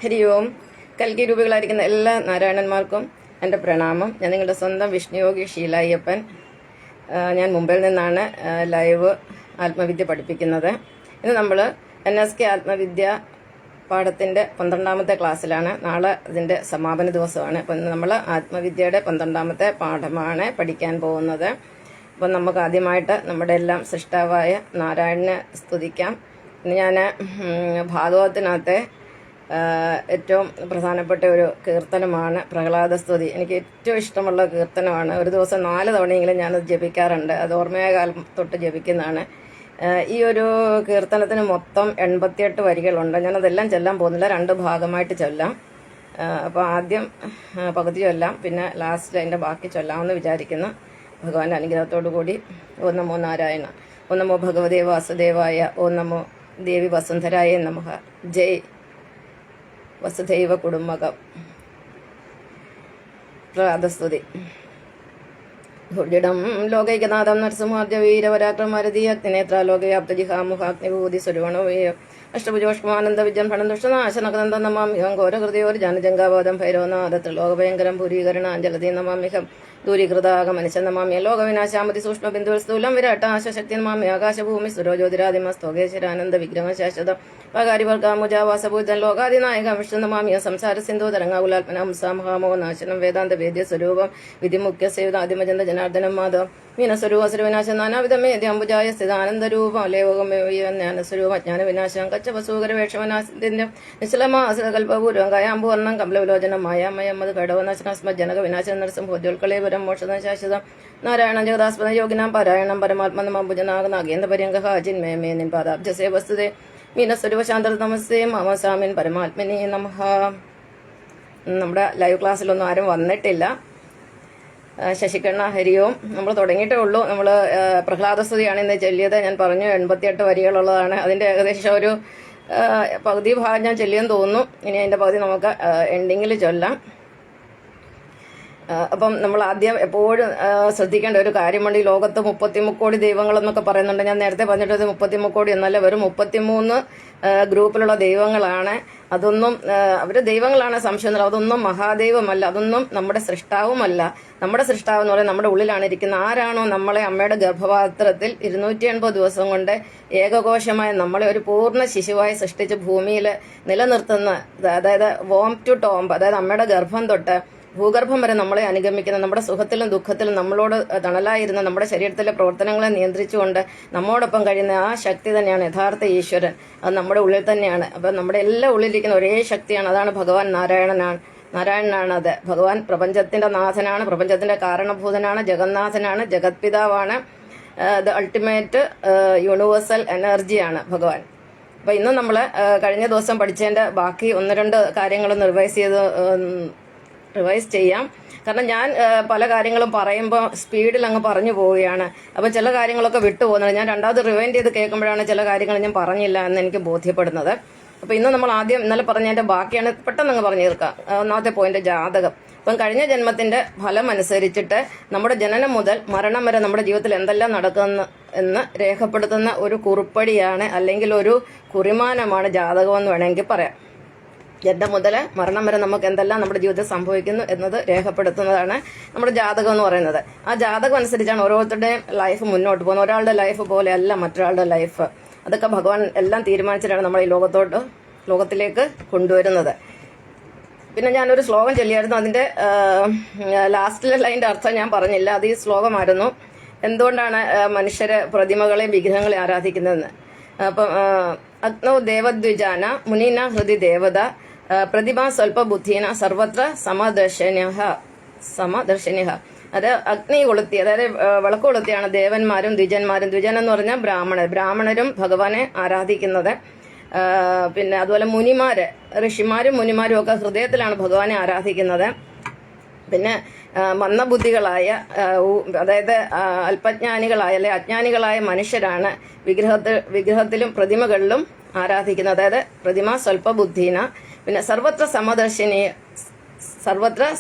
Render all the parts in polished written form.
ഹരി ഓം. കൽക്കി രൂപികളായിരിക്കുന്ന എല്ലാ നാരായണന്മാർക്കും എൻ്റെ പ്രണാമം. ഞാൻ നിങ്ങളുടെ സ്വന്തം വിഷ്ണുയോഗി ഷീലായ്യപ്പൻ. ഞാൻ മുംബൈയിൽ നിന്നാണ് ലൈവ് ആത്മവിദ്യ പഠിപ്പിക്കുന്നത്. ഇന്ന് നമ്മൾ NSK ആത്മവിദ്യ പാഠത്തിൻ്റെ 12ാമത്തെ ക്ലാസ്സിലാണ്. നാളെ അതിൻ്റെ സമാപന ദിവസമാണ്. അപ്പം ഇന്ന് നമ്മൾ ആത്മവിദ്യയുടെ 12ാമത്തെ പാഠമാണ് പഠിക്കാൻ പോകുന്നത്. അപ്പം നമുക്ക് ആദ്യമായിട്ട് നമ്മുടെ എല്ലാം സൃഷ്ടാവായ നാരായണനെ സ്തുതിക്കാം. ഇന്ന് ഞാൻ ഭാഗവതത്തിനകത്തെ ഏറ്റവും പ്രധാനപ്പെട്ട ഒരു കീർത്തനമാണ് പ്രഹ്ലാദ സ്തുതി. എനിക്ക് ഏറ്റവും ഇഷ്ടമുള്ള കീർത്തനമാണ്. ഒരു ദിവസം 4 തവണയെങ്കിലും ഞാനത് ജപിക്കാറുണ്ട്. അത് ഓർമ്മയായ കാലം തൊട്ട് ജപിക്കുന്നതാണ്. ഈ ഒരു കീർത്തനത്തിന് മൊത്തം 88 വരികളുണ്ട്. ഞാനതെല്ലാം ചൊല്ലാൻ പോകുന്നില്ല, 2 ഭാഗമായിട്ട് ചൊല്ലാം. അപ്പോൾ ആദ്യം പകുതി ചൊല്ലാം, പിന്നെ ലാസ്റ്റിൽ അതിൻ്റെ ബാക്കി ചൊല്ലാമെന്ന് വിചാരിക്കുന്നു. ഭഗവാന്റെ അനുഗ്രഹത്തോടു കൂടി. ഓം നമോ നാരായണ, ഓം നമോ ഭഗവതേ വാസുദേവായ, ഓം നമോ ദേവി വസുന്ധരായ നമഃ. ജയ് വസുധൈവ കുടുംബകം. പ്രഹ്ലാദസ്തുതി. ഭുജിടം ലോകൈകനാഥം നരസിംഹാദ്യ വീരപരാക്രമരതി അഗ്നിനേത്ര ലോകയാപ്തജിഹാമുഹാഗ്നിഭൂതി സുരുവണോയ അഷ്ടഭുജോഷ്മാനന്ദ വിജൻ ഫണം ദുഷ്ടനാശനകനന്ദം നമാമിഹം ഘോരഹൃദയോർ ജനജംഗാബോധം ഭൈരവനാഥ ത്രിലോകഭയങ്കരം ഭൂരീകരണാഞ്ജലതി നമാമിഹം ദൂരീകൃതാകമനിശ നമാമ്യ ലോകവിനാശാമതി സൂക്ഷ്മബിന്ദുൽ സ്ഥൂലം വിരാട്ട ആശശക്തി നമാമി ആകാശഭൂമി സുരോജ്യോതിരാദിമസ്തോകേശ്വരാനന്ദ വിഗ്രഹശാശ്വതം പകാരിവർഗാമുജാവാസഭൂതൻ ലോകാദിനായക വിഷ്ണു നമാമിയ സംസാര സിന്ധു തരംഗാകുലാത്മനാം സാമഹാമോ നാശനം വേദാന്ത വേദ്യ സ്വരൂപം വിധിമുഖ്യ സേവിതാദിമചന്ദ ജനാർദ്ദനം മാധവം മീനസ്വരൂപസുരവിനാശം നാനാവിധമേദ്യ അംബുജായ സ്ഥിതാനന്ദരൂപം ലേവകമേവ്യജ്ഞാനസ്വരൂപം അജ്ഞാനവിനാശം കച്ചവസൂകരവേഷമനാശിന്റെ നിശ്ചലമാസകൽപൂർവം കയാമ്പൂർണം കമലവിലോചനം മായാമയമത് ഘടവനാശനസ്മജ്ജനക വിനാശം നരസിംഹോജ്വൽക്കളേവരം മോഷണം ശാശ്വതം നാരായണം ജഗദാസ്പദ യോഗിനാം പാരായണം പരമാത്മനമംബുജനാഗ നാഗേന്ദ്രപര്യങ്ക ഹാജിൻ മേ നിൻ പാദാബ്ജസേ വസ്തുതേ മീനസ്വരൂപശാന്ത നമസ്തേ മമസ്വാമിൻ പരമാത്മനി നമഃ. നമ്മുടെ ലൈവ് ക്ലാസ്സിലൊന്നും ആരും വന്നിട്ടില്ല. ശശികണ്ണ ഹരിയോം. നമ്മൾ തുടങ്ങിയിട്ടേ ഉള്ളൂ. നമ്മൾ പ്രഹ്ലാദസ്തുതിയാണ് ഇന്ന് ചൊല്ലിയത്. ഞാൻ പറഞ്ഞു 88 വരികളുള്ളതാണ്. അതിൻ്റെ ഏകദേശം ഒരു പകുതി ഭാഗം ഞാൻ ചൊല്ലിയെന്ന് തോന്നുന്നു. ഇനി അതിൻ്റെ പകുതി നമുക്ക് എൻഡിങ്ങിൽ ചൊല്ലാം. അപ്പം നമ്മൾ ആദ്യം എപ്പോഴും ശ്രദ്ധിക്കേണ്ട ഒരു കാര്യമുണ്ട്. ഈ ലോകത്ത് 33 കോടി ദൈവങ്ങളെന്നൊക്കെ പറയുന്നുണ്ട്. ഞാൻ നേരത്തെ പറഞ്ഞിട്ടത് 33 കോടി എന്നല്ല, വെറും 33 ഗ്രൂപ്പിലുള്ള ദൈവങ്ങളാണ്. അതൊന്നും അവർ ദൈവങ്ങളാണ്, സംശയമൊന്നുമില്ല. അതൊന്നും മഹാദൈവമല്ല, അതൊന്നും നമ്മുടെ സൃഷ്ടാവുമല്ല. നമ്മുടെ സൃഷ്ടാവ് എന്ന് പറയുന്നത് നമ്മുടെ ഉള്ളിലാണ് ഇരിക്കുന്നത്. ആരാണോ നമ്മളെ അമ്മയുടെ ഗർഭപാത്രത്തിൽ 280 ദിവസം കൊണ്ട് ഏകകോശമായ നമ്മളെ ഒരു പൂർണ്ണ ശിശുവായി സൃഷ്ടിച്ച് ഭൂമിയിൽ നിലനിർത്തുന്ന, അതായത് വോം ടു ടോംബ്, അതായത് അമ്മയുടെ ഗർഭം തൊട്ട് ഭൂഗർഭം വരെ നമ്മളെ അനുഗമിക്കുന്ന, നമ്മുടെ സുഖത്തിലും ദുഃഖത്തിലും നമ്മളോട് തണലായിരുന്ന, നമ്മുടെ ശരീരത്തിലെ പ്രവർത്തനങ്ങളെ നിയന്ത്രിച്ചുകൊണ്ട് നമ്മോടൊപ്പം കഴിയുന്ന ആ ശക്തി തന്നെയാണ് യഥാർത്ഥ ഈശ്വരൻ. അത് നമ്മുടെ ഉള്ളിൽ തന്നെയാണ്. അപ്പം നമ്മുടെ എല്ലാ ഉള്ളിലിരിക്കുന്ന ഒരേ ശക്തിയാണ്. അതാണ് ഭഗവാൻ നാരായണനാണ്. അത് ഭഗവാൻ പ്രപഞ്ചത്തിന്റെ നാഥനാണ്, പ്രപഞ്ചത്തിന്റെ കാരണഭൂതനാണ്, ജഗന്നാഥനാണ്, ജഗത്പിതാവാണ്. ദ അൾട്ടിമേറ്റ് യൂണിവേഴ്സൽ എനർജിയാണ് ഭഗവാൻ. അപ്പൊ ഇന്ന് നമ്മൾ കഴിഞ്ഞ ദിവസം പഠിച്ചതിന്റെ ബാക്കി 1-2 കാര്യങ്ങൾ റിവൈസ് ചെയ്യാം. കാരണം ഞാൻ പല കാര്യങ്ങളും പറയുമ്പോൾ സ്പീഡിൽ അങ്ങ് പറഞ്ഞു പോവുകയാണ്. അപ്പം ചില കാര്യങ്ങളൊക്കെ വിട്ടുപോകുന്നത് ഞാൻ രണ്ടാമത് റിവൈൻഡ് ചെയ്ത് കേൾക്കുമ്പോഴാണ് ചില കാര്യങ്ങൾ ഞാൻ പറഞ്ഞില്ല എന്ന് എനിക്ക് ബോധ്യപ്പെടുന്നത്. അപ്പം ഇന്ന് നമ്മൾ ആദ്യം ഇന്നലെ പറഞ്ഞതിൻ്റെ ബാക്കിയാണ് പെട്ടെന്ന് അങ്ങ് പറഞ്ഞു തീർക്കാം. ഒന്നാമത്തെ പോയിന്റ് ജാതകം. അപ്പം കഴിഞ്ഞ ജന്മത്തിന്റെ ഫലം അനുസരിച്ചിട്ട് നമ്മുടെ ജനനം മുതൽ മരണം വരെ നമ്മുടെ ജീവിതത്തിൽ എന്തെല്ലാം നടക്കുന്നു എന്ന് രേഖപ്പെടുത്തുന്ന ഒരു കുറിപ്പടിയാണ്, അല്ലെങ്കിൽ ഒരു കുറിമാനമാണ് ജാതകം എന്ന് വേണമെങ്കിൽ പറയാം. ജന്മം മുതൽ മരണം വരെ നമുക്ക് എന്തെല്ലാം നമ്മുടെ ജീവിതത്തിൽ സംഭവിക്കുന്നു എന്നത് രേഖപ്പെടുത്തുന്നതാണ് നമ്മുടെ ജാതകം എന്ന് പറയുന്നത്. ആ ജാതകം അനുസരിച്ചാണ് ഓരോരുത്തരുടെയും ലൈഫ് മുന്നോട്ട് പോകുന്നത്. ഒരാളുടെ ലൈഫ് പോലെയല്ല മറ്റൊരാളുടെ ലൈഫ്. അതൊക്കെ ഭഗവാൻ എല്ലാം തീരുമാനിച്ചിട്ടാണ് നമ്മൾ ഈ ലോകത്തിലേക്ക് കൊണ്ടുവരുന്നത്. പിന്നെ ഞാനൊരു ശ്ലോകം ചൊല്ലിയായിരുന്നു. അതിന്റെ ലാസ്റ്റിലെ ലൈൻ്റെ അർത്ഥം ഞാൻ പറഞ്ഞില്ല. അത് ഈ ശ്ലോകമായിരുന്നു. എന്തുകൊണ്ടാണ് മനുഷ്യരെ പ്രതിമകളെയും വിഗ്രഹങ്ങളെയും ആരാധിക്കുന്നതെന്ന്. അപ്പം അഗ്നോ ദേവദ്വിജാന മുനീന ഹൃദി ദേവത പ്രതിഭാ സ്വൽപ ബുദ്ധീന സർവത്ര സമദർശനിഹ. അത് അഗ്നി കൊളുത്തി, അതായത് വിളക്ക് കൊളുത്തിയാണ് ദേവന്മാരും ദ്വിജന്മാരും. ദ്വിജൻ എന്ന് പറഞ്ഞാൽ ബ്രാഹ്മണരും ഭഗവാനെ ആരാധിക്കുന്നത്. പിന്നെ അതുപോലെ മുനിമാര്, ഋഷിമാരും മുനിമാരും ഒക്കെ ഹൃദയത്തിലാണ് ഭഗവാനെ ആരാധിക്കുന്നത്. പിന്നെ മന്ദബുദ്ധികളായ, അതായത് അല്പജ്ഞാനികളായ അല്ലെ അജ്ഞാനികളായ മനുഷ്യരാണ് വിഗ്രഹത്തിലും പ്രതിമകളിലും ആരാധിക്കുന്നത്. അതായത് പ്രതിമ സ്വൽപ ബുദ്ധീന. പിന്നെ സർവത്ര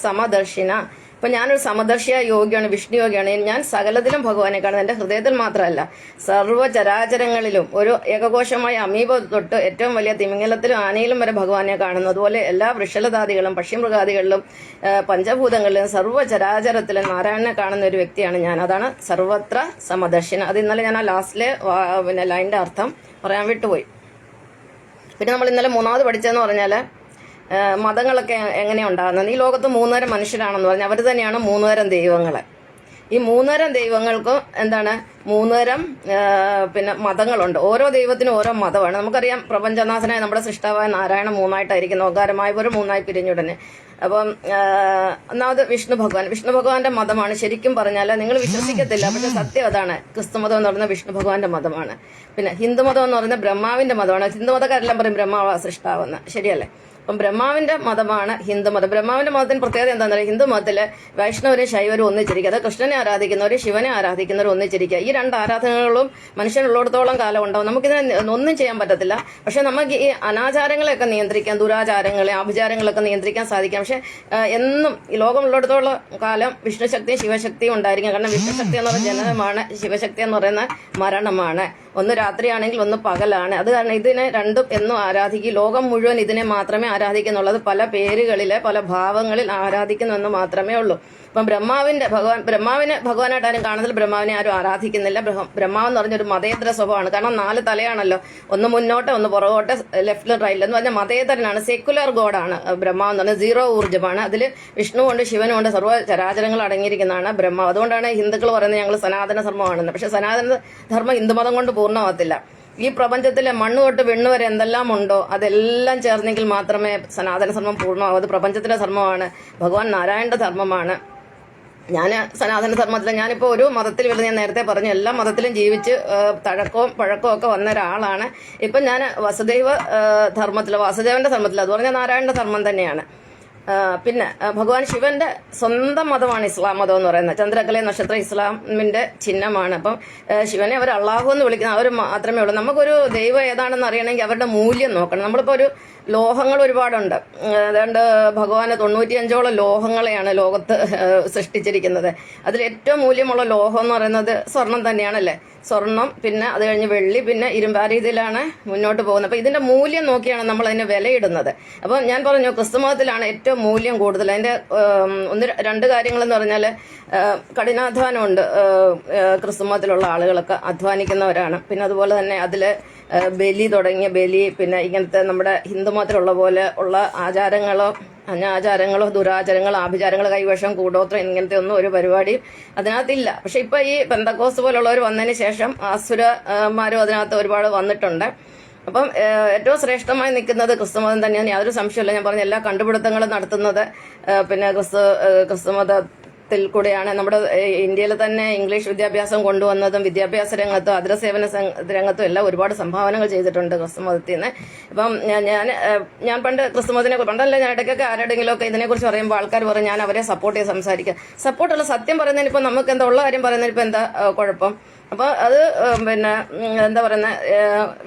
സമദർശിന, അപ്പം ഞാനൊരു സമദർശിയായ യോഗിയാണ്, വിഷ്ണു യോഗിയാണ്. ഞാൻ സകലത്തിലും ഭഗവാനെ കാണുന്നത്, എൻ്റെ ഹൃദയത്തിൽ മാത്രമല്ല സർവ്വചരാചരങ്ങളിലും. ഒരു ഏകകോശമായ അമീബ തൊട്ട് ഏറ്റവും വലിയ തിമിംഗലത്തിലും ആനയിലും വരെ ഭഗവാനെ കാണുന്നു. അതുപോലെ എല്ലാ വൃഷലതാദികളും പക്ഷിമൃഗാദികളിലും പഞ്ചഭൂതങ്ങളിലും സർവ്വചരാചരത്തിലും നാരായണനെ കാണുന്ന ഒരു വ്യക്തിയാണ് ഞാൻ. അതാണ് സർവത്ര സമദർശിന. അത് ഇന്നലെ ഞാൻ ആ ലാസ്റ്റിലെ ലൈൻ്റെ അർത്ഥം പറയാൻ വിട്ടുപോയി. പിന്നെ നമ്മൾ ഇന്നലെ മൂന്നാമത് പഠിച്ചതെന്ന് പറഞ്ഞാൽ മതങ്ങളൊക്കെ എങ്ങനെയാണ് ഉണ്ടാകുന്നത്. ഈ ലോകത്ത് 3 തരം മനുഷ്യരാണെന്ന് പറഞ്ഞാൽ അവർ തന്നെയാണ് 3 തരം ദൈവങ്ങൾ. ഈ 3 തരം ദൈവങ്ങൾക്കും എന്താണ് 3 തരം പിന്നെ മതങ്ങളുണ്ട്. ഓരോ ദൈവത്തിനും ഓരോ മതമാണ്. നമുക്കറിയാം പ്രപഞ്ചനാഥനായ നമ്മുടെ സൃഷ്ടാവായ നാരായണ 3ആയിട്ടായിരിക്കും, ഓകാരമായ ഒരു 3ആയി പിരിഞ്ഞുടനെ. അപ്പം ഒന്നാമത് വിഷ്ണു ഭഗവാന്റെ മതമാണ്. ശരിക്കും പറഞ്ഞാൽ നിങ്ങൾ വിശ്വസിക്കത്തില്ല, പക്ഷെ സത്യം അതാണ്. ക്രിസ്തുമതം എന്ന് പറയുന്നത് വിഷ്ണു ഭഗവാന്റെ മതമാണ്. പിന്നെ ഹിന്ദുമതം എന്ന് പറയുന്നത് ബ്രഹ്മാവിന്റെ മതമാണ്. ഹിന്ദുമതക്കാരെല്ലാം പറയും ബ്രഹ്മാവ സൃഷ്ടാവെന്ന്, ശരിയല്ലേ? അപ്പം ബ്രഹ്മാവിന്റെ മതമാണ് ഹിന്ദുമതം. ബ്രഹ്മാവിന്റെ മതത്തിന് പ്രത്യേകത എന്താണെന്ന് പറയുക, ഹിന്ദുമതത്തില് വൈഷ്ണവരും ശൈവരും ഒന്നിച്ചിരിക്കുക. അത് കൃഷ്ണനെ ആരാധിക്കുന്നവർ ശിവനെ ആരാധിക്കുന്നവർ ഒന്നിച്ചിരിക്കുക. ഈ 2 ആരാധനകളും മനുഷ്യനുള്ളിടത്തോളം കാലം ഉണ്ടാവും. നമുക്കിതിനെ ഒന്നും ചെയ്യാൻ പറ്റത്തില്ല. പക്ഷെ നമുക്ക് ഈ അനാചാരങ്ങളെയൊക്കെ നിയന്ത്രിക്കാൻ, ദുരാചാരങ്ങളെ ആഭിചാരങ്ങളൊക്കെ നിയന്ത്രിക്കാൻ സാധിക്കാം. പക്ഷെ എന്നും ഈ ലോകമുള്ളിടത്തോളം കാലം വിഷ്ണുശക്തിയും ശിവശക്തിയും ഉണ്ടായിരിക്കും. കാരണം വിഷ്ണുശക്തി എന്ന് പറയുന്ന ജനനമാണ്, ശിവശക്തി എന്ന് പറയുന്ന മരണമാണ്. ഒന്ന് രാത്രിയാണെങ്കിൽ ഒന്ന് പകലാണ്. അത് കാരണം ഇതിനെ രണ്ടും എന്നും ആരാധിക്കും. ലോകം മുഴുവൻ ഇതിനെ മാത്രമേ ആരാധിക്കുന്നുള്ളത്. പല പേരുകളിലെ പല ഭാവങ്ങളിൽ ആരാധിക്കുന്നെന്ന് മാത്രമേ ഉള്ളൂ. അപ്പം ബ്രഹ്മാവിനെ ഭഗവാനായിട്ട് ആരും കാണുന്നില്ല, ബ്രഹ്മാവിനെ ആരും ആരാധിക്കുന്നില്ല. ബ്രഹ്മാവെന്ന് പറഞ്ഞൊരു മതേതര സ്വഭാവമാണ്. കാരണം 4 തലയാണല്ലോ, ഒന്ന് മുന്നോട്ട് ഒന്ന് പുറകോട്ട്, ലെഫ്റ്റിലും റൈറ്റിലും എന്ന് പറഞ്ഞാൽ മതേതരനാണ്, സെക്യുലർ ഗോഡാണ് ബ്രഹ്മാവ് എന്ന് പറഞ്ഞാൽ. 0 ഊർജ്ജമാണ്. അതിൽ വിഷ്ണുവുണ്ട് ശിവനുമുണ്ട്, സർവ്വ ചരാചരങ്ങൾ അടങ്ങിയിരിക്കുന്നതാണ് ബ്രഹ്മാവ്. അതുകൊണ്ടാണ് ഹിന്ദുക്കൾ പറയുന്നത് ഞങ്ങൾ സനാതന ധർമ്മമാണെന്ന്. പക്ഷെ സനാതന ധർമ്മം ഹിന്ദുമതം കൊണ്ട് പൂർണ്ണമാകത്തില്ല. ഈ പ്രപഞ്ചത്തിലെ മണ്ണ് തൊട്ട് വെണ്ണു വരെ എന്തെല്ലാം ഉണ്ടോ അതെല്ലാം ചേർന്നെങ്കിൽ മാത്രമേ സനാതന ധർമ്മം പൂർണ്ണമാകൂ. അത് പ്രപഞ്ചത്തിന്റെ ധർമ്മമാണ്, ഭഗവാൻ നാരായണന്റെ ധർമ്മമാണ്. ഞാൻ സനാതന ധർമ്മത്തിൽ, ഞാനിപ്പോൾ ഒരു മതത്തിൽ വരുന്ന, ഞാൻ നേരത്തെ പറഞ്ഞു എല്ലാ മതത്തിലും ജീവിച്ച് തഴക്കവും പഴക്കവും ഒക്കെ വന്ന ഒരാളാണ്. ഇപ്പം ഞാൻ വാസുദേവന്റെ ധർമ്മത്തിൽ, അത് പറഞ്ഞാൽ നാരായണന്റെ ധർമ്മം തന്നെയാണ്. പിന്നെ ഭഗവാൻ ശിവന്റെ സ്വന്തം മതമാണ് ഇസ്ലാം മതം എന്ന് പറയുന്നത്. ചന്ദ്രക്കല നക്ഷത്രം ഇസ്ലാമിന്റെ ചിഹ്നമാണ്. അപ്പം ശിവനെ അവർ അള്ളാഹു എന്ന് വിളിക്കുന്ന അവർ മാത്രമേ ഉള്ളൂ. നമുക്കൊരു ദൈവം ഏതാണെന്ന് അറിയണമെങ്കിൽ അവരുടെ മൂല്യം നോക്കണം. നമ്മളിപ്പോൾ ഒരു ലോഹങ്ങൾ ഒരുപാടുണ്ട്. ഏതാണ്ട് ഭഗവാന് 95ഓളം ലോഹങ്ങളെയാണ് ലോകത്ത് സൃഷ്ടിച്ചിരിക്കുന്നത്. അതിൽ ഏറ്റവും മൂല്യമുള്ള ലോഹം എന്ന് പറയുന്നത് സ്വർണം തന്നെയാണല്ലേ. സ്വർണം, പിന്നെ അത് കഴിഞ്ഞ് വെള്ളി, പിന്നെ ഇരുമ്പ്. ആ രീതിയിലാണ് മുന്നോട്ട് പോകുന്നത്. അപ്പം ഇതിന്റെ മൂല്യം നോക്കിയാണ് നമ്മൾ അതിനെ വിലയിടുന്നത്. അപ്പം ഞാൻ പറഞ്ഞു ക്രിസ്തുമതത്തിലാണ് ഏറ്റവും മൂല്യം കൂടുതൽ. അതിന്റെ 1-2 കാര്യങ്ങളെന്ന് പറഞ്ഞാൽ കഠിനാധ്വാനമുണ്ട്. ക്രിസ്തുമതത്തിലുള്ള ആളുകളൊക്കെ അധ്വാനിക്കുന്നവരാണ്. പിന്നെ അതുപോലെ തന്നെ അതിൽ ബലി തുടങ്ങിയ ബലി, പിന്നെ ഇങ്ങനത്തെ നമ്മുടെ ഹിന്ദുമതത്തിലുള്ള പോലെ ഉള്ള ആചാരങ്ങളോ അനാചാരങ്ങളോ ദുരാചാരങ്ങളോ ആഭിചാരങ്ങളോ കൈവശം കൂടോത്രം ഇങ്ങനത്തെ ഒന്നും ഒരു പരിപാടിയും അതിനകത്തില്ല. പക്ഷെ ഇപ്പൊ ഈ പെന്തക്കോസ്ത് പോലുള്ളവർ വന്നതിന് ശേഷം അസുരന്മാരും അതിനകത്ത് ഒരുപാട് വന്നിട്ടുണ്ട്. അപ്പം ഏറ്റവും ശ്രേഷ്ഠമായി നിൽക്കുന്നത് ക്രിസ്തുമതം തന്നെയാണ്, യാതൊരു സംശയമില്ല. ഞാൻ പറഞ്ഞ എല്ലാ കണ്ടുപിടുത്തങ്ങളും നടത്തുന്നത് പിന്നെ ക്രിസ്തുമതത്തിൽ കൂടെയാണ്. നമ്മുടെ ഇന്ത്യയിൽ തന്നെ ഇംഗ്ലീഷ് വിദ്യാഭ്യാസം കൊണ്ടുവന്നതും വിദ്യാഭ്യാസ രംഗത്തും അതിരസേവന രംഗത്തും എല്ലാം ഒരുപാട് സംഭാവനകൾ ചെയ്തിട്ടുണ്ട് ക്രിസ്തുമതത്തിൽ നിന്ന്. ഇപ്പം ഞാൻ പണ്ട് ക്രിസ്തുമതത്തിനെ പണ്ടല്ല, ഞാൻ ഇടയ്ക്കൊക്കെ ആരുടെങ്കിലും ഒക്കെ ഇതിനെക്കുറിച്ച് പറയുമ്പോൾ ആൾക്കാർ പറയും ഞാൻ അവരെ സപ്പോർട്ട് ചെയ്ത് സംസാരിക്കുക. സപ്പോർട്ടുള്ള സത്യം പറയുന്നതിന് ഇപ്പം നമുക്ക് എന്താ ഉള്ള കാര്യം പറയുന്നതിന് ഇപ്പം എന്താ കുഴപ്പം? അപ്പോൾ അത് പിന്നെ എന്താ പറയുന്ന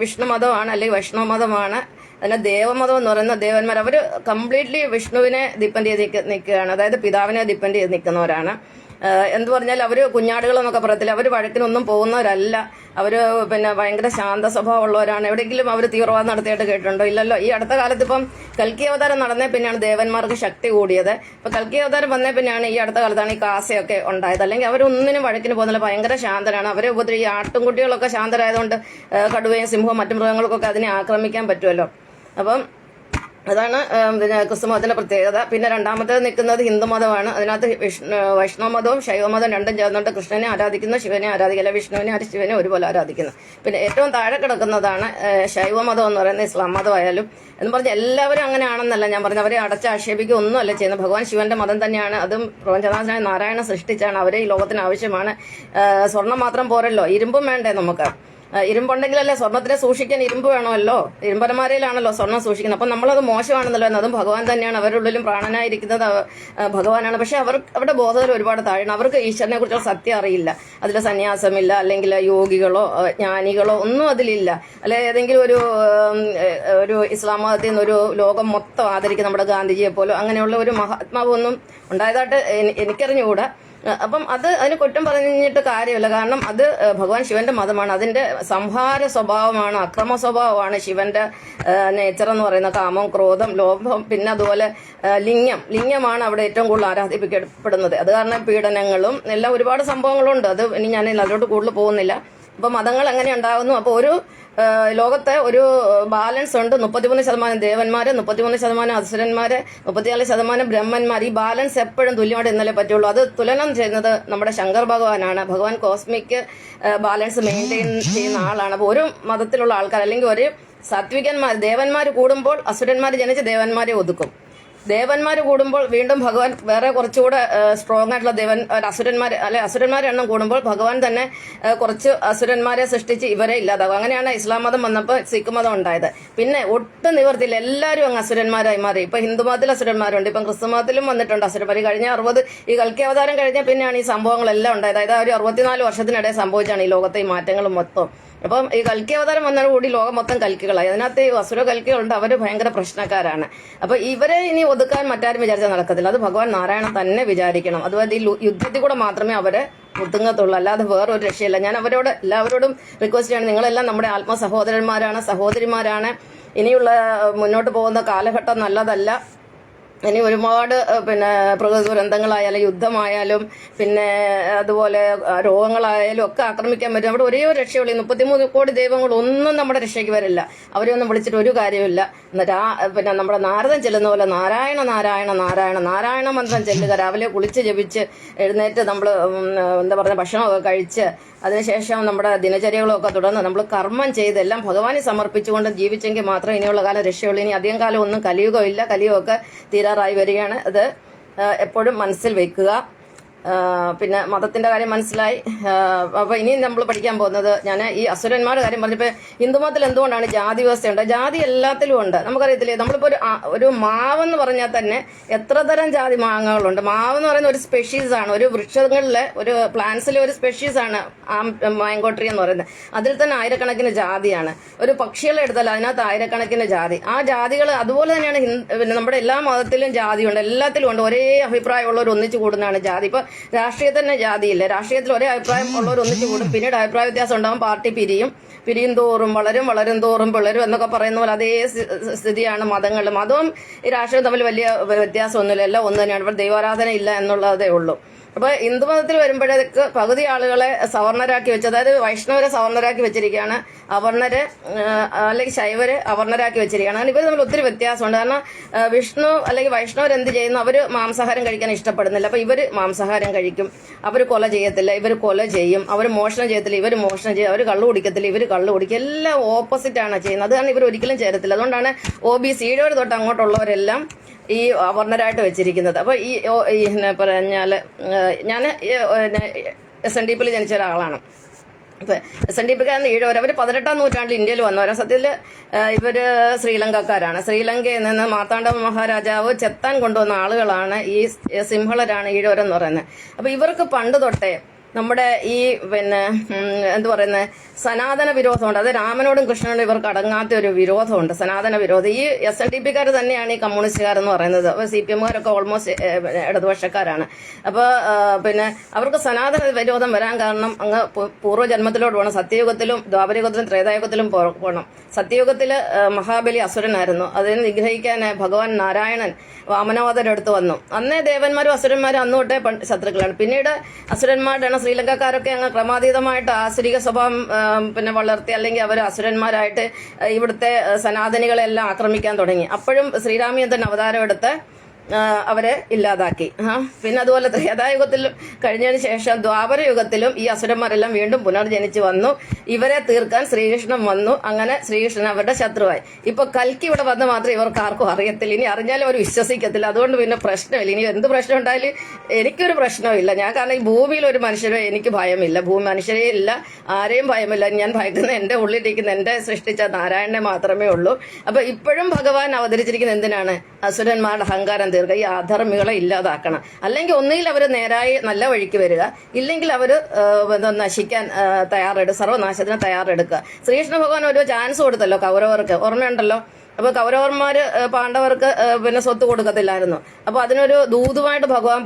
വിഷ്ണു മതമാണ് അല്ലെങ്കിൽ വൈഷ്ണവ മതമാണ്. അതിനെ ദേവമതം എന്ന് പറയുന്ന ദേവന്മാർ അവർ കംപ്ലീറ്റ്ലി വിഷ്ണുവിനെ ഡിപ്പെൻഡ് ചെയ്ത് നിൽക്കുകയാണ്. അതായത് പിതാവിനെ ഡിപ്പെൻഡ് ചെയ്ത് നിൽക്കുന്നവരാണ്. എന്ത് പറഞ്ഞാൽ അവർ കുഞ്ഞാടുകളെന്നൊക്കെ പറയത്തില്ല, അവർ വഴക്കിനൊന്നും പോകുന്നവരല്ല. അവർ പിന്നെ ഭയങ്കര ശാന്ത സ്വഭാവമുള്ളവരാണ്. എവിടെയെങ്കിലും അവർ തീവ്രവാദം നടത്തിയിട്ട് കേട്ടിട്ടുണ്ടോ? ഇല്ലല്ലോ. ഈ അടുത്ത കാലത്ത് ഇപ്പം കൽക്കി അവതാരം നടന്നേ പിന്നെയാണ് ദേവന്മാർക്ക് ശക്തി കൂടിയത്. ഇപ്പൊ കൽക്കി അവതാരം വന്നേ പിന്നെയാണ് ഈ അടുത്ത കാലത്താണ് ഈ കാസയൊക്കെ ഉണ്ടായത്. അല്ലെങ്കിൽ അവരൊന്നിനും വഴക്കിന് പോകുന്നില്ല, ഭയങ്കര ശാന്തരാണ്. അവരെ ഈ ആട്ടുംകുട്ടികളൊക്കെ ശാന്തരായതുകൊണ്ട് കടുവയും സിംഹവും മറ്റു മൃഗങ്ങൾക്കൊക്കെ അതിനെ ആക്രമിക്കാൻ പറ്റുമല്ലോ. അപ്പം അതാണ് പിന്നെ ക്രിസ്തുമതത്തിന്റെ പ്രത്യേകത. പിന്നെ രണ്ടാമത്തേത് നിൽക്കുന്നത് ഹിന്ദുമതമാണ്. അതിനകത്ത് വൈഷ്ണവമതവും ശൈവമതവും രണ്ടും ചേർന്നുകൊണ്ട് കൃഷ്ണനെ ആരാധിക്കുന്നു, ശിവനെ ആരാധിക്കില്ല. വിഷ്ണുവിനെ ശിവനെ ഒരുപോലെ ആരാധിക്കുന്നു. പിന്നെ ഏറ്റവും താഴെ കിടക്കുന്നതാണ് ശൈവമതം എന്ന് പറയുന്നത്. ഇസ്ലാം മതമായാലും എന്ന് പറഞ്ഞാൽ എല്ലാവരും അങ്ങനെയാണെന്നല്ല ഞാൻ പറഞ്ഞത്. അവരെ അടച്ചാക്ഷേപിക്കുക ഒന്നുമല്ല ചെയ്യുന്നത്. ഭഗവാൻ ശിവന്റെ മതം തന്നെയാണ്. അതും പ്രപഞ്ചനാഥനായ നാരായണ സൃഷ്ടിച്ചാണ്. അവരെ ഈ ലോകത്തിന് ആവശ്യമാണ്. സ്വർണം മാത്രം പോരല്ലോ, ഇരുമ്പും വേണ്ടേ നമുക്ക്. ഇരുമ്പുണ്ടെങ്കിലല്ലേ സ്വർണ്ണത്തിനെ സൂക്ഷിക്കാൻ ഇരുമ്പ് വേണമല്ലോ, ഇരുമ്പരമാരയിലാണല്ലോ സ്വർണ്ണം സൂക്ഷിക്കുന്നത്. അപ്പം നമ്മളത് മോശമാണെന്നല്ലോ, അതും ഭഗവാൻ തന്നെയാണ്, അവരുടെ ഉള്ളിലും പ്രാണനായിരിക്കുന്നത് ഭഗവാനാണ്. പക്ഷെ അവരുടെ ബോധത്തിൽ ഒരുപാട് താഴെയാണ്. അവർക്ക് ഈശ്വരനെ കുറിച്ചുള്ള സത്യം അറിയില്ല. അതിൽ സന്യാസമില്ല, അല്ലെങ്കിൽ യോഗികളോ ജ്ഞാനികളോ ഒന്നും അതിലില്ല. അല്ലെ ഏതെങ്കിലും ഒരു ഇസ്ലാം മതത്തിൽ നിന്ന് ഒരു ലോകം മൊത്തം ആദരിക്കും നമ്മുടെ ഗാന്ധിജിയെ പോലും അങ്ങനെയുള്ള ഒരു മഹാത്മാവൊന്നും ഉണ്ടായതായിട്ട് എനിക്കറിഞ്ഞുകൂടാ. അപ്പം അതിന് കുറ്റം പറഞ്ഞിട്ട് കാര്യമില്ല. കാരണം അത് ഭഗവാൻ ശിവന്റെ മതമാണ്. അതിന്റെ സംഹാര സ്വഭാവമാണ്, അക്രമ സ്വഭാവമാണ് ശിവന്റെ നേച്ചർ എന്ന് പറയുന്ന കാമം, ക്രോധം, ലോഭം, പിന്നെ അതുപോലെ ലിംഗമാണ് അവിടെ ഏറ്റവും കൂടുതൽ ആരാധിക്കപ്പെടുന്നത്. അത് കാരണം പീഡനങ്ങളും എല്ലാം ഒരുപാട് സംഭവങ്ങളുണ്ട്. അത് ഇനി ഞാൻ അതിലോട്ട് കൂടുതൽ പോകുന്നില്ല. അപ്പൊ മതങ്ങൾ എങ്ങനെ ഉണ്ടാകുന്നു? അപ്പോൾ ഒരു ലോകത്തെ ഒരു ബാലൻസ് ഉണ്ട്. 33% ദേവന്മാര്, 33% അസുരന്മാര്, 34% ബ്രഹ്മന്മാർ. ഈ ബാലൻസ് എപ്പോഴും തുല്യമായിട്ട് ഇന്നലെ പറ്റുള്ളൂ. അത് തുലനം ചെയ്യുന്നത് നമ്മുടെ ശങ്കർ ഭഗവാനാണ്. ഭഗവാൻ കോസ്മിക് ബാലൻസ് മെയിൻറ്റെയിൻ ചെയ്യുന്ന ആളാണ്. അപ്പോൾ ഒരു മതത്തിലുള്ള ആൾക്കാർ അല്ലെങ്കിൽ ഒരു സാത്വികന്മാർ, ദേവന്മാർ കൂടുമ്പോൾ അസുരന്മാർ ജനിച്ച് ദേവന്മാരെ ഒതുക്കും. ദേവന്മാർ കൂടുമ്പോൾ വീണ്ടും ഭഗവാൻ വേറെ കുറച്ചുകൂടെ സ്ട്രോങ് ആയിട്ടുള്ള അസുരന്മാരെ എണ്ണം കൂടുമ്പോൾ ഭഗവാൻ തന്നെ കുറച്ച് അസുരന്മാരെ സൃഷ്ടിച്ച് ഇവരെ ഇല്ലാതാകും. അങ്ങനെയാണ് ഇസ്ലാം മതം വന്നപ്പോൾ സിഖ് മതം ഉണ്ടായത്. പിന്നെ ഒട്ടും നിവർത്തിയില്ല, എല്ലാവരും അങ്ങ് അസുരന്മാരായി മാറി. ഇപ്പൊ ഹിന്ദു മതത്തിൽ അസുരന്മാരുണ്ട്, ഇപ്പം ക്രിസ്തു മതത്തിലും വന്നിട്ടുണ്ട് അസുരന്മാർ. കഴിഞ്ഞ 60 ഈ കൽക്കി അവതാരം കഴിഞ്ഞ പിന്നെയാണ് ഈ സംഭവങ്ങളെല്ലാം ഉണ്ടായത്. അതായത് ഒരു 64 വർഷത്തിനിടെ സംഭവിച്ചാണ് ഈ ലോകത്തെ ഈ മാറ്റങ്ങൾ മൊത്തം. അപ്പം ഈ കൽക്കി അവതാരം വന്നതോടുകൂടി ലോകം മൊത്തം കൽക്കികളായി. അതിനകത്ത് ഈ അസുര കൽക്കികളുണ്ട്, അവര് ഭയങ്കര പ്രശ്നക്കാരാണ്. അപ്പൊ ഇവരെ ഇനി ഒതുക്കാൻ മറ്റാരും വിചാരിച്ചാൽ നടക്കത്തില്ല. അത് ഭഗവാൻ നാരായണൻ തന്നെ വിചാരിക്കണം. അതുപോലെ ഈ യുദ്ധത്തിൽ കൂടെ മാത്രമേ അവരെ ഒതുങ്ങത്തുള്ളൂ, അല്ലാതെ വേറൊരു രക്ഷയില്ല. ഞാൻ എല്ലാവരോടും റിക്വസ്റ്റ് ചെയ്യണം, നിങ്ങളെല്ലാം നമ്മുടെ ആത്മ സഹോദരന്മാരാണ്, സഹോദരിമാരാണ്. ഇനിയുള്ള മുന്നോട്ട് പോകുന്ന കാലഘട്ടം നല്ലതല്ല. ഇനി ഒരുപാട് പ്രകൃതി ദുരന്തങ്ങളായാലും യുദ്ധമായാലും പിന്നെ അതുപോലെ രോഗങ്ങളായാലും ഒക്കെ ആക്രമിക്കാൻ പറ്റും. അവിടെ ഒരേ ഒരു രക്ഷയുള്ളൂ. 33 കോടി ദൈവങ്ങൾ ഒന്നും നമ്മുടെ രക്ഷയ്ക്ക് വരില്ല. അവരെയൊന്നും വിളിച്ചിട്ട് ഒരു കാര്യമില്ല. നമ്മുടെ നാരദൻ ചെല്ലുന്ന പോലെ നാരായണ നാരായണ നാരായണ നാരായണ മന്ത്രം ചെല്ലുക. രാവിലെ കുളിച്ച് ജപിച്ച് എഴുന്നേറ്റ് നമ്മൾ ഭക്ഷണമൊക്കെ കഴിച്ച് അതിനുശേഷം നമ്മുടെ ദിനചര്യകളൊക്കെ തുടർന്ന് നമ്മൾ കർമ്മം ചെയ്ത് എല്ലാം ഭഗവാനെ സമർപ്പിച്ചുകൊണ്ട് ജീവിച്ചെങ്കിൽ മാത്രം ഇനിയുള്ള കാലം രക്ഷയുള്ളൂ. ഇനി അധികം കാലം ഒന്നും കലിയുകയില്ല. കലിയുമൊക്കെ തീരാറായി വരികയാണ്. അത് എപ്പോഴും മനസ്സിൽ വെക്കുക. പിന്നെ മതത്തിന്റെ കാര്യം മനസ്സിലായി. അപ്പൊ ഇനി നമ്മൾ പഠിക്കാൻ പോകുന്നത്, ഞാൻ ഈ അസുരന്മാരുടെ കാര്യം പറഞ്ഞപ്പോൾ ഹിന്ദുമതത്തിൽ എന്തുകൊണ്ടാണ് ജാതി വ്യവസ്ഥയുണ്ട്? ജാതി എല്ലാത്തിലും ഉണ്ട്. നമുക്കറിയത്തില്ലേ, നമ്മളിപ്പോ ഒരു മാവെന്ന് പറഞ്ഞാൽ തന്നെ എത്ര തരം ജാതി മാങ്ങകളുണ്ട്. മാവെന്ന് പറയുന്ന ഒരു സ്പെഷീസ് ആണ്, ഒരു വൃക്ഷങ്ങളിലെ ഒരു പ്ലാന്റ്സിലെ ഒരു സ്പെഷീസ് ആണ് മാംഗോ ട്രീ എന്ന് പറയുന്നത്. അതിൽ തന്നെ ആയിരക്കണക്കിന് ജാതിയാണ്. ഒരു പക്ഷികളെ എടുത്താൽ അതിനകത്ത് ആയിരക്കണക്കിന് ജാതി. ആ ജാതികൾ അതുപോലെ തന്നെയാണ് നമ്മുടെ എല്ലാ മതത്തിലും ജാതിയുണ്ട്, എല്ലാത്തിലും ഉണ്ട്. ഒരേ അഭിപ്രായമുള്ളവർ ഒന്നിച്ചു കൂടുന്നതാണ് ജാതി. ഇപ്പൊ രാഷ്ട്രീയത്തിൽ തന്നെ ജാതിയില്ല. രാഷ്ട്രീയത്തിൽ ഒരേ അഭിപ്രായം ഉള്ളവർ ഒന്നിച്ചു കൂടും, പിന്നീട് അഭിപ്രായ വ്യത്യാസം ഉണ്ടാകും, പാർട്ടി പിരിയും തോറും വളരും തോറും പിളരും എന്നൊക്കെ പറയുന്ന പോലെ അതേ സ്ഥിതിയാണ് മതങ്ങളിൽ. മതവും ഈ രാഷ്ട്രീയവും തമ്മിൽ വലിയ വ്യത്യാസമൊന്നുമില്ല, എല്ലാം ഒന്ന് തന്നെയാണ്. ഇവിടെ ദൈവാരാധന ഇല്ല എന്നുള്ളതേ ഉള്ളൂ. അപ്പൊ ഹിന്ദുമതത്തിൽ വരുമ്പോഴേക്ക് പകുതി ആളുകളെ സവർണരാക്കി വെച്ച്, അതായത് വൈഷ്ണവരെ സവർണരാക്കി വെച്ചിരിക്കുകയാണ്, അവർണരെ അല്ലെങ്കിൽ ശൈവരെ അവർണരാക്കി വെച്ചിരിക്കുകയാണ്. അങ്ങനെ ഇവർ തമ്മിൽ ഒത്തിരി വ്യത്യാസമുണ്ട്. കാരണം വിഷ്ണു അല്ലെങ്കിൽ വൈഷ്ണവർ എന്ത് ചെയ്യുന്നു? അവര് മാംസാഹാരം കഴിക്കാൻ ഇഷ്ടപ്പെടുന്നില്ല. അപ്പൊ ഇവര് മാംസാഹാരം കഴിക്കും. അവർ കൊല ചെയ്യത്തില്ല, ഇവർ കൊല ചെയ്യും. അവർ മോഷണം ചെയ്യത്തില്ല, ഇവർ മോഷണം ചെയ്യും. അവർ കള്ളു കുടിക്കത്തില്ല, ഇവർ കള്ളു കുടിക്കും. എല്ലാം ഓപ്പോസിറ്റ് ആണ് ചെയ്യുന്നത്. അത് കാരണം ഇവർ ഒരിക്കലും ചേരത്തില്ല. അതുകൊണ്ടാണ് OBC ഈഴവർ തൊട്ട് അങ്ങോട്ടുള്ളവരെല്ലാം ഈ അവർണരായിട്ട് വെച്ചിരിക്കുന്നത്. അപ്പൊ ഈ പറഞ്ഞാല് ഞാൻ SNDP ജനിച്ച ഒരാളാണ്. SNDPക്കാരൻ ഈഴവർ. അവർ 18ാം നൂറ്റാണ്ടിൽ ഇന്ത്യയിൽ വന്നവരാണ്. സത്യത്തിൽ ഇവര് ശ്രീലങ്കക്കാരാണ്. ശ്രീലങ്കയിൽ നിന്ന് മാർത്താണ്ഡ മഹാരാജാവ് ചെത്താൻ കൊണ്ടുവന്ന ആളുകളാണ് ഈ സിംഹളരാണ് ഈഴവരെന്ന് പറയുന്നത്. അപ്പൊ ഇവർക്ക് പണ്ട് തൊട്ടേ നമ്മുടെ ഈ സനാതന വിരോധമുണ്ട്. അത് രാമനോടും കൃഷ്ണനോടും ഇവർക്ക് അടങ്ങാത്ത ഒരു വിരോധമുണ്ട്, സനാതന വിരോധം. ഈ SNDPക്കാർ തന്നെയാണ് ഈ കമ്മ്യൂണിസ്റ്റുകാരെന്ന് പറയുന്നത്. അപ്പോൾ CPMകാരൊക്കെ ഓൾമോസ്റ്റ് ഇടതുപക്ഷക്കാരാണ്. അപ്പോൾ അവർക്ക് സനാതന വിരോധം വരാൻ കാരണം അങ്ങ് പൂർവ്വജന്മത്തിലോട്ട് പോകണം. സത്യയുഗത്തിലും ദ്വാപരയുഗത്തിലും ത്രേതായുഗത്തിലും പോകണം. സത്യയുഗത്തിൽ മഹാബലി അസുരനായിരുന്നു. അതിനെ നിഗ്രഹിക്കാൻ ഭഗവാൻ നാരായണൻ വാമനാവതാരം എടുത്ത് വന്നു. അന്നേ ദേവന്മാരും അസുരന്മാരും അന്ന് തൊട്ടേ ശത്രുക്കളാണ്. പിന്നീട് അസുരന്മാരുടെ ശ്രീലങ്കക്കാരൊക്കെ അങ്ങ് ക്രമാതീതമായിട്ട് ആസുരിക സ്വഭാവം വളർത്തി, അല്ലെങ്കിൽ അവർ അസുരന്മാരായിട്ട് ഇവിടുത്തെ സനാതനികളെല്ലാം ആക്രമിക്കാൻ തുടങ്ങി. അപ്പോഴും ശ്രീരാമചന്ദ്രൻ അവതാരം എടുത്ത് അവരെ ഇല്ലാതാക്കി. പിന്നെ അതുപോലെ ത്രേതായുഗത്തിലും കഴിഞ്ഞതിന് ശേഷം ദ്വാപര യുഗത്തിലും ഈ അസുരന്മാരെല്ലാം വീണ്ടും പുനർജനിച്ച് വന്നു. ഇവരെ തീർക്കാൻ ശ്രീകൃഷ്ണൻ വന്നു. അങ്ങനെ ശ്രീകൃഷ്ണൻ അവരുടെ ശത്രുവായി. ഇപ്പൊ കൽക്കി ഇവിടെ വന്ന് മാത്രമേ ഇവർക്ക് ആർക്കും അറിയത്തില്ല. ഇനി അറിഞ്ഞാലും അവർ വിശ്വസിക്കത്തില്ല. അതുകൊണ്ട് പിന്നെ പ്രശ്നമില്ല. ഇനി എന്ത് പ്രശ്നം ഉണ്ടായാലും എനിക്കൊരു പ്രശ്നമില്ല. ഞാൻ കാരണം ഈ ഭൂമിയിൽ ഒരു മനുഷ്യരെ എനിക്ക് ഭയമില്ല. മനുഷ്യരേ ഇല്ല, ആരെയും ഭയമില്ല. ഞാൻ ഭയക്കുന്ന എന്റെ ഉള്ളിലിരിക്കുന്ന എന്റെ സൃഷ്ടിച്ച നാരായണനെ മാത്രമേ ഉള്ളൂ. അപ്പൊ ഇപ്പോഴും ഭഗവാൻ അവതരിച്ചിരിക്കുന്നത് എന്തിനാണ്? അസുരന്മാരുടെ അഹങ്കാരം തീർക്കുക, ഈ അധർമ്മികളെ ഇല്ലാതാക്കണം. അല്ലെങ്കിൽ ഒന്നുകിൽ അവർ നേരായി നല്ല വഴിക്ക് വരിക, ഇല്ലെങ്കിൽ അവർ നശിക്കാൻ സർവനാശത്തിന് തയ്യാറെടുക്കുക. ശ്രീകൃഷ്ണ ഭഗവാൻ ഒരു ചാൻസ് കൊടുത്തല്ലോ കൗരവർക്ക്, ഓർമ്മയുണ്ടല്ലോ. അപ്പൊ കൗരവന്മാര് പാണ്ഡവർക്ക് പിന്നെ സ്വത്ത് കൊടുക്കത്തില്ലായിരുന്നു. അപ്പൊ അതിനൊരു ദൂതുമായിട്ട് ഭഗവാൻ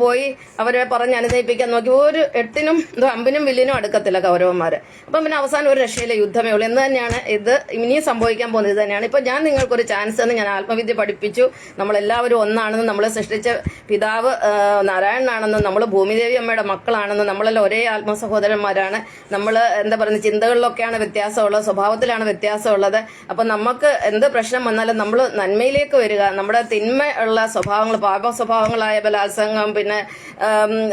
പോയി അവരെ പറഞ്ഞ് അനുനയിപ്പിക്കാൻ നോക്കി. ഒരു എട്ടിനും അമ്പിനും വില്ലിനും അടുക്കത്തില്ല കൗരവന്മാര്. അപ്പം പിന്നെ അവസാനം ഒരു രക്ഷയിലെ യുദ്ധമേ ഉള്ളൂ എന്ന് തന്നെയാണ് ഇത് ഇനിയും സംഭവിക്കാൻ പോകുന്നത്. ഇത് തന്നെയാണ്. ഇപ്പൊ ഞാൻ നിങ്ങൾക്കൊരു ചാൻസ് എന്ന് ഞാൻ ആത്മവിദ്യ പഠിപ്പിച്ചു. നമ്മളെല്ലാവരും ഒന്നാണെന്നും നമ്മളെ സൃഷ്ടിച്ച പിതാവ് നാരായണനാണെന്നും നമ്മൾ ഭൂമിദേവി അമ്മയുടെ മക്കളാണെന്നും നമ്മളെല്ലാം ഒരേ ആത്മസഹോദരന്മാരാണ്. നമ്മൾ എന്താ പറയുന്നത്, ചിന്തകളിലൊക്കെയാണ് വ്യത്യാസമുള്ളത്, സ്വഭാവത്തിലാണ് വ്യത്യാസമുള്ളത്. അപ്പൊ നമുക്ക് എന്ത് പ്രശ്നം വന്നാലും നമ്മൾ നന്മയിലേക്ക് വരിക. നമ്മുടെ തിന്മ ഉള്ള സ്വഭാവങ്ങൾ, പാപ സ്വഭാവങ്ങളായ ബലാത്സംഗം, പിന്നെ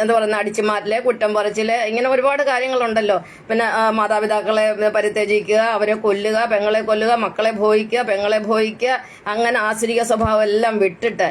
എന്താ പറയുന്ന അടിച്ചുമാറ്റല്, കുറ്റം പറച്ചില്, ഇങ്ങനെ ഒരുപാട് കാര്യങ്ങളുണ്ടല്ലോ. പിന്നെ മാതാപിതാക്കളെ പരിത്യജിക്കുക, അവരെ കൊല്ലുക, പെങ്ങളെ കൊല്ലുക, മക്കളെ ഭോഗിക്കുക, പെങ്ങളെ ഭോഗിക്കുക, അങ്ങനെ ആസുരിക സ്വഭാവം എല്ലാം വിട്ടിട്ട്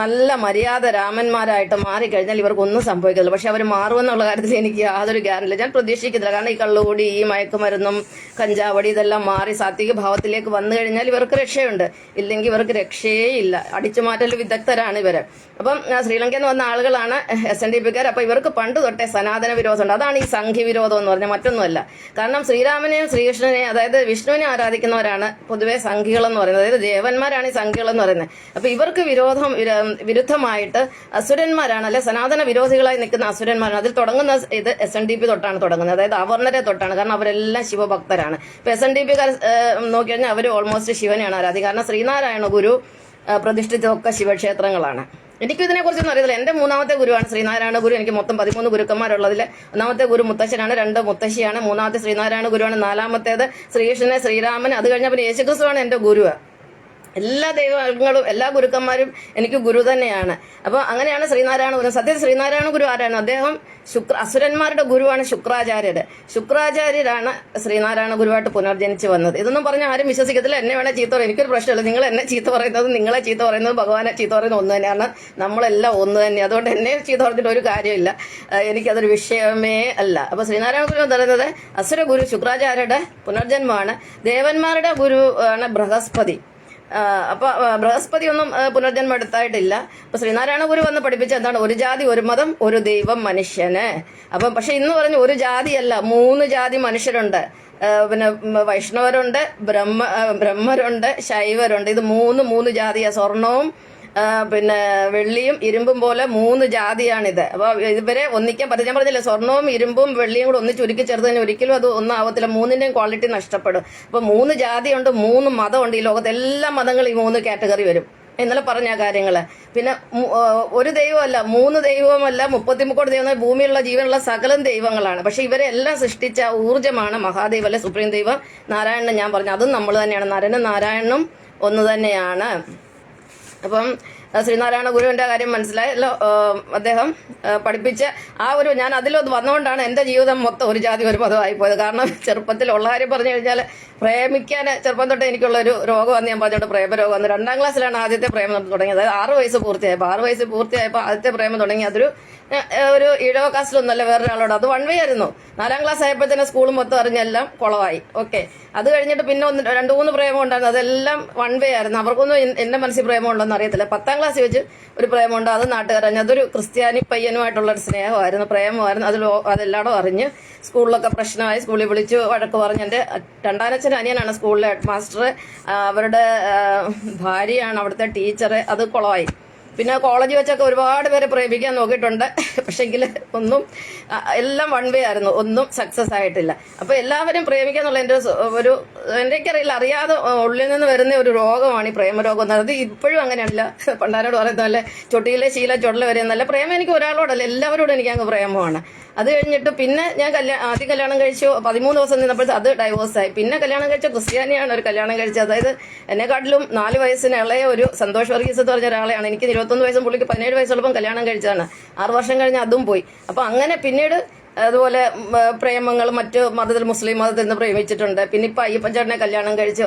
നല്ല മര്യാദ രാമന്മാരായിട്ട് മാറിക്കഴിഞ്ഞാൽ ഇവർക്കൊന്നും സംഭവിക്കില്ല. പക്ഷെ അവർ മാറുമെന്നുള്ള കാര്യത്തിൽ എനിക്ക് യാതൊരു ഗ്യാരണ്ടില്ല. ഞാൻ പ്രതീക്ഷിക്കുന്നില്ല. കാരണം ഈ കള്ളുകൂടി, ഈ മയക്കുമരുന്നും കഞ്ചാവടി ഇതെല്ലാം മാറി സാത്വിക ഭാവത്തിലേക്ക് വന്നു കഴിഞ്ഞാൽ ഇവർക്ക് രക്ഷയുണ്ട്. ഇല്ലെങ്കിൽ ഇവർക്ക് രക്ഷയേ ഇല്ല. അടിച്ചുമാറ്റൽ വിദഗ്ധരാണ് ഇവര്. അപ്പം ശ്രീലങ്കയിൽ നിന്ന് വന്ന ആളുകളാണ് SNDPക്കാർ. അപ്പൊ ഇവർക്ക് പണ്ട് തൊട്ടേ സനാതന വിരോധമുണ്ട്. അതാണ് ഈ സംഘി വിരോധം എന്ന് പറഞ്ഞാൽ, മറ്റൊന്നുമല്ല. കാരണം ശ്രീരാമനെയും ശ്രീകൃഷ്ണനെയും, അതായത് വിഷ്ണുവിനെ ആരാധിക്കുന്നവരാണ് പൊതുവെ സംഘികൾ എന്ന് പറയുന്നത്. അതായത് ദേവന്മാരാണ് ഈ സംഘികൾ എന്ന് പറയുന്നത്. അപ്പൊ ഇവർക്ക് വിരുദ്ധമായിട്ട് അസുരന്മാരാണ്, അല്ലെ സനാതന വിരോധികളായി നിൽക്കുന്ന അസുരന്മാരാണ്. അതിൽ തുടങ്ങുന്ന ഇത് SNDP തൊട്ടാണ് തുടങ്ങുന്നത്. അതായത് അവർണരെ തൊട്ടാണ്. കാരണം അവരെല്ലാം ശിവഭക്തരാണ്. ഇപ്പൊ SNDPക്കാർ നോക്കിക്കഴിഞ്ഞാൽ അവർ ഓൾമോസ്റ്റ് ശിവനെയാണ് ആരാധിക്കുക. കാരണം ശ്രീനാരായണ ഗുരു പ്രതിഷ്ഠിച്ചതൊക്കെ ശിവക്ഷേത്രങ്ങളാണ്. എനിക്കും ഇതിനെക്കുറിച്ചൊന്നും അറിയത്തില്ല. എന്റെ മൂന്നാമത്തെ ഗുരുവാണ് ശ്രീനാരായണ ഗുരു. എനിക്ക് മൊത്തം 13 ഗുരുക്കന്മാരുള്ളതിൽ ഒന്നാമത്തെ ഗുരു മുത്തശ്ശനാണ്, 2 മുത്തശ്ശിയാണ്, മൂന്നാമത്തെ ശ്രീനാരായണ ഗുരുവാണ്, 4ാമത്തേത് ശ്രീകൃഷ്ണനെ ശ്രീരാമൻ, അത് കഴിഞ്ഞ പിന്നെ യേശുക്രിസ്തുവാണ് എന്റെ ഗുരു. എല്ലാ ദൈവങ്ങളും എല്ലാ ഗുരുക്കന്മാരും എനിക്ക് ഗുരു തന്നെയാണ്. അപ്പൊ അങ്ങനെയാണ് ശ്രീനാരായണ ഗുരു. സത്യത്തിൽ ശ്രീനാരായണ ഗുരു ആരാണ്? അദ്ദേഹം അസുരന്മാരുടെ ഗുരുവാണ് ശുക്രാചാര്യര്. ശുക്രാചാര്യരാണ് ശ്രീനാരായണ ഗുരുവായിട്ട് പുനർജനിച്ച് വന്നത്. ഇതൊന്നും പറഞ്ഞാൽ ആരും വിശ്വസിക്കത്തില്ല. എന്നെ വേണേൽ ചീത്ത പറയും, എനിക്കൊരു പ്രശ്നമില്ല. നിങ്ങൾ എന്നെ ചീത്ത പറയുന്നത്, നിങ്ങളെ ചീത്ത പറയുന്നത്, ഭഗവാനെ ചീത്ത പറയുന്നത് ഒന്ന് തന്നെയാണ്. നമ്മളെല്ലാം ഒന്ന് തന്നെ. അതുകൊണ്ട് എന്നെ ചീത്ത പറഞ്ഞിട്ട് ഒരു കാര്യമില്ല. എനിക്കതൊരു വിഷയമേ അല്ല. അപ്പൊ ശ്രീനാരായണ ഗുരു എന്ന് പറയുന്നത് അസുര ഗുരു ശുക്രാചാര്യരുടെ പുനർജന്മമാണ്. ദേവന്മാരുടെ ഗുരു ആണ് ബൃഹസ്പതി. അപ്പൊ ബൃഹസ്പതി ഒന്നും പുനർജന്മം എടുത്തായിട്ടില്ല. അപ്പൊ ശ്രീനാരായണ ഗുരു വന്ന് പഠിപ്പിച്ച എന്താണ്? ഒരു ജാതി, ഒരു മതം, ഒരു ദൈവം മനുഷ്യന്. അപ്പൊ പക്ഷെ ഇന്ന് പറഞ്ഞു ഒരു ജാതിയല്ല, 3 ജാതി മനുഷ്യരുണ്ട്. പിന്നെ വൈഷ്ണവരുണ്ട്, ബ്രഹ്മരുണ്ട്, ശൈവരുണ്ട്. ഇത് 3 ജാതിയാ. സ്വർണവും പിന്നെ വെള്ളിയും ഇരുമ്പും പോലെ 3 ജാതിയാണിത്. അപ്പൊ ഇവരെ ഒന്നിക്കാൻ പറ്റും. ഞാൻ പറഞ്ഞില്ലേ, സ്വർണവും ഇരുമ്പും വെള്ളിയും കൂടെ ഒന്നിച്ച് ഉരുക്കി ചേർത്ത് കഴിഞ്ഞാൽ ഒരിക്കലും അത് ഒന്നാവത്തില്ല. 3ന്റെയും ക്വാളിറ്റി നഷ്ടപ്പെടും. അപ്പൊ 3 ജാതിയുണ്ട്, 3 മതമുണ്ട്. ഈ ലോകത്ത് എല്ലാ മതങ്ങളും ഈ 3 കാറ്റഗറി വരും. ഇന്നലെ പറഞ്ഞ കാര്യങ്ങള്. പിന്നെ ഒരു ദൈവമല്ല, 3 ദൈവമല്ല, 33 ദൈവം. ഭൂമിയിലുള്ള ജീവനുള്ള സകലം ദൈവങ്ങളാണ്. പക്ഷെ ഇവരെ എല്ലാം സൃഷ്ടിച്ച ഊർജ്ജമാണ് മഹാദൈവം, അല്ലെ സുപ്രീം ദൈവം നാരായണൻ. ഞാൻ പറഞ്ഞു അതും നമ്മൾ തന്നെയാണ്. നരനും നാരായണനും ഒന്ന് തന്നെയാണ്. അപ്പം ശ്രീനാരായണ ഗുരുവിന്റെ കാര്യം മനസ്സിലായല്ലോ. അദ്ദേഹം പഠിപ്പിച്ച ഞാൻ അതിലൊന്ന് വന്നുകൊണ്ടാണ് എന്റെ ജീവിതം മൊത്തം ഒരു ജാതി ഒരു മതമായി പോയത്. കാരണം ചെറുപ്പത്തിലുള്ള കാര്യം പറഞ്ഞു കഴിഞ്ഞാൽ പ്രേമിക്കാൻ ചെറുപ്പം തൊട്ട് എനിക്കുള്ള ഒരു രോഗമെന്ന് ഞാൻ പറഞ്ഞോണ്ട് പ്രേമരോഗം വന്നു. 2ാം ക്ലാസ്സിലാണ് ആദ്യത്തെ പ്രേമം തുടങ്ങിയത്. അതായത് 6 വയസ്സ് പൂർത്തിയായപ്പോൾ ആദ്യത്തെ പ്രേമം തുടങ്ങി. അതൊരു ഈഴവ കാസ്റ്റിലൊന്നല്ല, വേറൊരാളോട്. അത് 1 വേ ആയിരുന്നു. 4ാം ക്ലാസ് ആയപ്പോഴത്തേനെ സ്കൂൾ മൊത്തം അറിഞ്ഞെല്ലാം കുളമായി. ഓക്കെ, അത് കഴിഞ്ഞിട്ട് പിന്നെ 2-3 പ്രേമം ഉണ്ടായിരുന്നു. അതെല്ലാം 1 വേ ആയിരുന്നു. അവർക്കൊന്നും എന്റെ മനസ്സിൽ പ്രേമം ഉണ്ടോന്ന് അറിയത്തില്ല. 10ാം ക്ലാസ് വെച്ച് ഒരു പ്രേമമുണ്ട്. അത് നാട്ടുകാരറിഞ്ഞു. അതൊരു ക്രിസ്ത്യാനി പയ്യനുമായിട്ടുള്ള ഒരു സ്നേഹമായിരുന്നു, പ്രേമമായിരുന്നു. അതെല്ലാടും അറിഞ്ഞ് സ്കൂളിലൊക്കെ പ്രശ്നമായി. സ്കൂളിൽ വിളിച്ചു വഴക്ക് പറഞ്ഞ്. എന്റെ 2ാനച്ഛൻ അനിയനാണ് സ്കൂളിലെ ഹെഡ് മാസ്റ്റർ. അവരുടെ ഭാര്യയാണ് അവിടുത്തെ ടീച്ചർ. അത് കുളമായി. പിന്നെ കോളേജ് വെച്ചൊക്കെ ഒരുപാട് പേരെ പ്രേമിക്കാൻ നോക്കിയിട്ടുണ്ട്. പക്ഷെങ്കിൽ ഒന്നും, എല്ലാം 1 വേ ആയിരുന്നു. ഒന്നും സക്സസ് ആയിട്ടില്ല. അപ്പൊ എല്ലാവരും പ്രേമിക്കാന്നുള്ള എനിക്കറിയില്ല, അറിയാതെ ഉള്ളിൽ നിന്ന് വരുന്ന ഒരു രോഗമാണ് ഈ പ്രേമരോഗം എന്ന് പറയുന്നത്. ഇപ്പോഴും അങ്ങനെയല്ല. പണ്ടാരോട് പറയുന്നതല്ലേ, ചൊട്ടിയിലെ ശീല ചുടല വരെ എന്നല്ല. പ്രേമം എനിക്ക് ഒരാളോടല്ല, എല്ലാവരോടും എനിക്ക് അങ്ങ് പ്രേമമാണ്. അത് കഴിഞ്ഞിട്ട് പിന്നെ ഞാൻ ആദ്യം കല്യാണം കഴിച്ചു 13 ദിവസം നിന്നപ്പോഴത്തെ അത് ഡൈവോഴ്സായി. പിന്നെ കല്യാണം കഴിച്ച ക്രിസ്ത്യാനിയാണ് ഒരു കല്യാണം കഴിച്ചത്. അതായത് എന്നെക്കാട്ടിലും 4 വയസ്സിന് ഇളയ ഒരു സന്തോഷ് വർഗീസ് എന്ന് പറഞ്ഞ ഒരാളെയാണ്. എനിക്ക് 21 വയസ്സും പുള്ളിക്ക് 17 വയസ്സുള്ളപ്പം കല്യാണം കഴിച്ചതാണ്. 6 വർഷം കഴിഞ്ഞ് അതും പോയി. അപ്പൊ അങ്ങനെ പിന്നീട് അതുപോലെ പ്രേമങ്ങൾ മറ്റു മതത്തിൽ മുസ്ലിം മതത്തിൽ നിന്ന് പ്രേമിച്ചിട്ടുണ്ട്. പിന്നെ ഇപ്പൊ അയ്യപ്പൻ ചേട്ടനെ കല്യാണം കഴിച്ചു.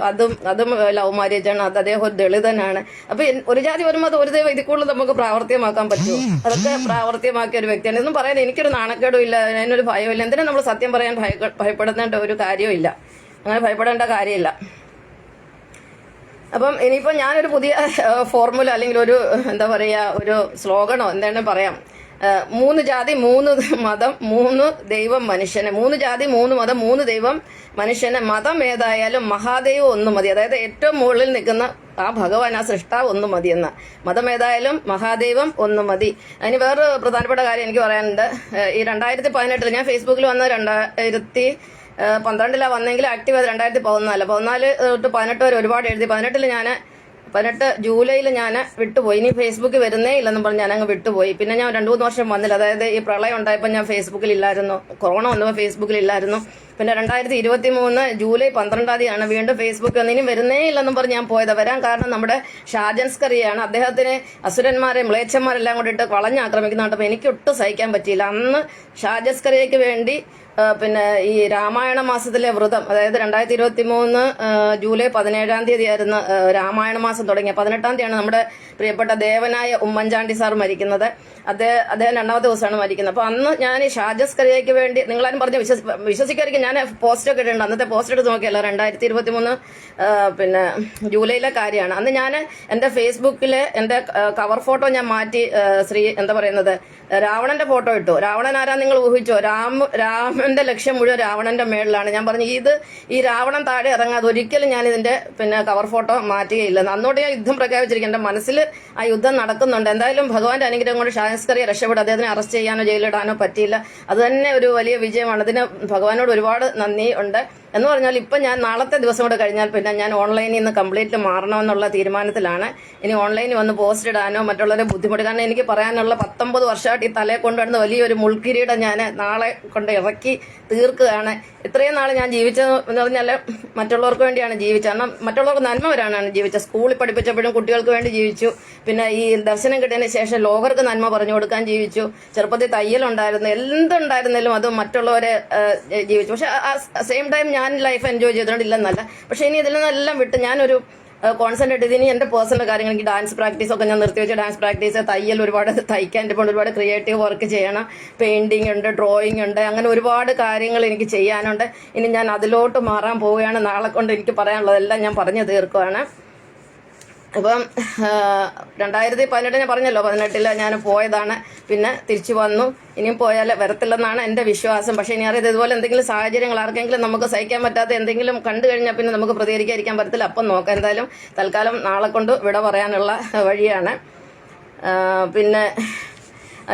അതും ലവ് മാരേജ് ആണ്. അത് അദ്ദേഹം ഒരു ദളിതനാണ്. അപ്പൊ ഒരു ജാതി ഒരു മതം ഒരു ദൈവം ഇതിൽ കൂടുതൽ നമുക്ക് പ്രാവർത്തികമാക്കാൻ പറ്റുമോ? അതൊക്കെ പ്രാവർത്തികമാക്കിയ ഒരു വ്യക്തിയാണ്. ഇതൊന്നും പറയാൻ എനിക്കൊരു നാണക്കേടും ഇല്ല, അതിനൊരു ഭയമില്ല. എന്തിനാ നമ്മൾ സത്യം പറയാൻ ഭയപ്പെടേണ്ട ഒരു കാര്യമില്ല. അങ്ങനെ ഭയപ്പെടേണ്ട കാര്യമില്ല. അപ്പം ഇനിയിപ്പോൾ ഞാനൊരു പുതിയ ഫോർമുല അല്ലെങ്കിൽ ഒരു എന്താ പറയുക ഒരു സ്ലോഗനോ എന്താണ് പറയാം, 3 ജാതി 3 മതം 3 ദൈവം മനുഷ്യന്, 3 ജാതി 3 മതം 3 ദൈവം മനുഷ്യന്, മതം ഏതായാലും മഹാദൈവം ഒന്ന് മതി. അതായത് ഏറ്റവും മുകളിൽ നിൽക്കുന്ന ആ ഭഗവാൻ, ആ സൃഷ്ടാവ് ഒന്ന് മതി എന്ന. മതം ഏതായാലും മഹാദൈവം ഒന്ന് മതി. അതിന് വേറൊരു പ്രധാനപ്പെട്ട കാര്യം എനിക്ക് പറയാനുണ്ട്. ഈ 2018 ഞാൻ ഫേസ്ബുക്കിൽ വന്ന 2012 വന്നെങ്കിൽ ആക്റ്റീവ് ആയത് 2014 തൊട്ട് 18 വരെ ഒരുപാട് എഴുതി. 18 ജൂലൈയിൽ ഞാൻ വിട്ടുപോയി. ഇനി ഫേസ്ബുക്കിൽ വരുന്നേ ഇല്ലെന്നും പറഞ്ഞ് ഞാനങ്ങ് വിട്ടുപോയി. പിന്നെ ഞാൻ 2-3 വർഷം വന്നില്ല. അതായത് ഈ പ്രളയം ഉണ്ടായപ്പോൾ ഞാൻ ഫേസ്ബുക്കിൽ ഇല്ലായിരുന്നു, കൊറോണ വന്നപ്പോൾ ഫേസ്ബുക്കിൽ ഇല്ലായിരുന്നു. പിന്നെ 2023 ജൂലൈ 12 വീണ്ടും ഫേസ്ബുക്ക് വന്ന് ഇനി വരുന്നേ ഇല്ലെന്നും പറഞ്ഞ് ഞാൻ പോയത്. വരാൻ കാരണം നമ്മുടെ ഷാജൻസ്കറിയാണ്. അദ്ദേഹത്തിന് അസുരന്മാരെ മ്ലേച്ഛന്മാരെല്ലാം കൊണ്ടിട്ട് വളഞ്ഞാക്രമിക്കുന്ന കണ്ടപ്പോൾ എനിക്ക് ഒട്ടും സഹിക്കാൻ പറ്റിയില്ല. അന്ന് ഷാജൻസ്കറിയയ്ക്ക് വേണ്ടി പിന്നെ ഈ രാമായണ മാസത്തിലെ വ്രതം, അതായത് 2023 ജൂലൈ 17 ആയിരുന്നു രാമായണ മാസം തുടങ്ങിയ. 18 നമ്മുടെ പ്രിയപ്പെട്ട ദേവനായ ഉമ്മൻചാണ്ടി സാർ മരിക്കുന്നത്. അദ്ദേഹം 2ാമത്തെ ദിവസമാണ് മരിക്കുന്നത്. അപ്പൊ അന്ന് ഞാൻ ഈ ഷാജസ്കറിയയ്ക്ക് വേണ്ടി, നിങ്ങളാരും പറഞ്ഞ് വിശ്വസിക്കായിരിക്കും, ഞാൻ പോസ്റ്റൊക്കെ ഇട്ടിട്ടുണ്ട്. അന്നത്തെ പോസ്റ്റ് എടുത്ത് നോക്കിയല്ലോ, 2023 പിന്നെ ജൂലൈയിലെ കാര്യമാണ്. അന്ന് ഞാൻ എന്റെ ഫേസ്ബുക്കിലെ എന്റെ കവർ ഫോട്ടോ ഞാൻ മാറ്റി എന്താ പറയുന്നത് രാവണന്റെ ഫോട്ടോ ഇട്ടു. രാവണൻ ആരാ നിങ്ങൾ ഊഹിച്ചോ? രാമന്റെ ലക്ഷ്യം മുഴുവൻ രാവണന്റെ മേളിലാണ്. ഞാൻ പറഞ്ഞു ഈ രാവണൻ താഴെ ഇറങ്ങാതെ ഒരിക്കലും ഞാൻ ഇതിന്റെ പിന്നെ കവർ ഫോട്ടോ മാറ്റുകയില്ലെന്ന്. അന്നോട്ട് ഞാൻ യുദ്ധം പ്രഖ്യാപിച്ചിരിക്കും. എന്റെ മനസ്സിൽ ആ യുദ്ധം നടക്കുന്നുണ്ട്. എന്തായാലും ഭഗവാന്റെ അനുഗ്രഹം കൊണ്ട് ഷാജസ്കറിയെ രക്ഷപ്പെടും. അദ്ദേഹത്തിനെ അറസ്റ്റ് ചെയ്യാനോ ജയിലിടാനോ പറ്റിയില്ല. അത് തന്നെ ഒരു വലിയ വിജയമാണ്. അതിന് ഭഗവാനോട് ഒരുപാട് നന്ദി ഉണ്ട്. എന്ന് പറഞ്ഞാൽ ഇപ്പം ഞാൻ നാളത്തെ ദിവസം കൂടെ കഴിഞ്ഞാൽ പിന്നെ ഞാൻ ഓൺലൈനിൽ നിന്ന് കംപ്ലീറ്റ് മാറണമെന്നുള്ള തീരുമാനത്തിലാണ്. ഇനി ഓൺലൈനിൽ വന്ന് പോസ്റ്റ് ഇടാനോ മറ്റുള്ളവരെ ബുദ്ധിമുട്ട്, കാരണം എനിക്ക് പറയാനുള്ള 19 വർഷമായിട്ട് ഈ തലയെ കൊണ്ടുവരുന്ന വലിയൊരു മുൾക്കിരീടം ഞാൻ നാളെ കൊണ്ട് ഇറക്കി തീർക്കുകയാണ്. ഇത്രയും നാൾ ഞാൻ ജീവിച്ചതെന്ന് പറഞ്ഞാൽ മറ്റുള്ളവർക്ക് വേണ്ടിയാണ് ജീവിച്ചത്. കാരണം മറ്റുള്ളവർക്ക് നന്മ വരാനാണ് ജീവിച്ചത്. സ്കൂളിൽ പഠിപ്പിച്ചപ്പോഴും കുട്ടികൾക്ക് വേണ്ടി ജീവിച്ചു. പിന്നെ ഈ ദർശനം കിട്ടിയതിന് ശേഷം ലോകർക്ക് നന്മ പറഞ്ഞു കൊടുക്കാൻ ജീവിച്ചു. ചെറുപ്പത്തിൽ തയ്യലുണ്ടായിരുന്നു, എന്തുണ്ടായിരുന്നാലും അത് മറ്റുള്ളവരെ ജീവിച്ചു. പക്ഷെ സെയിം ടൈം ഞാൻ ലൈഫ് എൻജോയ് ചെയ്തുകൊണ്ടില്ലെന്നല്ല. പക്ഷെ ഇനി ഇതിൽ നിന്നെല്ലാം വിട്ട് ഞാനൊരു കോൺസെൻട്രേറ്റ് ചെയ്ത് ഇനി എന്റെ പേഴ്സണൽ കാര്യങ്ങൾ, എനിക്ക് ഡാൻസ് പ്രാക്ടീസ് ഒക്കെ ഞാൻ നിർത്തിവെച്ച ഡാൻസ് പ്രാക്ടീസ്, തയ്യൽ ഒരുപാട് തയ്ക്കാൻ ഇപ്പോൾ ഒരുപാട് ക്രിയേറ്റീവ് വർക്ക് ചെയ്യണം, പെയിന്റിംഗ് ഉണ്ട്, ഡ്രോയിങ് ഉണ്ട്, അങ്ങനെ ഒരുപാട് കാര്യങ്ങൾ എനിക്ക് ചെയ്യാനുണ്ട്. ഇനി ഞാൻ അതിലോട്ട് മാറാൻ പോവുകയാണ്. നാളെ കൊണ്ട് എനിക്ക് പറയാനുള്ളതെല്ലാം ഞാൻ പറഞ്ഞു തീർക്കുകയാണ്. അപ്പം 2018 ഞാൻ പറഞ്ഞല്ലോ, 18 ഞാൻ പോയതാണ്. പിന്നെ തിരിച്ചു വന്നു. ഇനിയും പോയാൽ വരത്തില്ലെന്നാണ് എൻ്റെ വിശ്വാസം. പക്ഷേ ഇനി അറിയാതെ ഇതുപോലെ എന്തെങ്കിലും സാഹചര്യങ്ങൾ ആർക്കെങ്കിലും നമുക്ക് സഹിക്കാൻ പറ്റാത്ത എന്തെങ്കിലും കണ്ടു കഴിഞ്ഞാൽ പിന്നെ നമുക്ക് പ്രതികരിക്കാതിരിക്കാൻ പറ്റത്തില്ല. അപ്പം നോക്കാം. എന്തായാലും തൽക്കാലം നാളെ കൊണ്ട് വിട പറയാനുള്ള വഴിയാണ്. പിന്നെ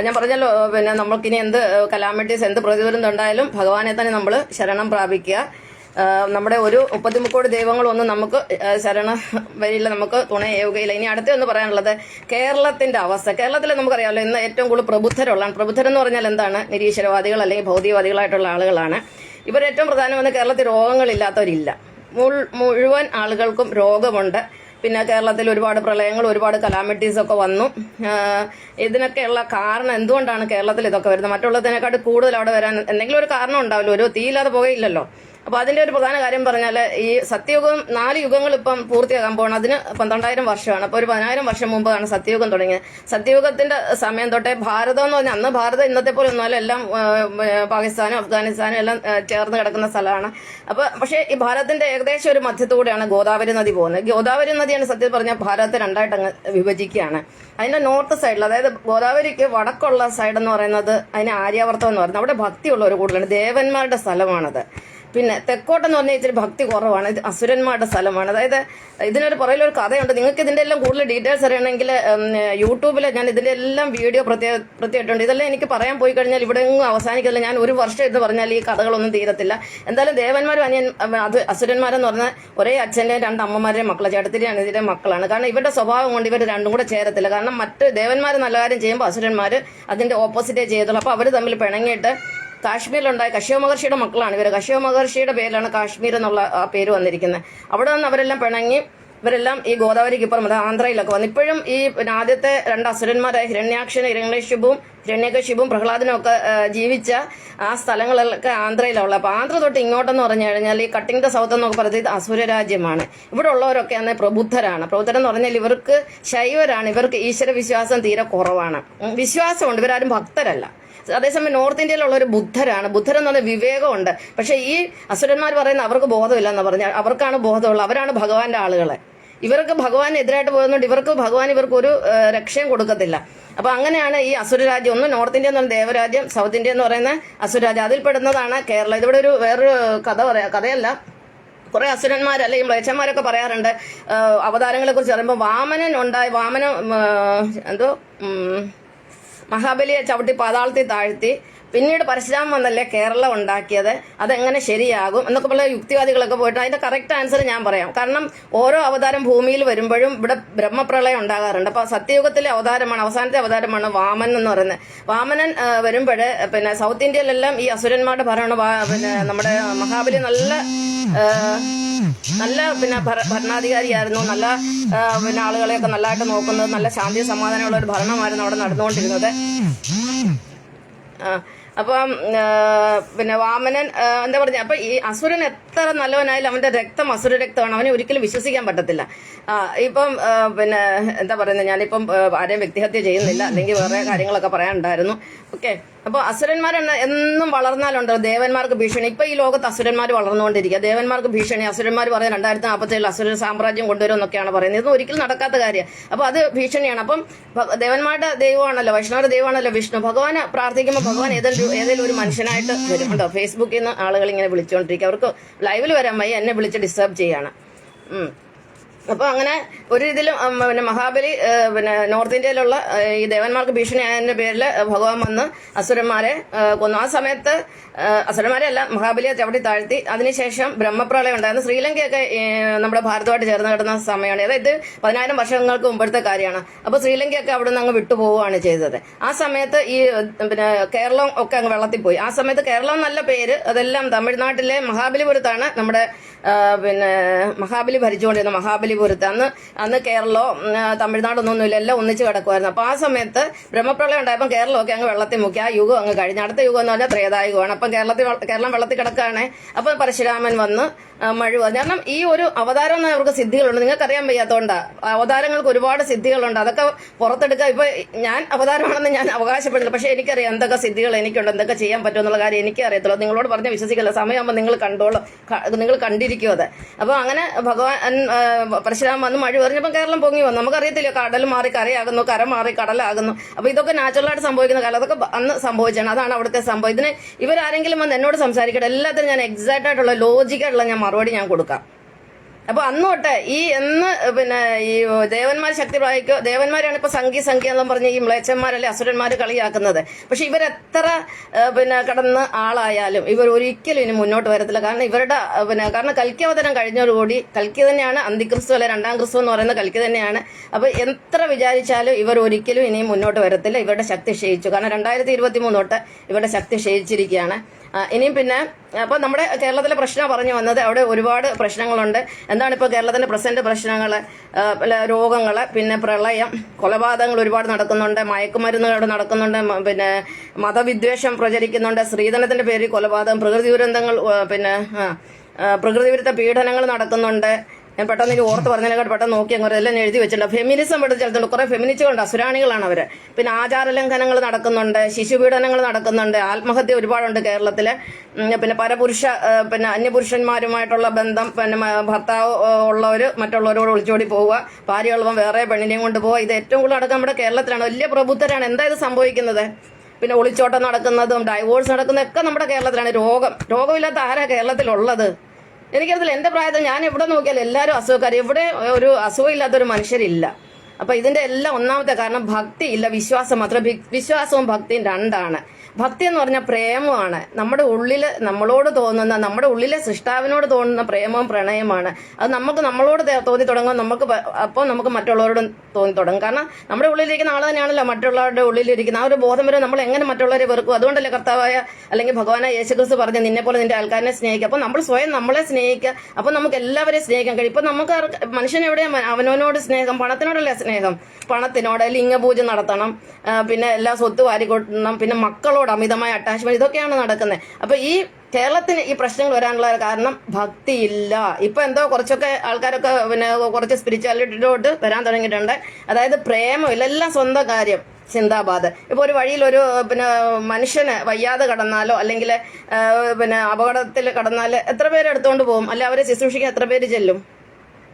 ഞാൻ പറഞ്ഞല്ലോ, പിന്നെ നമ്മൾക്കിനി എന്ത് കലാമിറ്റീസ് എന്ത് പ്രതിദുരന്തം ഉണ്ടായാലും ഭഗവാനെ തന്നെ നമ്മൾ ശരണം പ്രാപിക്കുക. നമ്മുടെ ഒരു 30 ദൈവങ്ങളൊന്നും നമുക്ക് ശരണ വരില്ല, നമുക്ക് തുണയേവുകയില്ല. ഇനി അടുത്തൊന്ന് പറയാനുള്ളത് കേരളത്തിന്റെ അവസ്ഥ. കേരളത്തിൽ നമുക്കറിയാമല്ലോ ഇന്ന് ഏറ്റവും കൂടുതൽ പ്രബുദ്ധരെന്ന് പറഞ്ഞാൽ എന്താണ്? നിരീശ്വരവാദികൾ അല്ലെങ്കിൽ ഭൗതികവാദികളായിട്ടുള്ള ആളുകളാണ്. ഇവർ ഏറ്റവും പ്രധാനമെന്ന് കേരളത്തിൽ രോഗങ്ങളില്ലാത്തവരില്ല. മുഴുവൻ ആളുകൾക്കും രോഗമുണ്ട്. പിന്നെ കേരളത്തിൽ ഒരുപാട് പ്രളയങ്ങൾ, ഒരുപാട് കലാമിറ്റീസ് ഒക്കെ വന്നു. ഇതിനൊക്കെയുള്ള കാരണം എന്തുകൊണ്ടാണ് കേരളത്തിൽ ഇതൊക്കെ വരുന്നത്? മറ്റുള്ളതിനെക്കാട്ട് കൂടുതൽ അവിടെ വരാൻ എന്തെങ്കിലും ഒരു കാരണം ഉണ്ടാവില്ല. ഒരു തീയില്ലാതെ പുകയില്ലല്ലോ. അപ്പൊ അതിന്റെ ഒരു പ്രധാന കാര്യം പറഞ്ഞാൽ ഈ സത്യയുഗം 4 യുഗങ്ങൾ ഇപ്പം പൂർത്തിയാകാൻ പോകണം. അതിന് 12,000 വർഷമാണ്. അപ്പൊ ഒരു 10,000 വർഷം മുമ്പാണ് സത്യയുഗം തുടങ്ങിയത്. സത്യയുഗത്തിന്റെ സമയം തൊട്ടേ ഭാരതം എന്ന് പറഞ്ഞാൽ, അന്ന് ഭാരതം ഇന്നത്തെ പോലെ ഒന്നുമല്ല, എല്ലാം പാകിസ്ഥാനും അഫ്ഗാനിസ്ഥാനും എല്ലാം ചേർന്ന് കിടക്കുന്ന സ്ഥലമാണ്. പക്ഷേ ഈ ഭാരതത്തിന്റെ ഏകദേശം ഒരു മധ്യത്തൂടെയാണ് ഗോദാവരി നദി പോകുന്നത്. ഗോദാവരി നദിയാണ് സത്യം പറഞ്ഞാൽ ഭാരതത്തെ 2ആയിട്ട് അങ്ങ് വിഭജിക്കുകയാണ്. അതിന്റെ നോർത്ത് സൈഡിൽ, അതായത് ഗോദാവരിക്ക് വടക്കുള്ള സൈഡ് എന്ന് പറയുന്നത് അതിന് ആര്യാവർത്തം എന്ന് പറയുന്നത്. അവിടെ ഭക്തിയുള്ളവർ കൂടുതലാണ്, ദേവന്മാരുടെ സ്ഥലമാണത്. പിന്നെ തെക്കോട്ടെന്ന് പറഞ്ഞാൽ ഇത്തിരി ഭക്തി കുറവാണ്, ഇത് അസുരന്മാരുടെ സ്ഥലമാണ്. അതായത് ഇതിനൊരു പുറകിലൊരു കഥയുണ്ട്. നിങ്ങൾക്ക് ഇതിന്റെ എല്ലാം കൂടുതൽ ഡീറ്റെയിൽസ് അറിയണമെങ്കിൽ യൂട്യൂബിൽ ഞാൻ ഇതിന്റെ എല്ലാം വീഡിയോ പ്രത്യേകമായിട്ടുണ്ട്. ഇതെല്ലാം എനിക്ക് പറയാൻ പോയി കഴിഞ്ഞാൽ ഇവിടെ ഒന്നും അവസാനിക്കില്ല. ഞാൻ ഒരു വർഷം എന്ന് പറഞ്ഞാൽ ഈ കഥകളൊന്നും തീരത്തില്ല. എന്തായാലും ദേവന്മാരും അസുരന്മാരെന്ന് പറഞ്ഞാൽ ഒരേ അച്ഛൻ്റെയും 2 അമ്മമാരുടെയും മക്കളെ, ചേട്ടത്തിൻ്റെയും ഇതിന്റെ മക്കളാണ്. കാരണം ഇവരുടെ സ്വഭാവം കൊണ്ട് ഇവർ രണ്ടും കൂടെ ചേരത്തില്ല. കാരണം മറ്റ് ദേവന്മാർ നല്ല കാര്യം ചെയ്യുമ്പോൾ അസുരന്മാർ അതിന്റെ ഓപ്പോസിറ്റേ ചെയ്യത്തുള്ളൂ. അപ്പോൾ അവർ തമ്മിൽ പിണങ്ങിയിട്ട് കാശ്മീരിലുണ്ടായ കശ്യപ മഹർഷിയുടെ മക്കളാണ് ഇവർ. കശ്യപ മഹർഷിയുടെ പേരിലാണ് കാശ്മീർ എന്നുള്ള ആ പേര് വന്നിരിക്കുന്നത്. അവിടെ നിന്ന് അവരെല്ലാം പിണങ്ങി ഇവരെല്ലാം ഈ ഗോദാവരിക്ക് ഇപ്പുറം ആന്ധ്രയിലൊക്കെ വന്നു. ഇപ്പോഴും ഈ ആദ്യത്തെ 2 അസുരന്മാരായ ഹിരണ്യാക്ഷനും ഹിരണ്യകശിപും പ്രഹ്ലാദനും ഒക്കെ ജീവിച്ച ആ സ്ഥലങ്ങളിലൊക്കെ ആന്ധ്രയിലുള്ള. അപ്പോൾ ആന്ധ്ര തൊട്ട് ഇങ്ങോട്ടെന്ന് പറഞ്ഞു കഴിഞ്ഞാൽ ഈ കട്ടിംഗ് ദ സൗത്ത് എന്നൊക്കെ പറയുന്നത് അസുര രാജ്യമാണ്. ഇവിടെ ഉള്ളവരൊക്കെ അന്ന് പ്രബുദ്ധരാണ്. പ്രബുദ്ധരെന്ന് പറഞ്ഞാൽ ഇവർക്ക് ശൈവരാണ്, ഇവർക്ക് ഈശ്വര വിശ്വാസം തീരെ കുറവാണ്. വിശ്വാസമുണ്ട്, ഇവരാരും ഭക്തരല്ല. അതേസമയം നോർത്ത് ഇന്ത്യയിലുള്ള ഒരു ബുദ്ധരാണ്. ബുദ്ധരെന്ന് പറഞ്ഞാൽ വിവേകമുണ്ട്. പക്ഷെ ഈ അസുരന്മാർ പറയുന്ന അവർക്ക് ബോധമില്ലെന്ന് പറഞ്ഞാൽ അവർക്കാണ് ബോധമുള്ളത്, അവരാണ് ഭഗവാന്റെ ആളുകളെ. ഇവർക്ക് ഭഗവാനെതിരായിട്ട് പോകുന്നുണ്ട്, ഇവർക്ക് ഒരു രക്ഷയും കൊടുക്കത്തില്ല. അപ്പൊ അങ്ങനെയാണ് ഈ അസുരരാജ്യം. ഒന്ന് നോർത്ത് ഇന്ത്യ എന്ന് പറയുന്ന ദേവരാജ്യം, സൗത്ത് ഇന്ത്യ എന്ന് പറയുന്ന അസുരരാജ്യം. അതിൽപ്പെടുന്നതാണ് കേരളം. ഇതിവിടെ വേറൊരു കഥയല്ല. കുറെ അസുരന്മാർ അല്ലെങ്കിൽ മ്ലേച്ഛന്മാരൊക്കെ പറയാറുണ്ട് അവതാരങ്ങളെ കുറിച്ച് പറയുമ്പോൾ. മഹാബലിയെ ചവിട്ടി പാതാളത്തിൽ താഴ്ത്തി പിന്നീട് പരശുരാമൻ വന്നല്ലേ കേരളം ഉണ്ടാക്കിയത്, അതെങ്ങനെ ശരിയാകും എന്നൊക്കെ പല യുക്തിവാദികളൊക്കെ പോയിട്ട് അതിന്റെ കറക്റ്റ് ആൻസർ ഞാൻ പറയാം. കാരണം ഓരോ അവതാരം ഭൂമിയിൽ വരുമ്പോഴും ഇവിടെ ബ്രഹ്മപ്രളയം ഉണ്ടാകാറുണ്ട്. അപ്പൊ സത്യയുഗത്തിലെ അവതാരമാണ്, അവസാനത്തെ അവതാരമാണ് വാമൻ എന്ന് പറയുന്നത്. വാമനൻ വരുമ്പോൾ പിന്നെ സൗത്ത് ഇന്ത്യയിലെല്ലാം ഈ അസുരന്മാരുടെ ഭരണമാണ്. നമ്മുടെ മഹാബലി നല്ല ഭരണാധികാരിയായിരുന്നു. നല്ല ആളുകളെയൊക്കെ നല്ലതായിട്ട് നോക്കുന്നത്, നല്ല ശാന്തി സമാധാനമുള്ള ഒരു ഭരണമായിരുന്നു അവിടെ നടന്നുകൊണ്ടിരുന്നത്. അപ്പം വാമനൻ എന്താ പറഞ്ഞ, അപ്പൊ ഈ അസുരൻ എത്ര നല്ലവനായാലും അവന്റെ രക്തം അസുര രക്തമാണ്, അവനെ ഒരിക്കലും വിശ്വസിക്കാൻ പറ്റത്തില്ല. ഇപ്പം എന്താ പറയുന്നത്, ഞാനിപ്പം ആരെയും വ്യക്തിഹത്യ ചെയ്യുന്നില്ല, അല്ലെങ്കിൽ വേറെ കാര്യങ്ങളൊക്കെ പറയാനുണ്ടായിരുന്നു. ഓക്കെ, അപ്പോൾ അസുരന്മാർ എന്നും വളർന്നാലുണ്ടോ ദേവന്മാർക്ക് ഭീഷണി. ഇപ്പൊ ഈ ലോകത്ത് അസുരന്മാർ വളർന്നുകൊണ്ടിരിക്കുക, ദേവന്മാർക്ക് ഭീഷണി. അസുരന്മാർ പറയാൻ 2047 അസുര സാമ്രാജ്യം കൊണ്ടുവരും എന്നൊക്കെയാണ് പറയുന്നത്. ഇതൊന്നും ഒരിക്കലും നടക്കാത്ത കാര്യം. അപ്പൊ അത് ഭീഷണിയാണ്. അപ്പം ദേവന്മാരുടെ ദൈവമാണല്ലോ, വൈഷ്ണവരുടെ ദൈവമാണല്ലോ വിഷ്ണു. ഭഗവാന് പ്രാർത്ഥിക്കുമ്പോൾ ഭഗവാൻ ഏതെങ്കിലും ഒരു മനുഷ്യനായിട്ട് വരുന്നുണ്ടോ. ഫേസ്ബുക്കിൽ നിന്ന് ആളുകൾ ഇങ്ങനെ വിളിച്ചുകൊണ്ടിരിക്കുക, അവർക്ക് ലൈവിൽ വരാൻ വയ്യ, എന്നെ വിളിച്ച് ഡിസ്റ്റർബ് ചെയ്യാണ്. അപ്പൊ അങ്ങനെ ഒരു ഇതിലും മഹാബലി നോർത്ത് ഇന്ത്യയിലുള്ള ഈ ദേവന്മാർക്ക് ഭീഷണിയായതിന്റെ പേരിൽ ഭഗവാൻ വന്ന് അസുരന്മാരെ കൊന്നു. ആ സമയത്ത് അസുരന്മാരെ അല്ല, മഹാബലിയെ ചവിട്ടി താഴ്ത്തി. അതിനുശേഷം ബ്രഹ്മപ്രളയം ഉണ്ടായിരുന്നു. ശ്രീലങ്കയൊക്കെ നമ്മുടെ ഭാരതമായിട്ട് ചേർന്ന് കിടന്ന സമയമാണ്. അതായത് 10,000 വർഷങ്ങൾക്ക് മുമ്പത്തെ കാര്യമാണ്. അപ്പൊ ശ്രീലങ്കയൊക്കെ അവിടെ നിന്ന് അങ്ങ് വിട്ടുപോവുകയാണ് ചെയ്തത്. ആ സമയത്ത് ഈ കേരളം ഒക്കെ അങ്ങ് വെള്ളത്തിൽ പോയി. ആ സമയത്ത് കേരളം എന്നല്ല പേര്, അതെല്ലാം തമിഴ്നാട്ടിലെ മഹാബലിപുരത്താണ് നമ്മുടെ മഹാബലി ഭരിച്ചുകൊണ്ടിരുന്നത്. മഹാബലിപുരത്ത് അന്ന് കേരളവും തമിഴ്നാടൊന്നുമില്ല, എല്ലാം ഒന്നിച്ച് കിടക്കുമായിരുന്നു. അപ്പൊ ആ സമയത്ത് ബ്രഹ്മപ്രളയം ഉണ്ടായപ്പോൾ കേരളമൊക്കെ അങ്ങ് വെള്ളത്തിൽ മുക്കി. ആ യുഗം അങ്ങ് കഴിഞ്ഞു. അടുത്ത യുഗം എന്ന് പറഞ്ഞാൽ ത്രേതായുഗമാണ്. അപ്പം കേരളം വെള്ളത്തിൽ കിടക്കുകയാണ്. അപ്പൊ പരശുരാമൻ വന്ന് മഴ. കാരണം ഈ ഒരു അവതാരം എന്ന് അവർക്ക് സിദ്ധികളുണ്ട്, നിങ്ങൾക്കറിയാൻ വയ്യാത്തോണ്ടാ. അവതാരങ്ങൾക്ക് ഒരുപാട് സിദ്ധികളുണ്ട്, അതൊക്കെ പുറത്തെടുക്കുക. ഇപ്പൊ ഞാൻ അവതാരമാണെന്ന് ഞാൻ അവകാശപ്പെടുന്നില്ല, പക്ഷെ എനിക്കറിയാം എന്തൊക്കെ സിദ്ധികൾ എനിക്കുണ്ട്, എന്തൊക്കെ ചെയ്യാൻ പറ്റും എന്നുള്ള കാര്യം എനിക്ക് അറിയത്തുള്ളൂ. നിങ്ങളോട് പറഞ്ഞ് വിശ്വസിക്കില്ല, സമയമാകുമ്പോൾ നിങ്ങൾ കണ്ടോളൂ, നിങ്ങൾ കണ്ടിരിക്കും അത്. അപ്പൊ അങ്ങനെ ഭഗവാൻ പരശുരാമൻ വന്ന് മഴ പറഞ്ഞപ്പോൾ കേരളം പൊങ്ങി വന്നു. നമുക്കറിയത്തില്ല, കടൽ മാറി കരയാകുന്നു, കര മാറി കടലാകുന്നു. അപ്പൊ ഇതൊക്കെ നാച്ചുറലായിട്ട് സംഭവിക്കുന്ന കാലം, അതൊക്കെ അന്ന് സംഭവിച്ചാണ്. അതാണ് അവിടുത്തെ സംഭവം. ഇതിന് ഇവരാരെങ്കിലും വന്ന് എന്നോട് സംസാരിക്കട്ടെ, എല്ലാത്തിനും ഞാൻ എക്സാക്ട് ആയിട്ടുള്ള ലോജിക്കായിട്ടുള്ള മറുപടി ഞാൻ കൊടുക്കാം. അപ്പൊ അന്ന് തൊട്ട് ഈ ദേവന്മാർ ശക്തി പ്രാപിക്കോ, ദേവന്മാരാണ് ഇപ്പൊ സംഖ്യ എന്നും പറഞ്ഞ് ഈ മ്ലേച്ഛന്മാരല്ലേ അസുരന്മാർ കളിയാക്കുന്നത്. പക്ഷെ ഇവരെത്ര കടന്ന് ആളായാലും ഇവർ ഒരിക്കലും ഇനി മുന്നോട്ട് വരത്തില്ല. കാരണം ഇവരുടെ കാരണം കൽക്കി അവതരം കഴിഞ്ഞോടുകൂടി കൽക്കി തന്നെയാണ് അന്തിക്രിസ്തു അല്ലെ 2ാം ക്രിസ്തു എന്ന് പറയുന്ന കൽക്കി തന്നെയാണ്. അപ്പൊ എത്ര വിചാരിച്ചാലും ഇവർ ഒരിക്കലും ഇനിയും മുന്നോട്ട് വരത്തില്ല. ഇവരുടെ ശക്തി ക്ഷയിച്ചു. കാരണം 2023 തൊട്ട് ഇവരുടെ ശക്തി ക്ഷയിച്ചിരിക്കുകയാണ്. ഇനിയും അപ്പൊ നമ്മുടെ കേരളത്തിലെ പ്രശ്നം പറഞ്ഞു വന്നത്, അവിടെ ഒരുപാട് പ്രശ്നങ്ങളുണ്ട്. എന്താണ് ഇപ്പോൾ കേരളത്തിന്റെ പ്രസന്റ് പ്രശ്നങ്ങൾ? രോഗങ്ങള്, പിന്നെ പ്രളയം, കൊലപാതകങ്ങൾ ഒരുപാട് നടക്കുന്നുണ്ട്, മയക്കുമരുന്നുകൾ അവിടെ നടക്കുന്നുണ്ട്, മതവിദ്വേഷം പ്രചരിക്കുന്നുണ്ട്, സ്ത്രീധനത്തിന്റെ പേരിൽ കൊലപാതകം, പ്രകൃതി ദുരന്തങ്ങൾ, പ്രകൃതി വിരുദ്ധ പീഡനങ്ങൾ നടക്കുന്നുണ്ട്. ഞാൻ പെട്ടെന്ന് എനിക്ക് ഓർത്ത് പറഞ്ഞതിനെക്കാട്ട് പെട്ടെന്ന് നോക്കി അങ്ങനെ എല്ലാം എഴുതി വെച്ചിട്ടുണ്ട്. ഫെമിനിസം എടുത്ത് ചേർത്തുണ്ട്. കുറെ ഫെമിനിസ്റ്റുകളുണ്ട്, അസുരാണികളാണ് അവര്. പിന്നെ ആചാരലംഘനങ്ങൾ നടക്കുന്നുണ്ട്, ശിശുപീഡനങ്ങൾ നടക്കുന്നുണ്ട്, ആത്മഹത്യ ഒരുപാടുണ്ട് കേരളത്തില്. പിന്നെ പരപുരുഷ അന്യപുരുഷന്മാരുമായിട്ടുള്ള ബന്ധം, ഭർത്താവ് ഉള്ളവര് മറ്റുള്ളവരോട് ഒളിച്ചോടി പോവുക, ഭാര്യയുള്ളവൻ വേറെ പെണ്ണിനെയും കൊണ്ട് പോവുക. ഇത് ഏറ്റവും കൂടുതൽ നടക്കാൻ നമ്മുടെ കേരളത്തിലാണ്. വലിയ പ്രബുദ്ധരാണ്. എന്താ ഇത് സംഭവിക്കുന്നത്? പിന്നെ ഒളിച്ചോട്ടം നടക്കുന്നതും ഡൈവോഴ്സ് നടക്കുന്നതൊക്കെ നമ്മുടെ കേരളത്തിലാണ്. രോഗമില്ലാത്ത ആരാ കേരളത്തിലുള്ളത്? എനിക്കറിയത്തില്ല. എന്റെ പ്രായത്തിൽ ഞാൻ എവിടെ നോക്കിയാലും എല്ലാവരും അസുഖക്കാർ. ഇവിടെ ഒരു അസുഖമില്ലാത്തൊരു മനുഷ്യരില്ല. അപ്പൊ ഇതിന്റെ എല്ലാം ഒന്നാമത്തെ കാരണം ഭക്തി ഇല്ല, വിശ്വാസം മാത്രം. വിശ്വാസവും ഭക്തിയും രണ്ടാണ്. ഭക്തി എന്ന് പറഞ്ഞാൽ പ്രേമമാണ്. നമ്മുടെ ഉള്ളിൽ നമ്മളോട് തോന്നുന്ന, നമ്മുടെ ഉള്ളിലെ സൃഷ്ടാവിനോട് തോന്നുന്ന പ്രേമവും പ്രണയമാണ്. അത് നമ്മളോട് തോന്നി തുടങ്ങുമ്പോൾ അപ്പോൾ നമുക്ക് മറ്റുള്ളവരോടും തോന്നി തുടങ്ങും. കാരണം നമ്മുടെ ഉള്ളിലിരിക്കുന്ന ആൾ തന്നെയാണല്ലോ മറ്റുള്ളവരുടെ ഉള്ളിലിരിക്കുന്ന ആ ഒരു ബോധം വരെ നമ്മൾ എങ്ങനെ മറ്റുള്ളവരെ വെറുക്കും. അതുകൊണ്ടല്ലേ കർത്താവായ അല്ലെങ്കിൽ ഭഗവാനായ യേശുക്രിസ്തു പറഞ്ഞ് നിന്നെ പോലെ നിന്റെ ആൾക്കാരനെ സ്നേഹിക്കുക. അപ്പോൾ നമ്മൾ സ്വയം നമ്മളെ സ്നേഹിക്കുക. അപ്പോൾ നമുക്ക് എല്ലാവരെയും സ്നേഹിക്കാൻ കഴിയും. ഇപ്പൊ നമുക്ക് മനുഷ്യൻ എവിടെയാണ് അവനവനോട് സ്നേഹം? പണത്തിനോടല്ലേ സ്നേഹം? പണത്തിനോട് ലിംഗപൂജ നടത്തണം, പിന്നെ എല്ലാ സ്വത്ത് വാരിക്കൊട്ടണം, പിന്നെ മക്കളോട് അമിതമായ അറ്റാച്ച്മെന്റ്, ഇതൊക്കെയാണ് നടക്കുന്നത്. അപ്പൊ ഈ കേരളത്തിന് ഈ പ്രശ്നങ്ങൾ വരാനുള്ള കാരണം ഭക്തിയില്ല. ഇപ്പൊ എന്തോ കുറച്ചൊക്കെ ആൾക്കാരൊക്കെ പിന്നെ കുറച്ച് സ്പിരിച്വാലിറ്റിയിലോട്ട് വരാൻ തുടങ്ങിയിട്ടുണ്ട്. അതായത് പ്രേമമില്ല, എല്ലാം സ്വന്തം കാര്യം, ചിന്താബാധ്. ഇപ്പൊ ഒരു വഴിയിൽ ഒരു പിന്നെ മനുഷ്യന് വയ്യാതെ കടന്നാലോ അല്ലെങ്കിൽ പിന്നെ അപകടത്തിൽ കടന്നാല് എത്ര പേര് എടുത്തുകൊണ്ട് പോകും? അല്ലെ അവരെ ശുശ്രൂഷിക്കാൻ എത്ര പേര് ചെല്ലും?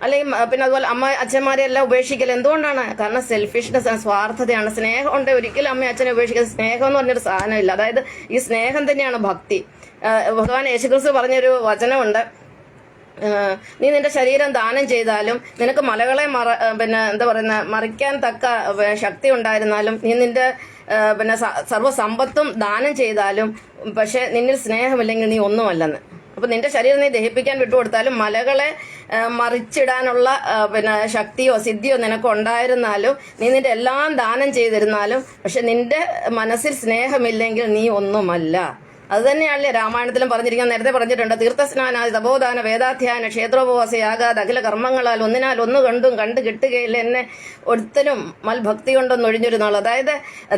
അല്ലെങ്കിൽ പിന്നെ അതുപോലെ അച്ഛന്മാരെ എല്ലാം ഉപേക്ഷിക്കൽ എന്തുകൊണ്ടാണ്? കാരണം സെൽഫിഷ്നെസ്, സ്വാർത്ഥതയാണ്. സ്നേഹം ഉണ്ട്, ഒരിക്കലും അമ്മയും അച്ഛനെ ഉപേക്ഷിക്കുന്നത്. സ്നേഹം എന്ന് പറഞ്ഞൊരു സാധനമില്ല. അതായത് ഈ സ്നേഹം തന്നെയാണ് ഭക്തി. ഭഗവാൻ യേശുക്രിസ്തു പറഞ്ഞൊരു വചനമുണ്ട്, നീ നിന്റെ ശരീരം ദാനം ചെയ്താലും നിനക്ക് മലകളെ പിന്നെ എന്താ പറയുന്ന മറിക്കാൻ തക്ക ശക്തി ഉണ്ടായിരുന്നാലും നീ നിന്റെ പിന്നെ സർവ്വസമ്പത്തും ദാനം ചെയ്താലും പക്ഷെ നിന്നിൽ സ്നേഹമില്ലെങ്കിൽ നീ ഒന്നുമല്ലെന്ന്. അപ്പൊ നിന്റെ ശരീരം നീ ദഹിപ്പിക്കാൻ വിട്ടുകൊടുത്താലും മലകളെ മറിച്ചിടാനുള്ള പിന്നെ ശക്തിയോ സിദ്ധിയോ നിനക്ക് ഉണ്ടായിരുന്നാലും നീ നിന്റെ എല്ലാം ദാനം ചെയ്തിരുന്നാലും പക്ഷെ നിന്റെ മനസ്സിൽ സ്നേഹമില്ലെങ്കിൽ നീ ഒന്നുമല്ല. അത് തന്നെയാണല്ലേ രാമായണത്തിലും പറഞ്ഞിരിക്കുന്നത്. നേരത്തെ പറഞ്ഞിട്ടുണ്ട്, തീർത്ഥസ്നാനാദി തപോദാന വേദാധ്യാന ക്ഷേത്രോപവാസ യാഗാദ് അഖില കർമ്മങ്ങളാൽ ഒന്നിനാൽ ഒന്ന് കണ്ടു കിട്ടുകയില്ല എന്നെ ഒരുത്തനും മൽഭക്തി കൊണ്ടൊന്നും ഒഴിഞ്ഞൊരു നാൾ. അതായത്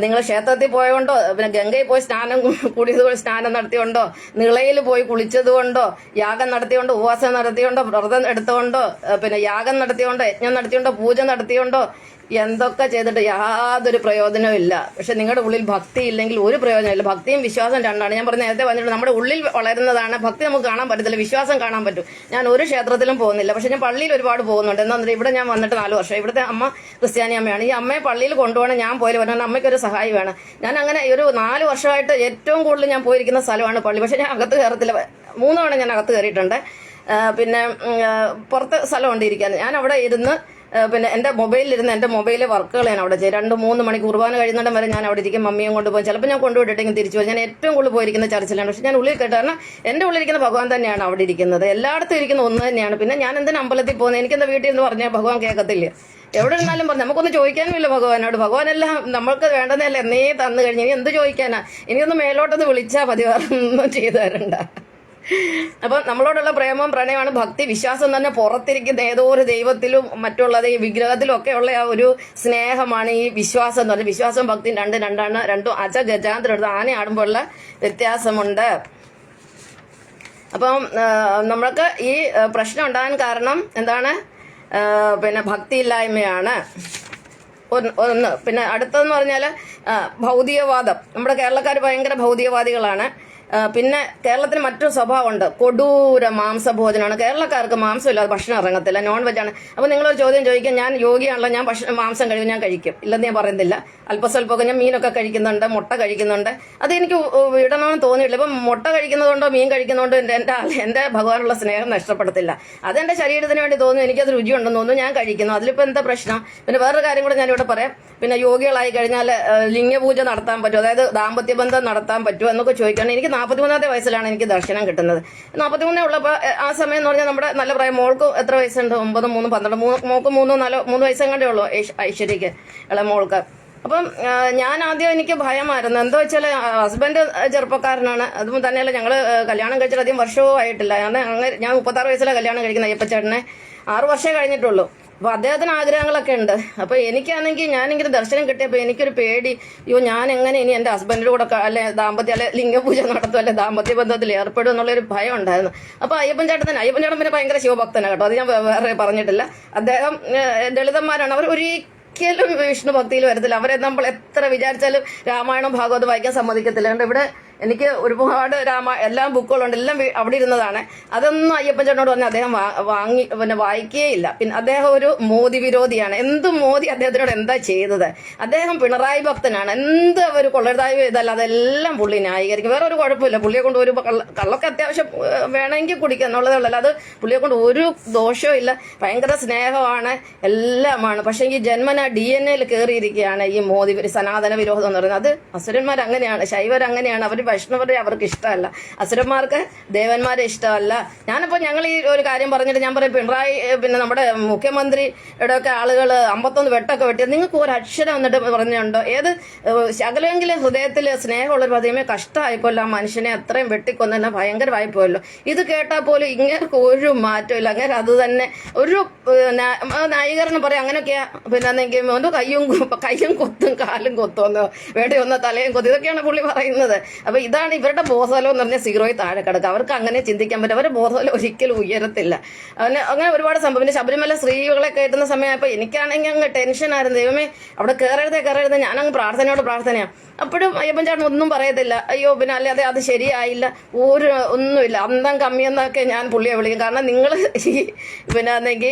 നിങ്ങൾ ക്ഷേത്രത്തിൽ പോയോണ്ടോ പിന്നെ ഗംഗയിൽ പോയി സ്നാനം നടത്തിയോണ്ടോ, നിളയിൽ പോയി കുളിച്ചതുകൊണ്ടോ, യാഗം നടത്തിയോണ്ടോ, ഉപവാസം നടത്തിയോണ്ടോ, വ്രതം എടുത്തുകൊണ്ടോ, പിന്നെ യാഗം നടത്തിയോണ്ടോ, യജ്ഞം നടത്തിയോണ്ടോ, പൂജ നടത്തിയോണ്ടോ, എന്തൊക്കെ ചെയ്തിട്ട് യാതൊരു പ്രയോജനവും ഇല്ല. പക്ഷെ നിങ്ങളുടെ ഉള്ളിൽ ഭക്തി ഇല്ലെങ്കിൽ ഒരു പ്രയോജനമില്ല. ഭക്തിയും വിശ്വാസം രണ്ടാണ്. ഞാൻ പറഞ്ഞ നേരത്തെ പറഞ്ഞിട്ട് നമ്മുടെ ഉള്ളിൽ വളരുന്നതാണ്. ഭക്തി നമുക്ക് കാണാൻ പറ്റത്തില്ല, വിശ്വാസം കാണാൻ പറ്റും. ഞാൻ ഒരു ക്ഷേത്രത്തിലും പോകുന്നില്ല, പക്ഷെ ഞാൻ പള്ളിയിൽ ഒരുപാട് പോകുന്നുണ്ട്. എന്താ ഇവിടെ ഞാൻ വന്നിട്ട് 4 വർഷം. ഇവിടുത്തെ അമ്മ ക്രിസ്ത്യാനി അമ്മയാണ്. ഈ അമ്മയെ പള്ളിയിൽ കൊണ്ടുപോകണം, ഞാൻ പോയി വരണം, അമ്മയ്ക്കൊരു സഹായി വേണം. ഞാൻ അങ്ങനെ ഒരു 4 വർഷമായിട്ട് ഏറ്റവും കൂടുതൽ ഞാൻ പോയിരിക്കുന്ന സ്ഥലമാണ് പള്ളി. പക്ഷെ ഞാൻ അകത്ത് കയറത്തില്ല. 3 തവണ ഞാൻ അകത്ത് കയറിയിട്ടുണ്ട്. പിന്നെ പുറത്ത് സ്ഥലമുണ്ട് ഇരിക്കാൻ. ഞാൻ അവിടെ ഇരുന്ന് പിന്നെ എൻ്റെ മൊബൈലിലിരുന്ന് എൻ്റെ മൊബൈലിലെ വർക്കുകൾ ഞാൻ അവിടെ ചെയ്യും. 2-3 മണിക്കൂർ കുർബാന കഴിയുന്നിടം വരെ ഞാൻ അവിടെ ഇരിക്കും. മമ്മിയും കൊണ്ടുപോയി ചിലപ്പോൾ ഞാൻ കൊണ്ടുപോയിട്ടെങ്കിൽ തിരിച്ചു വരും. ഞാൻ ഏറ്റവും കൂടുതൽ പോയിരിക്കുന്ന ചർച്ചിലാണ്. പക്ഷെ ഞാൻ ഉള്ളിൽ കേട്ടോ, കാരണം എൻ്റെ ഉള്ളിലിരിക്കുന്ന ഭഗവാൻ തന്നെയാണ് അവിടെ ഇരിക്കുന്നത്. എല്ലായിടത്തും ഇരിക്കുന്ന ഒന്ന് തന്നെയാണ്. പിന്നെ ഞാൻ എന്തിനാ അമ്പലത്തിൽ പോകുന്നത്? എനിക്കെന്താ വീട്ടിൽ എന്ന് പറഞ്ഞാൽ ഭഗവാൻ കേൾക്കത്തില്ല. എവിടെ ഇരുന്നാലും പറഞ്ഞു നമുക്കൊന്നും ചോദിക്കാനുമില്ല ഭഗവാനോട്. ഭഗവാനെല്ലാം നമ്മൾക്ക് വേണ്ടതല്ല എന്നേ തന്നു കഴിഞ്ഞ് ഇനി എന്ത് ചോദിക്കാനാ? എനിക്കൊന്ന് മേലോട്ടൊന്ന് വിളിച്ചാൽ മതി, വേറൊന്നും ചെയ്തു തരണ്ട. അപ്പൊ നമ്മളോടുള്ള പ്രേമവും പ്രണയമാണ് ഭക്തി. വിശ്വാസം തന്നെ പുറത്തിരിക്കുന്ന ഏതോ ഒരു ദൈവത്തിലും മറ്റുള്ളത് ഈ വിഗ്രഹത്തിലും ഒക്കെ ഉള്ള ആ ഒരു സ്നേഹമാണ് ഈ വിശ്വാസം എന്ന് പറഞ്ഞാൽ. വിശ്വാസവും ഭക്തിയും രണ്ടാണ്. രണ്ടും ഗജാന്തരം എടുത്ത് ആന ആടുമ്പോഴുള്ള വ്യത്യാസമുണ്ട്. അപ്പം നമ്മൾക്ക് ഈ പ്രശ്നം ഉണ്ടാകാൻ കാരണം എന്താണ്? പിന്നെ ഭക്തിയില്ലായ്മയാണ് ഒന്ന്. പിന്നെ അടുത്തതെന്ന് പറഞ്ഞാൽ ഭൗതികവാദം. നമ്മുടെ കേരളക്കാർ ഭയങ്കര ഭൗതികവാദികളാണ്. പിന്നെ കേരളത്തിന് മറ്റൊരു സ്വഭാവമുണ്ട്, കൊടൂര മാംസഭോജനമാണ്. കേരളക്കാർക്ക് മാംസമില്ലാതെ ഭക്ഷണം ഇറങ്ങത്തില്ല, നോൺ വെജാണ്. അപ്പോൾ നിങ്ങളൊരു ചോദ്യം ചോദിക്കും, ഞാൻ യോഗിയാണല്ലോ, ഞാൻ മാംസം കഴിക്കും, ഞാൻ കഴിക്കും ഇല്ലെന്ന് ഞാൻ പറയുന്നില്ല. അല്പസ്വല്പമൊക്കെ ഞാൻ മീനൊക്കെ കഴിക്കുന്നുണ്ട്, മുട്ട കഴിക്കുന്നുണ്ട്. അതെനിക്ക് വിടണമെന്ന് തോന്നിയിട്ടില്ല. ഇപ്പം മുട്ട കഴിക്കുന്നതുകൊണ്ടോ മീൻ കഴിക്കുന്നതുകൊണ്ടോ എൻ്റെ ഭഗവാനുള്ള സ്നേഹം നഷ്ടപ്പെടത്തില്ല. അതെൻ്റെ ശരീരത്തിന് വേണ്ടി തോന്നുന്നു, എനിക്കത് രുചിയുണ്ടെന്ന് തോന്നുന്നു, ഞാൻ കഴിക്കുന്നു. അതിലിപ്പോൾ എന്താ പ്രശ്നം? പിന്നെ വേറൊരു കാര്യം കൂടെ ഞാനിവിടെ പറയാം. പിന്നെ യോഗികളായി കഴിഞ്ഞാൽ ലിംഗപൂജ നടത്താൻ പറ്റുമോ, അതായത് ദാമ്പത്യ ബന്ധം നടത്താൻ പറ്റുമോ എന്നൊക്കെ ചോദിക്കുകയാണ്. എനിക്ക് 43-ാമത്തെ വയസ്സിലാണ് എനിക്ക് ദർശനം കിട്ടുന്നത്. 43 ഉള്ളപ്പോൾ ആ സമയം എന്ന് പറഞ്ഞാൽ നമ്മുടെ നല്ല പ്രായം. മോൾക്ക് എത്ര വയസ്സുണ്ട്? 9, 3, 12. മോൾക്ക് 3 വയസ്സെങ്ങാണ്ടേ ഉള്ളൂ ഐശ്വര്യക്ക്, ഇള മോൾക്ക്. അപ്പം ഞാൻ ആദ്യം എനിക്ക് ഭയമായിരുന്നു. എന്താ വെച്ചാൽ ഹസ്ബൻഡ് ചെറുപ്പക്കാരനാണ്. അതും തന്നെയല്ല ഞങ്ങൾ കല്യാണം കഴിച്ചിട്ട് അധികം വർഷവും ആയിട്ടില്ല. ഞാൻ 36 വയസ്സിലാണ് കല്യാണം കഴിക്കുന്നത്. അയ്യപ്പച്ചേട്ടനെ 6 വർഷമേ കഴിഞ്ഞിട്ടുള്ളൂ. അപ്പോൾ അദ്ദേഹത്തിന് ആഗ്രഹങ്ങളൊക്കെ ഉണ്ട്. അപ്പോൾ എനിക്കാണെങ്കിൽ ഞാനിങ്ങനെ ദർശനം കിട്ടിയപ്പോൾ എനിക്കൊരു പേടി, അയ്യോ ഞാൻ എങ്ങനെ ഇനി എൻ്റെ ഹസ്ബൻഡിൻ്റെ കൂടെ ദാമ്പത്യ ലിംഗപൂജ നടത്തും, അല്ലെ ദാമ്പത്യ ബന്ധത്തിൽ ഏർപ്പെടും എന്നുള്ളൊരു ഭയം ഉണ്ടായിരുന്നു. അപ്പോൾ അയ്യപ്പൻ ചേട്ടൻ പിന്നെ ഭയങ്കര ശിവഭക്തനാണ് കേട്ടോ, അത് ഞാൻ വേറെ പറഞ്ഞിട്ടില്ല. അദ്ദേഹം ദളിതന്മാരാണ്, അവർ ഒരിക്കലും വിഷ്ണു ഭക്തിയിൽ വരത്തില്ല. അവരെ നമ്മൾ എത്ര വിചാരിച്ചാലും രാമായണം ഭാഗവതം വായിക്കാൻ സമ്മതിക്കത്തില്ല. കണ്ട് ഇവിടെ എനിക്ക് ഒരുപാട് എല്ലാ ബുക്കുകളുണ്ട്, എല്ലാം അവിടെ ഇരുന്നതാണ്. അതൊന്നും അയ്യപ്പൻ ചേട്ടനോട് പറഞ്ഞ് അദ്ദേഹം വായിക്കുകയില്ല. പിന്നെ അദ്ദേഹം ഒരു മോദി വിരോധിയാണ്. എന്ത് മോദി അദ്ദേഹത്തിനോട് എന്താ ചെയ്തത്? അദ്ദേഹം പിണറായി ഭക്തനാണ്. എന്ത് ഒരു കൊള്ളരുതായ്മ ചെയ്തല്ല അതെല്ലാം പുള്ളി ന്യായീകരിക്കും. വേറെ ഒരു കുഴപ്പമില്ല. പുള്ളിയെ കൊണ്ട് ഒരു കള്ളൊക്കെ അത്യാവശ്യം വേണമെങ്കിൽ കുടിക്കുക എന്നുള്ളതേ ഉള്ളൂ. അത് പുള്ളിയെ കൊണ്ട് ഒരു ദോഷവും ഇല്ല. ഭയങ്കര സ്നേഹമാണ്, എല്ലാമാണ്. പക്ഷെ ഈ ജന്മന DNA കയറിയിരിക്കുകയാണ് ഈ മോദി സനാതന വിരോധം എന്ന് പറയുന്നത്. അത് അസുരന്മാർ അങ്ങനെയാണ്, ശൈവർ അങ്ങനെയാണ്. അവർ വൈഷ്ണവരെ അവർക്ക് ഇഷ്ടമല്ല, അസുരന്മാർക്ക് ദേവന്മാരെ ഇഷ്ടമല്ല. ഞങ്ങൾ ഈ ഒരു കാര്യം പറഞ്ഞിട്ട് ഞാൻ പറയും, പിണറായി പിന്നെ നമ്മുടെ മുഖ്യമന്ത്രിയുടെ ഒക്കെ ആളുകൾ 51 വെട്ടൊക്കെ വെട്ടിയത് നിങ്ങൾക്ക് ഒരു അക്ഷരം വന്നിട്ട് പറഞ്ഞുണ്ടോ? ഏത് ശകലെങ്കിലും ഹൃദയത്തിൽ സ്നേഹമുള്ളൊരു പതിമേ കഷ്ടമായിപ്പോല്ലോ ആ മനുഷ്യനെ അത്രയും വെട്ടിക്കൊന്നെ ഭയങ്കരമായി പോയല്ലോ. ഇത് കേട്ടാൽ പോലും ഇങ്ങനെ ഒരു മാറ്റമില്ല. അങ്ങനെ അത് തന്നെ ഒരു ന്യായീകരണം പറയാം. അങ്ങനെയൊക്കെയാ പിന്നെ ഒന്ന് കയ്യും കൊത്തും കാലും കൊത്തുമെന്നോ വേണ്ടി ഒന്ന് തലയും കൊത്തും, ഇതൊക്കെയാണ് പുള്ളി പറയുന്നത്. അപ്പൊ ഇതാണ് ഇവരുടെ ബോധതലം എന്ന് പറഞ്ഞാൽ സീറോയിൽ താഴെ കിടക്കുക. അവർക്ക് അങ്ങനെ ചിന്തിക്കാൻ പറ്റും. അവരുടെ ബോധതലം ഒരിക്കലും ഉയരത്തില്ല. അങ്ങനെ ഒരുപാട് സംഭവം. പിന്നെ ശബരിമല സ്ത്രീകളെ കയറ്റുന്ന സമയമായപ്പോൾ എനിക്കാണെങ്കിൽ അങ്ങ് ടെൻഷനായിരുന്നു. ദൈവമേ അവിടെ കയറരുതേ, ഞാനങ്ങ് പ്രാർത്ഥനയാണ്. അപ്പോഴും അയ്യപ്പൻ ചേട്ടൻ ഒന്നും പറയത്തില്ല. അയ്യോ പിന്നെ അല്ലാതെ അത് ശരിയായില്ല, ഒന്നുമില്ല, അന്തം കമ്മിയെന്നൊക്കെ ഞാൻ പുള്ളിയെ വിളിക്കും. കാരണം നിങ്ങൾ പിന്നെ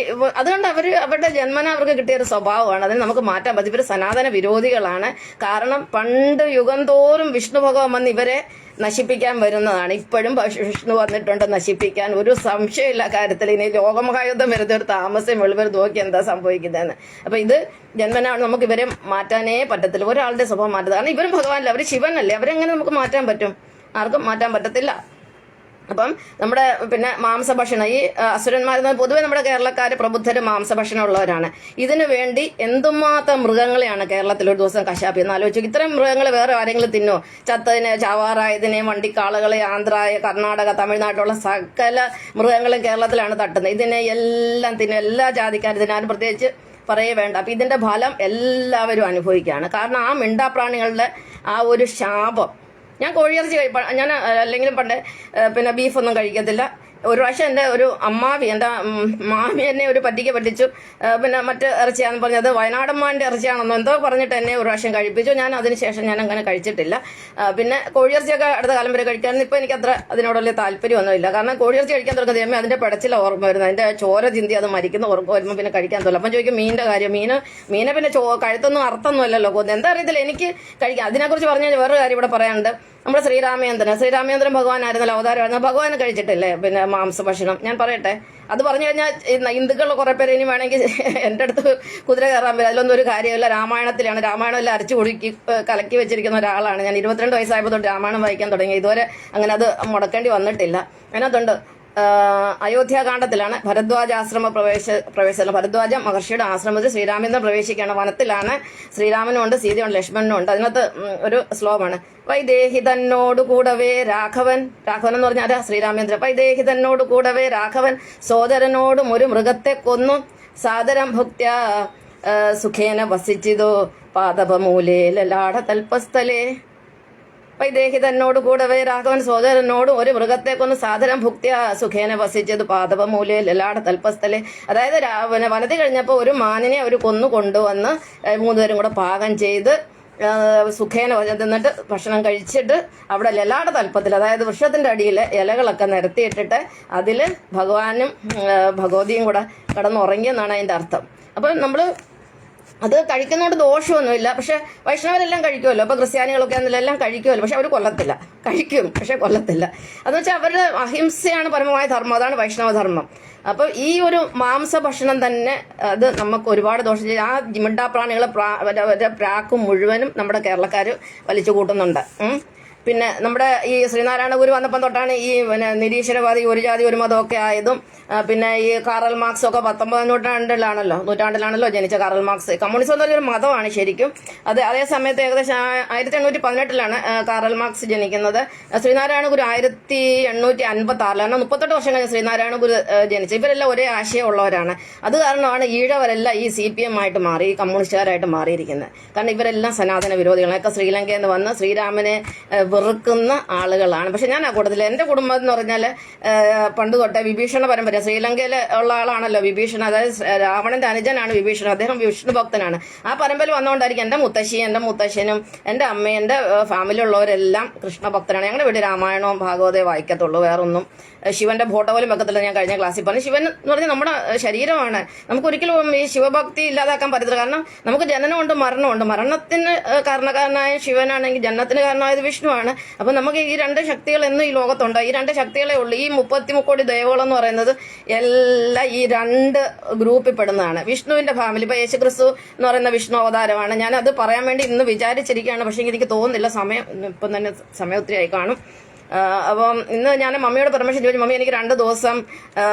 അതുകൊണ്ട് അവരുടെ ജന്മന അവർക്ക് കിട്ടിയ ഒരു സ്വഭാവമാണ്. അതിന് നമുക്ക് മാറ്റാൻ പറ്റും. ഇവർ സനാതന വിരോധികളാണ്. കാരണം പണ്ട് യുഗം തോറും വിഷ്ണു ഭഗവാൻ വന്ന് ഇവരെ നശിപ്പിക്കാൻ വരുന്നതാണ്. ഇപ്പോഴും വിഷ്ണു വന്നിട്ടുണ്ട് നശിപ്പിക്കാൻ, ഒരു സംശയമില്ല കാര്യത്തിൽ. ഇനി ലോകമഹായുദ്ധം വരുന്ന ഒരു താമസം വെളിവർ നോക്കി എന്താ സംഭവിക്കുന്നതെന്ന്. അപ്പൊ ഇത് ജന്മനാണ്, നമുക്ക് ഇവരെ മാറ്റാനേ പറ്റത്തില്ല. ഒരാളുടെ സ്വഭാവം മാറ്റത്. കാരണം ഇവരും ഭഗവാനല്ലേ, അവർ ശിവനല്ലേ, അവരെങ്ങനെ നമുക്ക് മാറ്റാൻ പറ്റും? ആർക്കും മാറ്റാൻ പറ്റത്തില്ല. അപ്പം നമ്മുടെ പിന്നെ മാംസഭക്ഷണം, ഈ അസുരന്മാരെന്ന് പൊതുവെ നമ്മുടെ കേരളക്കാർ പ്രബുദ്ധര് മാംസഭക്ഷണം ഉള്ളവരാണ്. ഇതിനു വേണ്ടി എന്തുമാത്രം മൃഗങ്ങളെയാണ് കേരളത്തിൽ ഒരു ദിവസം കശാപ്പ് എന്ന് ആലോചിച്ചു. ഇത്രയും മൃഗങ്ങൾ വേറെ ആരെങ്കിലും തിന്നോ? ചത്തതിനെ, ചാവാറായതിനെ, വണ്ടിക്കാളുകളെ, ആന്ധ്ര, കർണാടക, തമിഴ്നാട്ടിലുള്ള സകല മൃഗങ്ങളും കേരളത്തിലാണ് തട്ടുന്നത്. ഇതിനെ എല്ലാം തിന്നും, എല്ലാ ജാതിക്കാരും ഇതിനാരും പ്രത്യേകിച്ച് പറയേ വേണ്ട. അപ്പൊ ഇതിന്റെ ഫലം എല്ലാവരും അനുഭവിക്കുകയാണ്. കാരണം ആ മിണ്ടാപ്രാണികളുടെ ആ ഒരു ശാപം. ഞാൻ കോഴിയിറച്ചി ഞാൻ അല്ലെങ്കിലും പണ്ട് പിന്നെ ബീഫൊന്നും കഴിക്കത്തില്ല. ഒരു പ്രാവശ്യം എൻ്റെ ഒരു അമ്മാവി, എൻ്റെ മാമി എന്നെ ഒരു പറ്റിക്ക് പറ്റിച്ചു. പിന്നെ മറ്റ് ഇറച്ചിയാണെന്ന് പറഞ്ഞത് വയനാടന്മാരുടെ ഇറച്ചിയാണെന്നോ എന്തോ പറഞ്ഞിട്ട് എന്നെ ഒരു പ്രാവശ്യം കഴിപ്പിച്ചു. ഞാൻ അതിനുശേഷം ഞാൻ അങ്ങനെ കഴിച്ചിട്ടില്ല. പിന്നെ കോഴിയിറച്ചിയൊക്കെ അടുത്ത കാലം വരെ കഴിക്കാറുണ്ട്. ഇപ്പോൾ എനിക്ക് അത്ര അതിനോട് വലിയ താല്പര്യമൊന്നുമില്ല. കാരണം കോഴിയിറച്ചി കഴിക്കാൻ തുടങ്ങുന്ന ദൈവമേ അതിൻ്റെ പിടച്ചില ഓർമ്മ വരുന്നത്, അതിൻ്റെ ചോര ചിന്തി അത് മരിക്കുന്ന ഓർമ്മ വരുമ്പോൾ പിന്നെ കഴിക്കാൻ തോന്നില്ല. അപ്പം ചോദിക്കും മീനിൻ്റെ കാര്യം. മീനെ പിന്നെ കഴുത്തൊന്നും അർത്ഥമൊന്നും അല്ലല്ലോ കൊന്നത്. എന്താ അറിയത്തില്ല, എനിക്ക് കഴിക്കാം. അതിനെക്കുറിച്ച് പറഞ്ഞു കഴിഞ്ഞാൽ വേറൊരു കാര്യം ഇവിടെ പറയാനുണ്ട്. നമ്മുടെ ശ്രീരാമചന്ദ്രൻ ഭഗവാനായിരുന്നല്ലോ, അവതാരമായിരുന്നു. ഭഗവാൻ കഴിച്ചിട്ടില്ലേ പിന്നെ മാംസഭക്ഷണം? ഞാൻ പറയട്ടെ, അത് പറഞ്ഞു കഴിഞ്ഞാൽ ഹിന്ദുക്കൾ കുറെ പേര് ഇനി വേണമെങ്കിൽ എൻ്റെ അടുത്ത് കുതിര കയറാൻ പറ്റും. അതിലൊന്നും ഒരു കാര്യമില്ല. രാമായണത്തിലാണ്. രാമായണം എല്ലാം അരച്ചു കുടുക്കി കലക്കി വെച്ചിരിക്കുന്ന ഒരാളാണ് ഞാൻ. 22 വയസ്സായപ്പോൾ തൊട്ട് രാമായണം വായിക്കാൻ തുടങ്ങി. ഇതുവരെ അങ്ങനെ അത് മുടക്കേണ്ടി വന്നിട്ടില്ല. അതിനകത്തുണ്ട് അയോധ്യാകാന്ഡത്തിലാണ് ഭരദ്വാജാശ്രമ പ്രവേശനം. ഭരദ്വാജ മഹർഷിയുടെ ആശ്രമത്തിൽ ശ്രീരാമചന്ദ്രൻ പ്രവേശിക്കുകയാണ്. വനത്തിലാണ്. ശ്രീരാമനുണ്ട്, സീതയുണ്ട്, ലക്ഷ്മണനുണ്ട്. അതിനകത്ത് ഒരു ശ്ലോകമാണ്, വൈദേഹിതന്നോട് കൂടവേ രാഘവൻ എന്ന് പറഞ്ഞാൽ ശ്രീരാമചന്ദ്രൻ. വൈദേഹിതന്നോട് കൂടവേ രാഘവൻ സോദരനോടും ഒരു മൃഗത്തെ കൊന്നു സാദരം ഭുക്ത്യ സുഖേന വസിച്ചിതോ പാദപമൂലേ ലലാട തൽപസ്ഥലേ. വൈദേഹിതന്നോട് കൂടവേ രാഘവൻ സോദരനോടും ഒരു മൃഗത്തെ കൊന്ന് സാധനം ഭുക്തിയ സുഖേന വസിച്ചത് പാദപമൂലേ ലലാട തൽപസ്ഥലെ. അതായത് വനത്തിൽ കഴിഞ്ഞപ്പോൾ ഒരു മാനിനെ അവർ കൊണ്ടുവന്ന് 3 പേരും കൂടെ പാകം ചെയ്ത് സുഖേന എന്നിട്ട് ഭക്ഷണം കഴിച്ചിട്ട് അവിടെ ലലാട തൽപ്പത്തിൽ, അതായത് വൃക്ഷത്തിന്റെ അടിയിൽ ഇലകളൊക്കെ നിരത്തിയിട്ടിട്ട് അതിൽ ഭഗവാനും ഭഗവതിയും കൂടെ കിടന്നുറങ്ങിയെന്നാണ് അതിന്റെ അർത്ഥം. അപ്പം നമ്മൾ അത് കഴിക്കുന്നതുകൊണ്ട് ദോഷമൊന്നുമില്ല. പക്ഷെ വൈഷ്ണവരെല്ലാം കഴിക്കുമല്ലോ. അപ്പൊ ക്രിസ്ത്യാനികളൊക്കെ എല്ലാം കഴിക്കുമല്ലോ. പക്ഷെ അവർ കൊല്ലത്തില്ല. കഴിക്കും, പക്ഷെ കൊല്ലത്തില്ല. അതെന്ന് വെച്ചാൽ അവരുടെ അഹിംസയാണ് പരമമായ ധർമ്മം. അതാണ് വൈഷ്ണവ ധർമ്മം. അപ്പൊ ഈ ഒരു മാംസഭക്ഷണം തന്നെ അത് നമുക്ക് ഒരുപാട് ദോഷം ചെയ്യും. ആ മിണ്ടാപ്രാണികളെ പ്രാക്കും മുഴുവനും നമ്മുടെ കേരളക്കാർ വലിച്ചു കൂട്ടുന്നുണ്ട്. പിന്നെ നമ്മുടെ ഈ ശ്രീനാരായണ ഗുരു വന്നപ്പം തൊട്ടാണ് ഈ പിന്നെ നിരീശ്വരവാദി ഒരു ജാതി ഒരു മതമൊക്കെ ആയതും. പിന്നെ ഈ കാറൽ മാർക്സ് ഒക്കെ 19ാം നൂറ്റാണ്ടിലാണല്ലോ ജനിച്ച കാറൽ മാർക്സ്. കമ്മ്യൂണിസം എന്ന് പറഞ്ഞൊരു മതമാണ് ശരിക്കും. അതേ സമയത്ത് ഏകദേശം 1818 കാറൽ മാർക്സ് ജനിക്കുന്നത്. ശ്രീനാരായണ ഗുരു 1856 38 വർഷം കഴിഞ്ഞ് ശ്രീനാരായണ ഗുരു ജനിച്ചത്. ഇവരെല്ലാം ഒരേ ആശയമുള്ളവരാണ്. അത് കാരണമാണ് ഈഴവരെല്ലാം ഈ CPM ആയിട്ട് മാറി, ഈ കമ്മ്യൂണിസ്റ്റുകാരായിട്ട് മാറിയിരിക്കുന്നത്. കാരണം ഇവരെല്ലാം സനാതന വിരോധികളൊക്കെ ശ്രീലങ്കയിൽ നിന്ന് വന്ന് ശ്രീരാമനെ വെറുക്കുന്ന ആളുകളാണ്. പക്ഷെ ഞാൻ ആ കൂട്ടത്തിൽ എൻ്റെ കുടുംബം എന്ന് പറഞ്ഞാൽ പണ്ട് തൊട്ടേ വിഭീഷണ പരമ്പര, ശ്രീലങ്കയിൽ ഉള്ള ആളാണല്ലോ വിഭീഷണ, അതായത് രാവണന്റെ അനുജനാണ് വിഭീഷണൻ, അദ്ദേഹം വിഷ്ണു ഭക്തനാണ്. ആ പരമ്പരയിൽ വന്നുകൊണ്ടായിരിക്കും എൻ്റെ മുത്തശ്ശനും എൻ്റെ അമ്മയും എൻ്റെ ഫാമിലിയുള്ളവരെല്ലാം കൃഷ്ണഭക്തരാണ്. ഞങ്ങളുടെ വീട് രാമായണവും ഭാഗവതേ വായിക്കത്തുള്ളൂ, വേറൊന്നും. ശിവന്റെ ഫോട്ടോ പോലും വെക്കത്തില്ല. ഞാൻ കഴിഞ്ഞ ക്ലാസ്സിൽ പറഞ്ഞു, ശിവൻ എന്ന് പറഞ്ഞാൽ നമ്മുടെ ശരീരമാണ്. നമുക്കൊരിക്കലും ഈ ശിവഭക്തി ഇല്ലാതാക്കാൻ പറ്റത്തില്ല. കാരണം നമുക്ക് ജനനമുണ്ട്, മരണമുണ്ട്. മരണത്തിന് കാരണക്കാരനായ ശിവനാണെങ്കിൽ ജനനത്തിന് കാരണമായത് വിഷ്ണുവാണ്. അപ്പൊ നമുക്ക് ഈ രണ്ട് ശക്തികൾ എന്നും ഈ ലോകത്തുണ്ട്. ഈ രണ്ട് ശക്തികളെ ഉള്ളൂ. ഈ 33 കോടി ദൈവങ്ങൾ എന്ന് പറയുന്നത് എല്ലാം ഈ രണ്ട് ഗ്രൂപ്പിൽ പെടുന്നതാണ്. വിഷ്ണുവിന്റെ ഫാമിലി, ഇപ്പൊ യേശുക്രിസ്തു എന്ന് പറയുന്ന വിഷ്ണു അവതാരമാണ്. ഞാൻ അത് പറയാൻ വേണ്ടി ഇന്ന് വിചാരിച്ചിരിക്കുകയാണ്. പക്ഷെ എനിക്ക് തോന്നുന്നില്ല, ഇപ്പം തന്നെ സമയം ഒത്തിരി ആയി കാണും. അപ്പം ഇന്ന് ഞാൻ മമ്മിയോട് പെർമിഷൻ ചോദിച്ചു, മമ്മി എനിക്ക് 2 ദിവസം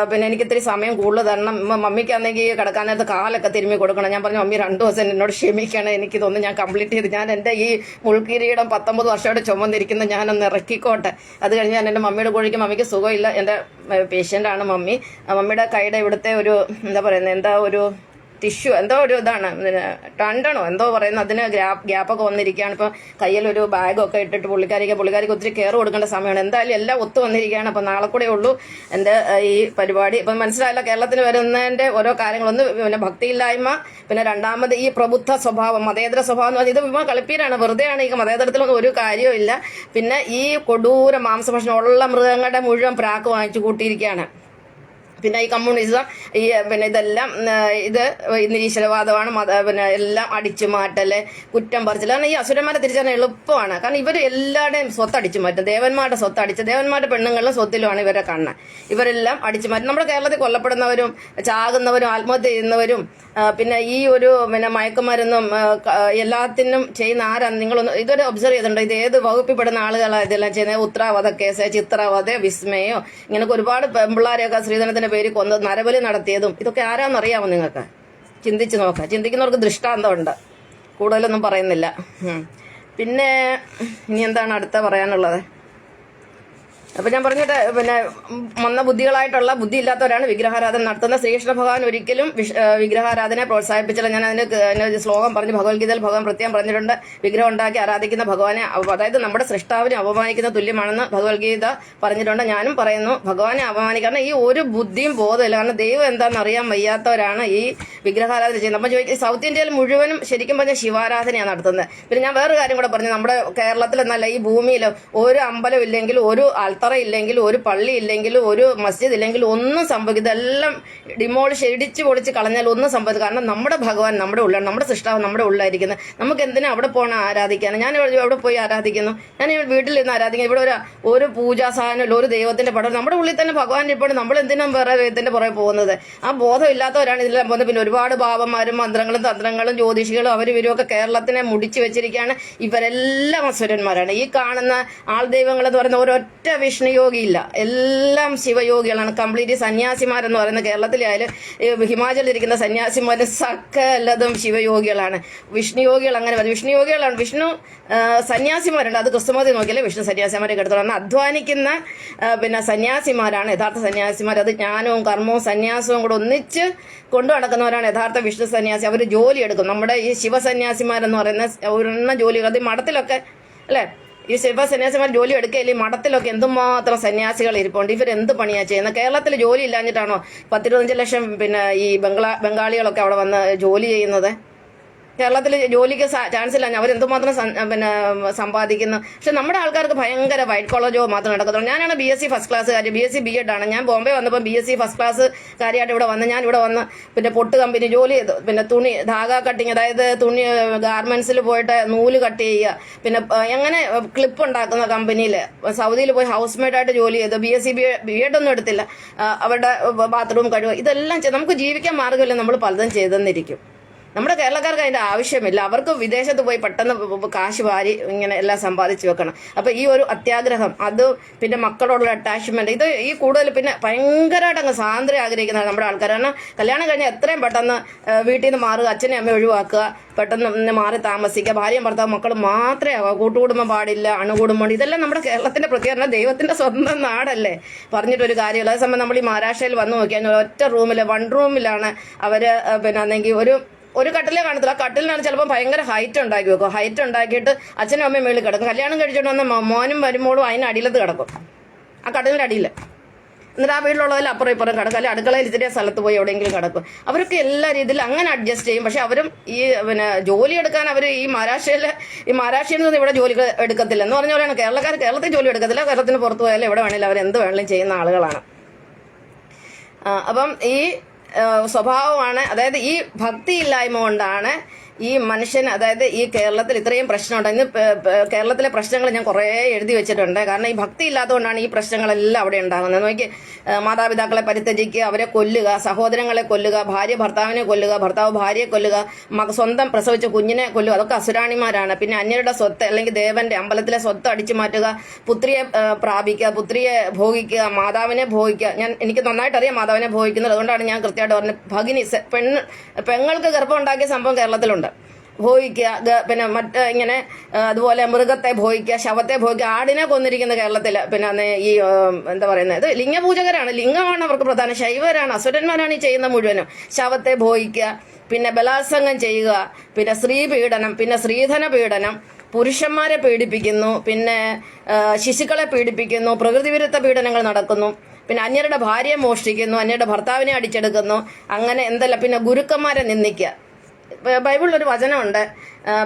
പിന്നെ എനിക്ക് ഇത്തിരി സമയം കൂടുതൽ തരണം. മമ്മിക്കാണെങ്കിൽ കിടക്കാൻ നേരത്ത് കാലൊക്കെ തിരുമ്മി കൊടുക്കണം. ഞാൻ പറഞ്ഞു, മമ്മി 2 ദിവസം എന്നോട് ക്ഷമിക്കണം, എനിക്ക് തോന്നുന്നു ഞാൻ കംപ്ലീറ്റ് ചെയ്ത് ഞാൻ എൻ്റെ ഈ മുൾക്കിരീടം 19 വർഷമായിട്ട് ചുമന്നിരിക്കുന്ന ഞാനൊന്ന് ഇറക്കിക്കോട്ടെ. അത് കഴിഞ്ഞ് ഞാൻ എൻ്റെ മമ്മിയുടെ കൂടിക്കും. മമ്മിക്ക് സുഖമില്ല, എൻ്റെ പേഷ്യൻ്റാണ് മമ്മി. മമ്മിയുടെ കൈയുടെ ഇവിടുത്തെ ഒരു എന്താ പറയുന്നത്, ഒരു ടിഷ്യൂ എന്തോ ഒരു ഇതാണ്, ടണ്ടണോ എന്തോ പറയുന്നത്, അതിന് ഗ്യാപ്പൊക്കെ വന്നിരിക്കുകയാണ്. ഇപ്പം കയ്യിലൊരു ബാഗൊക്കെ ഇട്ടിട്ട് പുള്ളിക്കാരിക്ക് ഒത്തിരി കെയർ കൊടുക്കേണ്ട സമയമാണ്. എന്തായാലും എല്ലാം ഒത്തു വന്നിരിക്കുകയാണ്. അപ്പം നാളെ കൂടെ ഉള്ളൂ എൻ്റെ ഈ പരിപാടി. ഇപ്പം മനസ്സിലായല്ലോ കേരളത്തിന് വരുന്നതിൻ്റെ ഓരോ കാര്യങ്ങളൊന്ന്. പിന്നെ ഭക്തിയില്ലായ്മ, പിന്നെ രണ്ടാമത് ഈ പ്രബുദ്ധ സ്വഭാവം, മതേതര സ്വഭാവം എന്ന് പറഞ്ഞാൽ ഇത് വിമ കളിപ്പീരാണ്, വെറുതെയാണ്. ഈ മതേതരത്തിലൊന്നും ഒരു കാര്യവും ഇല്ല. പിന്നെ ഈ കൊടൂര മാംസഭക്ഷണം ഉള്ള മൃഗങ്ങളുടെ മുഴുവൻ പ്രാക്ക് വാങ്ങിച്ചു കൂട്ടിയിരിക്കുകയാണ്. പിന്നെ ഈ കമ്മ്യൂണിസം, ഈ പിന്നെ ഇതെല്ലാം ഇത് നിരീശ്വരവാദമാണ്. പിന്നെ എല്ലാം അടിച്ചു മാറ്റല്, കുറ്റം പറിച്ചില്ല. കാരണം ഈ അസുരന്മാരെ തിരിച്ചറിയാൻ എളുപ്പമാണ്. കാരണം ഇവർ എല്ലാവരുടെയും സ്വത്ത് അടിച്ചു മാറ്റും. ദേവന്മാരുടെ സ്വത്ത് അടിച്ച്, ദേവന്മാരുടെ പെണ്ണുങ്ങളുടെ സ്വത്തിലുമാണ് ഇവരെ കണ്ണ്. ഇവരെല്ലാം അടിച്ചു മാറ്റും. നമ്മുടെ കേരളത്തിൽ കൊല്ലപ്പെടുന്നവരും ചാകുന്നവരും ആത്മഹത്യ ചെയ്യുന്നവരും പിന്നെ ഈ ഒരു പിന്നെ മയക്കുമരുന്നും എല്ലാത്തിനും ചെയ്യുന്ന ആരാണ്? നിങ്ങളൊന്ന് ഇതൊരു ഒബ്സർവ് ചെയ്തിട്ടുണ്ടോ? ഇത് ഏത് വകുപ്പിൽപ്പെടുന്ന ആളുകളാണ് ഇതെല്ലാം ചെയ്യുന്നത്? ഉത്തരവാദ കേസ്, ചിത്രവധ, വിസ്മയോ, ഇങ്ങനൊക്കെ ഒരുപാട് പെമ്പിള്ളാരെയൊക്കെ സ്ത്രീധനത്തിന്റെ പേര് കൊന്ന് നരബലി നടത്തിയതും ഇതൊക്കെ ആരാന്നറിയാമോ നിങ്ങൾക്ക്? ചിന്തിച്ച് നോക്കാം. ചിന്തിക്കുന്നവർക്ക് ദൃഷ്ടാന്തമുണ്ട്. കൂടുതലൊന്നും പറയുന്നില്ല. പിന്നെ ഇനി എന്താണ് അടുത്ത പറയാനുള്ളത്? അപ്പൊ ഞാൻ പറഞ്ഞിട്ട് പിന്നെ മന്ദബുദ്ധികളായിട്ടുള്ള ബുദ്ധി ഇല്ലാത്തവരാണ് വിഗ്രഹാരാധന നടത്തുന്ന. ശ്രീകൃഷ്ണ ഭഗവാൻ ഒരിക്കലും വിഗ്രഹാരാധനയെ പ്രോത്സാഹിപ്പിച്ചില്ല. ഞാൻ അതിന് ശ്ലോകം പറഞ്ഞു, ഭഗവത്ഗീതയിൽ ഭഗവാൻ പ്രത്യേകം പറഞ്ഞിട്ടുണ്ട്, വിഗ്രഹം ഉണ്ടാക്കി ആരാധിക്കുന്ന ഭഗവാനെ, അതായത് നമ്മുടെ സൃഷ്ടാവിനെ അപമാനിക്കുന്ന തുല്യമാണെന്ന് ഭഗവത്ഗീത പറഞ്ഞിട്ടുണ്ട്. ഞാനും പറയുന്നു, ഭഗവാനെ അപമാനിക്കണം ഈ ഒരു ബുദ്ധിയും ബോധമില്ല. കാരണം ദൈവം എന്താണെന്ന് അറിയാൻ വയ്യാത്തവരാണ് ഈ വിഗ്രഹാരാധന ചെയ്യുന്നത്. നമ്മൾ ചോദിക്കും, സൗത്ത് ഇന്ത്യയിൽ മുഴുവനും ശരിക്കും പറഞ്ഞാൽ ശിവാരാധനയാണ് നടത്തുന്നത്. പിന്നെ ഞാൻ വേറൊരു കാര്യം കൂടെ പറഞ്ഞു, നമ്മുടെ കേരളത്തിൽ എന്നല്ല ഈ ഭൂമിയിൽ ഒരു അമ്പലം ഇല്ലെങ്കിൽ, ഒരു അത്ര ഇല്ലെങ്കിൽ, ഒരു പള്ളി ഇല്ലെങ്കിൽ, ഒരു മസ്ജിദ് ഇല്ലെങ്കിൽ ഒന്നും സംഭവിക്കും. ഇതെല്ലാം ഡിമോളിഷ് ഇടിച്ച് പൊളിച്ച് കളഞ്ഞാൽ ഒന്നും സംഭവിക്കും. കാരണം നമ്മുടെ ഭഗവാൻ നമ്മുടെ ഉള്ളിലാണ്, നമ്മുടെ സൃഷ്ടാവ് നമ്മുടെ ഉള്ളിലായിരിക്കുന്നത്. നമുക്ക് എന്തിനാ അവിടെ പോകണം ആരാധിക്കാൻ? ഞാൻ അവിടെ പോയി ആരാധിക്കുന്നു, ഞാൻ വീട്ടിൽ നിന്ന് ആരാധിക്കുന്നു. ഇവിടെ ഒരു പൂജാ സാധനമില്ല, ഒരു ദൈവത്തിന്റെ പടം, നമ്മുടെ ഉള്ളിൽ തന്നെ ഭഗവാൻ ഇപ്പോൾ. നമ്മൾ എന്തിനാ വേറെ ദൈവത്തിന്റെ പുറകെ പോകുന്നത്? ആ ബോധം ഇല്ലാത്തവരാണ് ഇതിലെല്ലാം പോകുന്നത്. പിന്നെ ഒരുപാട് ബാബന്മാരും മന്ത്രങ്ങളും തന്ത്രങ്ങളും ജ്യോതിഷികളും ഇവരുമൊക്കെ കേരളത്തിനെ മുടിച്ചു വെച്ചിരിക്കുകയാണ്. ഇവരെല്ലാം അസുരന്മാരാണ്. ഈ കാണുന്ന ആൾ ദൈവങ്ങൾ എന്ന് പറയുന്ന ഒരൊറ്റ വിഷ്ണുയോഗിയില്ല, എല്ലാം ശിവയോഗികളാണ്. കംപ്ലീറ്റ് സന്യാസിമാരെന്ന് പറയുന്ന കേരളത്തിലായാലും ഹിമാചലിരിക്കുന്ന സന്യാസിമാരും സകലതും ശിവയോഗികളാണ്. വിഷ്ണുയോഗികൾ അങ്ങനെ പറയും, വിഷ്ണുയോഗികളാണ്. വിഷ്ണു സന്യാസിമാരുണ്ട്, അത് ക്രിസ്തുമതി നോക്കിയാലേ വിഷ്ണു സന്യാസിമാരെ എടുത്തോളാണ്. അധ്വാനിക്കുന്ന പിന്നെ സന്യാസിമാരാണ് യഥാർത്ഥ സന്യാസിമാർ. അത് ജ്ഞാനവും കർമ്മവും സന്യാസവും കൂടെ ഒന്നിച്ച് കൊണ്ടു നടക്കുന്നവരാണ് യഥാർത്ഥ വിഷ്ണു സന്യാസി. അവർ ജോലി എടുക്കും. നമ്മുടെ ഈ ശിവസന്യാസിമാരെന്ന് പറയുന്ന ഒരെണ്ണം ജോലി, അത് മഠത്തിലൊക്കെ അല്ലേ, ഈ ശിവസന്യാസിമാർ ജോലി എടുക്കുകയില്ലേ? മഠത്തിലൊക്കെ എന്തുമാത്രം സന്യാസികൾ ഇരിപ്പുണ്ട്. ഇവരെന്ത് പണിയാ ചെയ്യുന്നത്? കേരളത്തിൽ ജോലി ഇല്ലാഞ്ഞിട്ടാണോ 10-25 ലക്ഷം പിന്നെ ഈ ബംഗാളികളൊക്കെ അവിടെ വന്ന് ജോലി ചെയ്യുന്നത്? കേരളത്തിൽ ജോലിക്ക് ചാൻസ് ഇല്ല. അവരെന്തുമാത്രം പിന്നെ സമ്പാദിക്കുന്നു. പക്ഷെ നമ്മുടെ ആൾക്കാർക്ക് ഭയങ്കര വൈറ്റ് കോളർ ജോബ് മാത്രം നടക്കത്തുള്ളൂ. ഞാനാണ് BSc ഫസ്റ്റ് ക്ലാസ് കാര്യം, BSc B.Ed ആണ്. ഞാൻ ബോംബെ വന്നപ്പോൾ BSc ഫസ്റ്റ് ക്ലാസ് കാര്യമായിട്ട് ഇവിടെ വന്ന്, ഞാൻ ഇവിടെ വന്ന് പിന്നെ പൊട്ട് കമ്പനി ജോലി ചെയ്തു. പിന്നെ തുണി ധാഗ കട്ടിങ്, അതായത് തുണി ഗാർമെന്റ്സിൽ പോയിട്ട് നൂല് കട്ട് ചെയ്യുക, പിന്നെ എങ്ങനെ ക്ലിപ്പ് ഉണ്ടാക്കുന്ന കമ്പനിയിൽ സൗദിയിൽ പോയി ഹൗസ് മെയ്ഡായിട്ട് ജോലി ചെയ്തു. BSc B.Ed ഒന്നും എടുത്തില്ല. അവരുടെ ബാത്റൂം കഴിവ്, ഇതെല്ലാം നമുക്ക് ജീവിക്കാൻ മാർഗ്ഗമില്ല. നമ്മൾ പലതും ചെയ്തെന്നിരിക്കും. നമ്മുടെ കേരളക്കാർക്ക് അതിന്റെ ആവശ്യമില്ല. അവർക്ക് വിദേശത്ത് പോയി പെട്ടെന്ന് കാശ് വാരി ഇങ്ങനെ എല്ലാം സമ്പാദിച്ചു വെക്കണം. അപ്പൊ ഈ ഒരു അത്യാഗ്രഹം, അത് പിന്നെ മക്കളോടുള്ള അറ്റാച്ച്മെന്റ്, ഇത് ഈ കൂടുതൽ പിന്നെ ഭയങ്കരമായിട്ട് അങ്ങ് സ്വാതന്ത്ര്യം ആഗ്രഹിക്കുന്നതാണ് നമ്മുടെ ആൾക്കാർ. കാരണം കല്യാണം കഴിഞ്ഞാൽ എത്രയും പെട്ടെന്ന് വീട്ടിൽ നിന്ന് മാറുക, അച്ഛനെ അമ്മ ഒഴിവാക്കുക, പെട്ടെന്ന് മാറി താമസിക്കുക, ഭാര്യയും ഭർത്താവും മക്കൾ മാത്രമേ ആവുക, കൂട്ടുകുടുംബം പാടില്ല, അണുകുടുംബം. ഇതെല്ലാം നമ്മുടെ കേരളത്തിന്റെ പ്രത്യേകത. ദൈവത്തിന്റെ സ്വന്തം നാടല്ലേ, പറഞ്ഞിട്ടൊരു കാര്യമില്ല. അതേസമയം നമ്മൾ ഈ മഹാരാഷ്ട്രയിൽ വന്നു നോക്കിയാൽ ഒറ്റ റൂമിൽ 1 റൂമിലാണ് അവര് പിന്നെ അന്നെങ്കിൽ ഒരു ഒരു കട്ടിലേ കാണത്തില്ല. ആ കട്ടിലിനാണ് ചിലപ്പോൾ ഭയങ്കര ഹൈറ്റ് ഉണ്ടാക്കി വെക്കും. ഹൈറ്റ് ഉണ്ടാക്കിയിട്ട് അച്ഛനും അമ്മയും മേളിൽ കിടക്കും. കല്യാണം കഴിച്ചിട്ട് വന്ന മോനും വരുമ്പോഴും അതിന് അടിയിലത്ത് കിടക്കും, ആ കട്ടിലിൻ്റെ അടിയിൽ. എന്നിട്ട് ആ വീട്ടിലുള്ളതിൽ അപ്പുറം ഇപ്പുറം കിടക്കും, അല്ലെങ്കിൽ അടുക്കളയിൽ ഇത്തിരി സ്ഥലത്ത് പോയി എവിടെയെങ്കിലും കിടക്കും. അവർക്ക് എല്ലാ രീതിയിലും അങ്ങനെ അഡ്ജസ്റ്റ് ചെയ്യും. പക്ഷെ അവരും ഈ ജോലി എടുക്കാൻ അവർ ഈ മഹാരാഷ്ട്രയിൽ നിന്ന് ഇവിടെ ജോലി എടുക്കത്തില്ല എന്ന് പറഞ്ഞ പോലെയാണ് കേരളക്കാർ കേരളത്തിൽ ജോലി എടുക്കത്തില്ല. കേരളത്തിന് പുറത്ത് പോയാലും എവിടെ വേണമെങ്കിലും അവർ എന്ത് വേണമെങ്കിലും ചെയ്യുന്ന ആളുകളാണ്. അപ്പം ഈ സ്വഭാവമാണ്, അതായത് ഈ ഭക്തിയില്ലായ്മ കൊണ്ടാണ് ഈ മനുഷ്യൻ, അതായത് ഈ കേരളത്തിൽ ഇത്രയും പ്രശ്നമുണ്ട്. ഇന്ന് കേരളത്തിലെ പ്രശ്നങ്ങൾ ഞാൻ കുറേ എഴുതി വെച്ചിട്ടുണ്ട്. കാരണം ഈ ഭക്തി ഇല്ലാത്തതുകൊണ്ടാണ് ഈ പ്രശ്നങ്ങളെല്ലാം അവിടെ ഉണ്ടാകുന്നത്. നോക്കി, മാതാപിതാക്കളെ പരിത്യജിക്കുക, അവരെ കൊല്ലുക, സഹോദരങ്ങളെ കൊല്ലുക, ഭാര്യ ഭർത്താവിനെ കൊല്ലുക, ഭർത്താവ് ഭാര്യയെ കൊല്ലുക, സ്വന്തം പ്രസവിച്ച കുഞ്ഞിനെ കൊല്ലുക, അതൊക്കെ അസുരാണിമാരാണ്. പിന്നെ അന്യരുടെ സ്വത്ത് അല്ലെങ്കിൽ ദേവന്റെ അമ്പലത്തിലെ സ്വത്ത് അടിച്ചു മാറ്റുക, പുത്രിയെ പ്രാപിക്കുക, പുത്രിയെ ഭോഗിക്കുക, മാതാവിനെ ഭോഗിക്കുക. എനിക്ക് നന്നായിട്ട് അറിയാം മാതാവിനെ ഭോഗിക്കുന്നത്, അതുകൊണ്ടാണ് ഞാൻ കൃത്യമായിട്ട് പറഞ്ഞത്. ഭഗിനി പെങ്ങൾക്ക് ഗർഭം ഉണ്ടാക്കിയ സംഭവം കേരളത്തിലുണ്ട്. ഭോഗിക്കുക, പിന്നെ ഇങ്ങനെ അതുപോലെ മൃഗത്തെ ഭോഗിക്കുക, ശവത്തെ ഭോഗിക്കുക, ആടിനെ കൊന്നിരിക്കുന്ന കേരളത്തിൽ. പിന്നെ ഈ എന്താ പറയുന്നത്, ഇത് ലിംഗപൂജകരാണ്, ലിംഗമാണ് അവർക്ക് പ്രധാനം, ശൈവരാണ്, അസുരന്മാരാണ് ഈ ചെയ്യുന്ന മുഴുവനും. ശവത്തെ ഭോഗിക്കുക, പിന്നെ ബലാത്സംഗം ചെയ്യുക, പിന്നെ സ്ത്രീ പീഡനം, പിന്നെ സ്ത്രീധന പീഡനം, പുരുഷന്മാരെ പീഡിപ്പിക്കുന്നു, പിന്നെ ശിശുക്കളെ പീഡിപ്പിക്കുന്നു, പ്രകൃതിവിരുദ്ധ പീഡനങ്ങൾ നടക്കുന്നു, പിന്നെ അന്യരുടെ ഭാര്യയെ മോഷ്ടിക്കുന്നു, അന്യരുടെ ഭർത്താവിനെ അടിച്ചെടുക്കുന്നു, അങ്ങനെ എന്തല്ല. പിന്നെ ഗുരുക്കന്മാരെ നിന്ദിക്കുക. ബൈബിളിലൊരു വചനമുണ്ട്,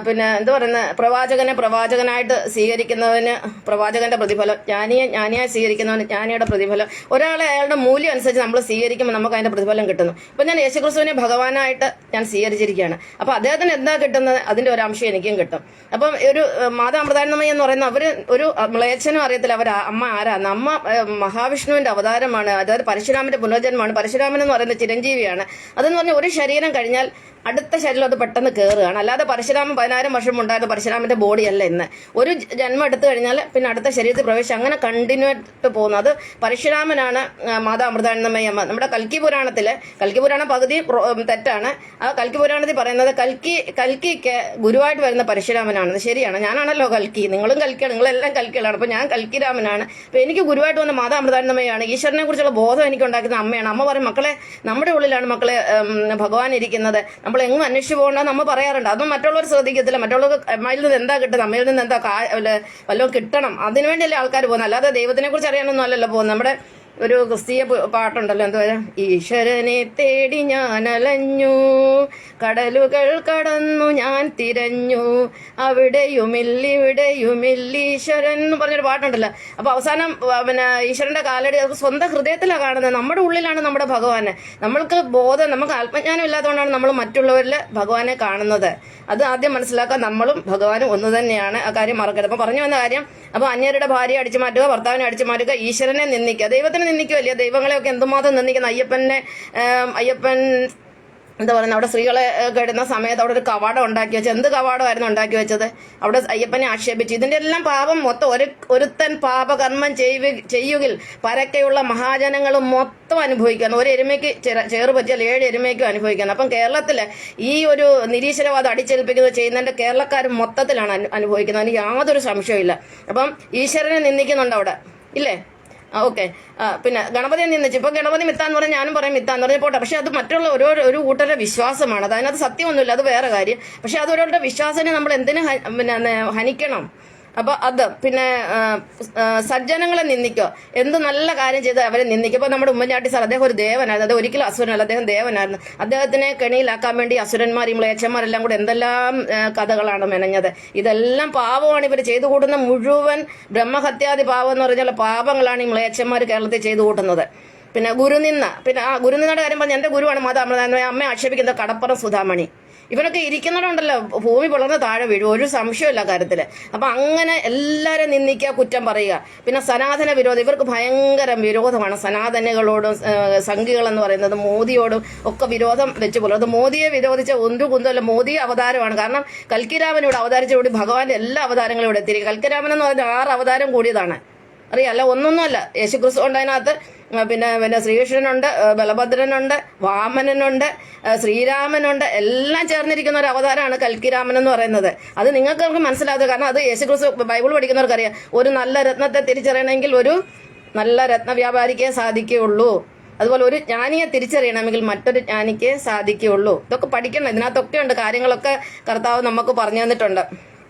പിന്നെ എന്താ പറയുന്നത്, പ്രവാചകനായിട്ട് സ്വീകരിക്കുന്നവന് പ്രവാചകന്റെ പ്രതിഫലം, ജ്ഞാനിയായി സ്വീകരിക്കുന്നവന് ജ്ഞാനിയുടെ പ്രതിഫലം. ഒരാളെ അയാളുടെ മൂല്യം അനുസരിച്ച് നമ്മൾ സ്വീകരിക്കുമ്പോൾ നമുക്ക് അതിന്റെ പ്രതിഫലം കിട്ടുന്നു. ഇപ്പം ഞാൻ യേശുക്രിസ്തുവിനെ ഭഗവാനായിട്ട് ഞാൻ സ്വീകരിച്ചിരിക്കുകയാണ്. അപ്പോൾ അദ്ദേഹത്തിന് എന്താ കിട്ടുന്നത്, അതിന്റെ ഒരു അംശം എനിക്കും കിട്ടും. അപ്പം ഒരു മാതാ അമൃതാനന്ദമയി എന്ന് പറയുന്ന അവർ ഒരു മ്ലേച്ഛനും അറിയത്തില്ല അവർ അമ്മ ആരാന്ന്. അമ്മ മഹാവിഷ്ണുവിന്റെ അവതാരമാണ്, അതായത് പരശുരാമന്റെ പുനർജന്മമാണ്. പരശുരാമൻ എന്ന് പറയുന്ന ചിരഞ്ജീവിയാണ്. അതെന്ന് പറഞ്ഞാൽ ഒരു ശരീരം കഴിഞ്ഞാൽ അടുത്ത ശരീരം അത് പെട്ടെന്ന് കയറുകയാണ്. അല്ലാതെ പരശുരാമൻ 10,000 വർഷം ഉണ്ടായിരുന്ന പരശുരാമന്റെ ബോഡിയല്ല ഇന്ന്. ഒരു ജന്മം എടുത്തു കഴിഞ്ഞാൽ പിന്നെ അടുത്ത ശരീരത്തിൽ പ്രവേശിച്ച് അങ്ങനെ കണ്ടിന്യൂ ആയിട്ട് പോകുന്നത്. അത് പരശുരാമനാണ് മാതാ അമൃതാനന്ദമയി അമ്മ. നമ്മുടെ കൽക്കി പുരാണം പകുതി തെറ്റാണ്. ആ കൽക്കി പുരാണത്തിൽ പറയുന്നത് കൽക്കിക്ക് ഗുരുവായിട്ട് വരുന്ന പരശുരാമനാണ്. ശരിയാണ്, ഞാനാണല്ലോ കൽക്കി, നിങ്ങളും കൽക്കിയാണ്, നിങ്ങളെല്ലാം കൽക്കികളാണ്. അപ്പൊ ഞാൻ കൽക്കിരാമനാണ്. അപ്പൊ എനിക്ക് ഗുരുവായിട്ട് വന്ന മാതാ അമൃതാനന്ദമയാണ്. ഈശ്വരനെ കുറിച്ചുള്ള ബോധം എനിക്ക് ഉണ്ടാക്കുന്ന അമ്മയാണ്. അമ്മ പറയും, മക്കളെ നമ്മുടെ ഉള്ളിലാണ് മക്കളെ ഭഗവാൻ ഇരിക്കുന്നത്, നമ്മൾ എങ്ങും അന്വേഷിച്ചു പോകണ്ടെന്ന് അമ്മ പറയാറുണ്ട്. അതൊന്നും മറ്റുള്ളവർ ശ്രദ്ധിക്കത്തില്ല. മറ്റുള്ളവർക്ക് അമ്മയിൽ നിന്ന് എന്താ കിട്ടുന്നത്, അമ്മയിൽ നിന്ന് എന്താ വല്ലതും കിട്ടണം, അതിനുവേണ്ടിയല്ലേ ആൾക്കാർ പോകുന്നത്. അല്ലാതെ ദൈവത്തിനെ കുറിച്ച് അറിയാനൊന്നും അല്ലല്ലോ പോകുന്നത്. നമ്മുടെ ഒരു ക്രിസ്തീയ പാട്ടുണ്ടല്ലോ, എന്താ പറയാ, ഈശ്വരനെ തേടി ഞാൻ അലഞ്ഞു, കടലുകൾ കടന്നു ഞാൻ തിരഞ്ഞു, അവിടെയുമില്ലിവിടെയുമില്ലി ഈശ്വരൻ എന്ന് പറഞ്ഞൊരു പാട്ടുണ്ടല്ലോ. അപ്പൊ അവസാനം പിന്നെ ഈശ്വരന്റെ കാലടി സ്വന്തം ഹൃദയത്തിലാണ് കാണുന്നത്. നമ്മുടെ ഉള്ളിലാണ് നമ്മുടെ ഭഗവാനെ. നമ്മൾക്ക് ബോധം, നമുക്ക് ആത്മജ്ഞാനം ഇല്ലാത്തതുകൊണ്ടാണ് നമ്മൾ മറ്റുള്ളവരിൽ ഭഗവാനെ കാണുന്നത്. അത് ആദ്യം മനസ്സിലാക്കാൻ നമ്മളും ഭഗവാനും ഒന്ന് തന്നെയാണ്. ആ കാര്യം മറക്കരുത്. അപ്പൊ പറഞ്ഞു വന്ന കാര്യം, അപ്പൊ അന്യരുടെ ഭാര്യയെ അടിച്ചു മാറ്റുക, ഭർത്താവിനെ അടിച്ചു മാറ്റുക, ഈശ്വരനെ നിന്ദിക്കുക, ദൈവത്തിനെ നിന്ദിക്കുമല്ലേ. ദൈവങ്ങളെയൊക്കെ എന്തുമാത്രം നിന്ദിക്കുന്ന അയ്യപ്പൻ എന്താ പറയുന്നത്, അവിടെ സ്ത്രീകളെ കിടുന്ന സമയത്ത് അവിടെ ഒരു കവാടം ഉണ്ടാക്കി വെച്ചത്. എന്ത് കവാടമായിരുന്നു ഉണ്ടാക്കി വെച്ചത്? അവിടെ അയ്യപ്പനെ ആക്ഷേപിച്ചു. ഇതിന്റെ എല്ലാം പാപം മൊത്തം ഒരുത്തൻ പാപകർമ്മം ചെയ്യുകിൽ പരക്കെയുള്ള മഹാജനങ്ങളും മൊത്തം അനുഭവിക്കുന്നു. ഒരു എരുമയ്ക്ക് ചേറ് പറ്റിയാൽ 7 എരുമയ്ക്കും അനുഭവിക്കുന്നു. അപ്പം കേരളത്തില് ഈ ഒരു നിരീശ്വരവാദം അടിച്ചേൽപ്പിക്കുന്നത് ചെയ്യുന്നതിന്റെ കേരളക്കാർ മൊത്തത്തിലാണ് അനുഭവിക്കുന്നത്. അതിന് യാതൊരു സംശയമില്ല. അപ്പം ഈശ്വരനെ നിന്ദിക്കുന്നുണ്ട് അവിടെ, ഇല്ലേ? ഓക്കെ. പിന്നെ ഗണപതിയെ നിന്നിച്ച്, ഇപ്പൊ ഗണപതി മിത്താന്ന് പറഞ്ഞാൽ ഞാനും പറയും മിത്താന്ന് പറഞ്ഞാൽ പോട്ടെ. പക്ഷെ അത് മറ്റുള്ള ഒരു കൂട്ടരുടെ വിശ്വാസമാണ്. അത് അതിനകത്ത് സത്യമൊന്നുമില്ല, അത് വേറെ കാര്യം. പക്ഷെ അത് ഓരോരുടെ വിശ്വാസനെ നമ്മൾ എന്തിനു പിന്നെ ഹനിക്കണം? അപ്പൊ അത് പിന്നെ സജ്ജനങ്ങളെ നിന്ദിക്കോ, എന്ത് നല്ല കാര്യം ചെയ്ത് അവരെ നിന്ദിക്കും. ഇപ്പൊ നമ്മുടെ ഉമ്മൻചാണ്ടി സാർ, അദ്ദേഹം ഒരു ദേവനായിരുന്നു. അത് ഒരിക്കലും അസുരനല്ല, അദ്ദേഹം ദേവനായിരുന്നു. അദ്ദേഹത്തിനെ കെണിയിലാക്കാൻ വേണ്ടി അസുരന്മാർ, ഈ മ്ലേച്ഛന്മാരെല്ലാം കൂടെ എന്തെല്ലാം കഥകളാണ് മെനഞ്ഞത്. ഇതെല്ലാം പാപമാണ് ഇവർ ചെയ്തു കൂട്ടുന്ന മുഴുവൻ. ബ്രഹ്മഹത്യാദി പാപം എന്ന് പറഞ്ഞാൽ പാപങ്ങളാണ് ഈ മ്ലേച്ഛന്മാർ കേരളത്തിൽ ചെയ്തു കൂട്ടുന്നത്. പിന്നെ ഗുരുനിന്ന, പിന്നെ ആ ഗുരുനിന്നയുടെ കാര്യം പറഞ്ഞാൽ എന്റെ ഗുരുവാണ് മാതാ അമൃതാനന്ദമയി. അമ്മയെ ആക്ഷേപിക്കുന്നത് കടപ്പുറം സുധാമണി. ഇവനൊക്കെ ഇരിക്കുന്നുണ്ടല്ലോ ഭൂമി പിളർന്ന് താഴെ വീഴും, ഒരു സംശയമില്ല കാര്യത്തില്. അപ്പൊ അങ്ങനെ എല്ലാവരും നിന്ദിക്കുക, കുറ്റം പറയുക. പിന്നെ സനാതന വിരോധം, ഇവർക്ക് ഭയങ്കര വിരോധമാണ് സനാതനികളോടും. സംഘികൾ എന്ന് പറയുന്നത് മോദിയോടും ഒക്കെ വിരോധം വെച്ച് പുലർത്തും. മോദിയെ വിരോധിച്ച ഒന്നും കുന്തമല്ല, മോദി അവതാരമാണ്. കാരണം കൽക്കിരാമൻ ഇവിടെ അവതാരിച്ചോടി ഭഗവാന്റെ എല്ലാ അവതാരങ്ങളും ഇവിടെ എത്തിയിരിക്കും. കൽക്കിരാമൻ എന്ന് പറഞ്ഞാൽ 6 അവതാരം കൂടിയതാണ്, അറിയാല്ല, ഒന്നൊന്നുമല്ല. യേശുക്രിസ്തു ഉണ്ട് അതിനകത്ത്. പിന്നെ ശ്രീകൃഷ്ണനുണ്ട്, ബലഭദ്രനുണ്ട്, വാമനനുണ്ട്, ശ്രീരാമനുണ്ട്, എല്ലാം ചേർന്നിരിക്കുന്ന ഒരു അവതാരമാണ് കൽക്കിരാമൻ എന്ന് പറയുന്നത്. അത് നിങ്ങൾക്ക് മനസ്സിലാകുക. കാരണം അത് യേശുക്രിസ്തു ബൈബിൾ പഠിക്കുന്നവർക്കറിയാം. ഒരു നല്ല രത്നത്തെ തിരിച്ചറിയണമെങ്കിൽ ഒരു നല്ല രത്ന വ്യാപാരിക്കേ സാധിക്കുകയുള്ളൂ. അതുപോലെ ഒരു ജ്ഞാനിയെ തിരിച്ചറിയണമെങ്കിൽ മറ്റൊരു ജ്ഞാനിക്ക് സാധിക്കുകയുള്ളൂ. ഇതൊക്കെ പഠിക്കണം. ഇതിനകത്തൊക്കെ ഉണ്ട് കാര്യങ്ങളൊക്കെ കർത്താവ് നമുക്ക് പറഞ്ഞു തന്നിട്ടുണ്ട്.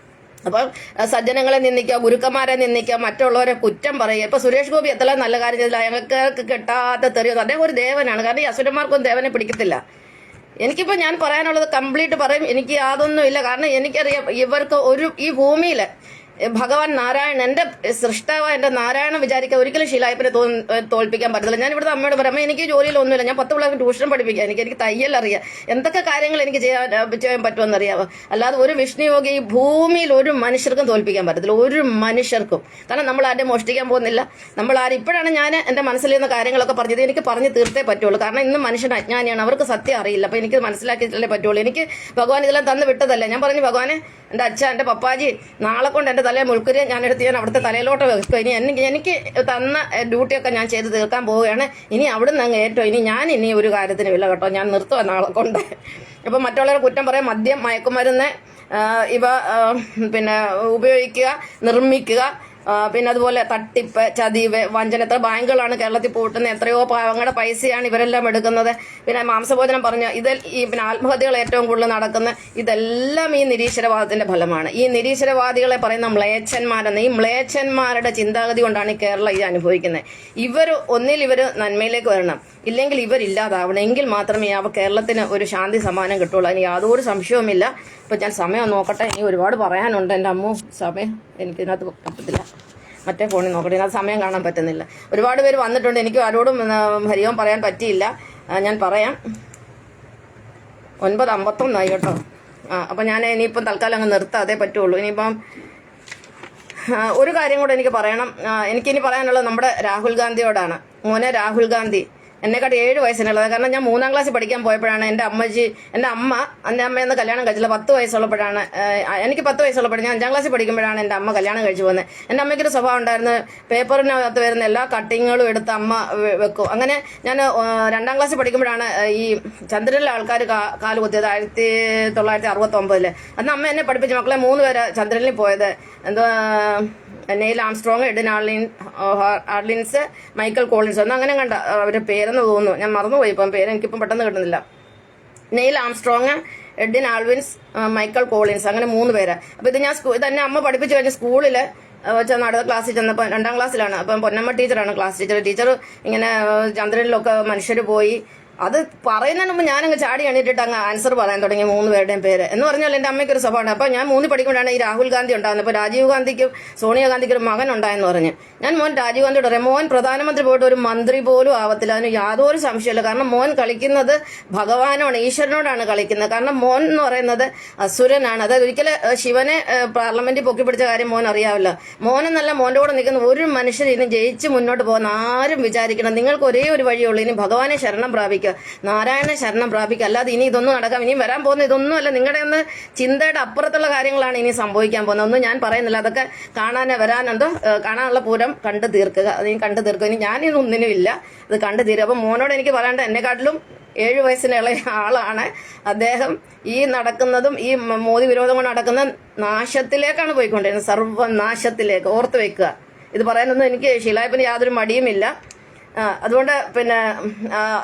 അപ്പോൾ സജ്ജനങ്ങളെ നിന്ദിക്കുക, ഗുരുക്കന്മാരെ നിന്ദിക്കുക, മറ്റുള്ളവരെ കുറ്റം പറയുക. ഇപ്പൊ സുരേഷ് ഗോപി എത്ര നല്ല കാര്യം ചെയ്തില്ല, ഞങ്ങൾക്ക് കിട്ടാത്ത തെറിയൊന്നും. അദ്ദേഹം ഒരു ദേവനാണ്. കാരണം ഈ അസുരന്മാർക്കൊന്നും ദേവനെ പിടിക്കത്തില്ല. എനിക്കിപ്പോൾ ഞാൻ പറയാനുള്ളത് കംപ്ലീറ്റ് പറയും. എനിക്ക് യാതൊന്നും ഇല്ല. കാരണം എനിക്കറിയാം ഇവർക്ക് ഈ ഭൂമിയിൽ ഭഗവാൻ നാരായണൻ, എൻ്റെ സൃഷ്ടാവായ എൻ്റെ നാരായണൻ വിചാരിക്കാൻ ഒരിക്കലും ശീലായപ്പിനെ തോൽപ്പിക്കാൻ പറ്റത്തില്ല. ഞാൻ ഇവിടുത്തെ അമ്മയോട് പറയുമ്പോൾ എനിക്ക് ജോലിയിലൊന്നുമില്ല. ഞാൻ 10 പിള്ളേർക്ക് ട്യൂഷൻ പഠിപ്പിക്കുക. എനിക്ക് തയ്യൽ അറിയാം. എന്തൊക്കെ കാര്യങ്ങൾ എനിക്ക് ചെയ്യാൻ പറ്റുമെന്നറിയാമോ? അല്ലാതെ ഒരു വിഷ്ണുയോഗി ഈ ഭൂമിയിൽ ഒരു മനുഷ്യർക്കും തോൽപ്പിക്കാൻ പറ്റത്തില്ല. ഒരു മനുഷ്യർക്കും. കാരണം നമ്മൾ ആരും മോഷ്ടിക്കാൻ പോകുന്നില്ല. നമ്മൾ ആരും ഇപ്പോഴാണ് ഞാൻ എൻ്റെ മനസ്സിൽ നിന്ന് കാര്യങ്ങളൊക്കെ പറഞ്ഞത്. എനിക്ക് പറഞ്ഞു തീർത്തേ പറ്റുള്ളൂ. കാരണം ഇന്ന് മനുഷ്യൻ അജ്ഞാനിയാണ്. അവർക്ക് സത്യം അറിയില്ല. അപ്പോൾ എനിക്ക് മനസ്സിലാക്കിയിട്ടല്ലേ പറ്റുള്ളൂ. എനിക്ക് ഭഗവാൻ ഇതെല്ലാം തന്നു വിട്ടതല്ല. ഞാൻ പറഞ്ഞു, ഭഗവാനെ, എൻ്റെ അച്ഛൻ, എൻ്റെ പപ്പാജി നാളെ കൊണ്ട് എൻ്റെ തലയെ മുൾക്കുരി ഞാൻ അവിടുത്തെ തലയിലോട്ട് വെക്കുക. ഇനി എനിക്ക് തന്ന ഡ്യൂട്ടിയൊക്കെ ഞാൻ ചെയ്ത് തീർക്കാൻ പോവുകയാണ്. ഇനി അവിടുന്ന് അങ്ങ് ഏറ്റവും ഇനി ഒരു കാര്യത്തിനും ഇല്ല കേട്ടോ. ഞാൻ നിർത്തുക നാളെ കൊണ്ട്. അപ്പം മറ്റുള്ളവരെ കുറ്റം പറയാം. മദ്യം, മയക്കുമരുന്ന് ഇവ പിന്നെ ഉപയോഗിക്കുക, നിർമ്മിക്കുക, പിന്നെ അതുപോലെ തട്ടിപ്പ്, ചതിവ്, വഞ്ചന. എത്ര ബാങ്കുകളാണ് കേരളത്തിൽ പൂട്ടുന്നത്. എത്രയോ പാവങ്ങളുടെ പൈസയാണ് ഇവരെല്ലാം എടുക്കുന്നത്. പിന്നെ മാംസഭോജനം പറഞ്ഞ പിന്നെ ആത്മഹത്യകൾ ഏറ്റവും കൂടുതൽ നടക്കുന്ന ഇതെല്ലാം ഈ നിരീശ്വരവാദത്തിന്റെ ഫലമാണ്. ഈ നിരീശ്വരവാദികളെ പറയുന്ന മ്ലേച്ഛന്മാരെന്ന്. ഈ മ്ലേച്ഛന്മാരുടെ ചിന്താഗതി കൊണ്ടാണ് ഈ കേരളം ഇത് അനുഭവിക്കുന്നത്. ഒന്നിൽ ഇവർ നന്മയിലേക്ക് വരണം, ഇല്ലെങ്കിൽ ഇവരില്ലാതാവണം. എങ്കിൽ മാത്രമേ കേരളത്തിന് ഒരു ശാന്തി സമ്മാനം കിട്ടുള്ളൂ. അതിന് യാതൊരു സംശയവുമില്ല. ഇപ്പം ഞാൻ സമയം നോക്കട്ടെ. ഇനി ഒരുപാട് പറയാനുണ്ട്. എൻ്റെ അമ്മ സമയം എനിക്കിതിനകത്ത് പറ്റത്തില്ല. മറ്റേ ഫോണിൽ നോക്കട്ടെ. ഇതിനകത്ത് സമയം കാണാൻ പറ്റുന്നില്ല. ഒരുപാട് പേര് വന്നിട്ടുണ്ട്. എനിക്ക് ആരോടും ഹരിയോം പറയാൻ പറ്റിയില്ല. ഞാൻ പറയാം. 9:51 കേട്ടോ. അപ്പം ഞാൻ ഇനിയിപ്പം തൽക്കാലം അങ്ങ് നിർത്താം. അതേ പറ്റുള്ളൂ. ഇനിയിപ്പം ഒരു കാര്യം കൂടെ എനിക്ക് പറയണം. എനിക്കിനി പറയാനുള്ളത് നമ്മുടെ രാഹുൽ ഗാന്ധിയോടാണ്. മോനെ രാഹുൽ ഗാന്ധി, എന്നെക്കാട്ടി 7 വയസ്സിനുള്ളത്. കാരണം ഞാൻ 3ാം ക്ലാസ്സിൽ പഠിക്കാൻ പോയപ്പോഴാണ് എൻ്റെ അമ്മയെന്ന് കല്യാണം കഴിച്ചില്ല. 10 വയസ്സുള്ളപ്പോഴാണ്. എനിക്ക് 10 വയസ്സുള്ളപ്പോഴാണ്. ഞാൻ 5ാം ക്ലാസ്സിൽ പഠിക്കുമ്പോഴാണ് എൻ്റെ അമ്മ കല്യാണം കഴിച്ചു പോകുന്നത്. എൻ്റെ അമ്മയ്ക്കൊരു സ്വഭാവം ഉണ്ടായിരുന്നു. പേപ്പറിനകത്ത് വരുന്ന എല്ലാ കട്ടിങ്ങുകളും എടുത്ത് അമ്മ വെക്കും. അങ്ങനെ ഞാൻ 2ാം ക്ലാസ്സിൽ പഠിക്കുമ്പോഴാണ് ഈ ചന്ദ്രനിലെ ആൾക്കാർ കാല് കുത്തിയത്. 1969. അന്ന് അമ്മ എന്നെ പഠിപ്പിച്ച മക്കളെ 3 പേര് ചന്ദ്രനിൽ പോയത്. നെയിൽ ആംസ്ട്രോങ്, എഡിൻ ആർലിൻസ്, മൈക്കൽ കോളിൻസ്. അങ്ങനെ കണ്ട അവരുടെ പേരെന്ന് തോന്നുന്നു. ഞാൻ മറന്നുപോയി. ഇപ്പം പേര് എനിക്കിപ്പം പെട്ടെന്ന് കിട്ടുന്നില്ല. നെയിൽ ആംസ്ട്രോങ്, എഡിൻ ആൽവിൻസ്, മൈക്കൽ കോളിൻസ്. അങ്ങനെ 3 പേര്. അപ്പോൾ ഇത് ഞാൻ ഇതെന്നെ അമ്മ പഠിപ്പിച്ചു കഴിഞ്ഞ സ്കൂളിൽ അടുത്ത ക്ലാസ്സിൽ ചെന്നപ്പോൾ 2ാം ക്ലാസ്സിലാണ്. അപ്പം പൊന്നമ്മ ടീച്ചറാണ് ക്ലാസ് ടീച്ചർ. ടീച്ചർ ഇങ്ങനെ ചന്ദ്രനിലൊക്കെ മനുഷ്യർ പോയി. അത് പറയുന്നതിന് മുമ്പ് ഞാനങ്ങ് ചാടി എണീറ്റിട്ട് അങ്ങ് ആൻസർ പറയാൻ തുടങ്ങി 3 പേരുടെയും പേര്. എന്ന് പറഞ്ഞാൽ എൻ്റെ അമ്മയ്ക്കൊരു സ്വഭാവമാണ്. അപ്പോൾ ഞാൻ 3 പഠിക്കുമ്പോഴാണ് ഈ രാഹുൽ ഗാന്ധി ഉണ്ടാകുന്നത്. അപ്പോൾ രാജീവ് ഗാന്ധിക്കും സോണിയാഗാന്ധിക്കും ഒരു മകൻ ഉണ്ടായെന്ന് പറഞ്ഞ് ഞാൻ രാജീവ് ഗാന്ധിയോട് പറയാം, മോൻ പ്രധാനമന്ത്രി പോയിട്ട് ഒരു മന്ത്രി പോലും ആവത്തില്ല. അതിന് യാതൊരു സംശയമില്ല. കാരണം മോൻ കളിക്കുന്നത് ഭഗവാനോടാണ്, ഈശ്വരനോടാണ് കളിക്കുന്നത്. കാരണം മോൻ എന്ന് പറയുന്നത് അസുരനാണ്. അതായത് ഒരിക്കലും ശിവനെ പാർലമെന്റിൽ പൊക്കിപ്പിടിച്ച കാര്യം മോൻ അറിയാവില്ല. മോനെന്നല്ല, മോൻ്റെ കൂടെ നിൽക്കുന്ന ഒരു മനുഷ്യൻ ഇനി ജയിച്ച് മുന്നോട്ട് പോകുന്ന ആരും വിചാരിക്കണം. നിങ്ങൾക്ക് ഒരേ ഒരു വഴിയുള്ളൂ. ഇനി ഭഗവാനെ ശരണം പ്രാപിക്കുക, നാരായണ ശരണം പ്രാപിക്കുക. അല്ലാതെ ഇനി ഇതൊന്നും നടക്കാം. ഇനിയും വരാൻ പോകുന്ന ഇതൊന്നുമല്ല. നിങ്ങളുടെ ഒന്ന് ചിന്തയുടെ അപ്പുറത്തുള്ള കാര്യങ്ങളാണ് ഇനി സംഭവിക്കാൻ പോകുന്നത്. ഒന്നും ഞാൻ പറയുന്നില്ല. അതൊക്കെ കാണാനുള്ള പൂരം കണ്ടു തീർക്കുക. അത് കണ്ടു തീർക്കുക. ഇനി ഞാനിതൊന്നിനും ഇല്ല. അത് കണ്ടു തീരുക. അപ്പം മോനോട് എനിക്ക് പറയേണ്ട, എന്നെക്കാട്ടിലും 7 വയസ്സിന് ഇളയ ആളാണ് അദ്ദേഹം. ഈ നടക്കുന്നതും ഈ മോദി വിരോധം കൊണ്ട് നടക്കുന്ന നാശത്തിലേക്കാണ് പോയിക്കൊണ്ടിരുന്നത്. സർവനാശത്തിലേക്ക്. ഓർത്ത് വെക്കുക. ഇത് പറയാനൊന്നും എനിക്ക് ശീലായപ്പിന് യാതൊരു മടിയുമില്ല. അതുകൊണ്ട് പിന്നെ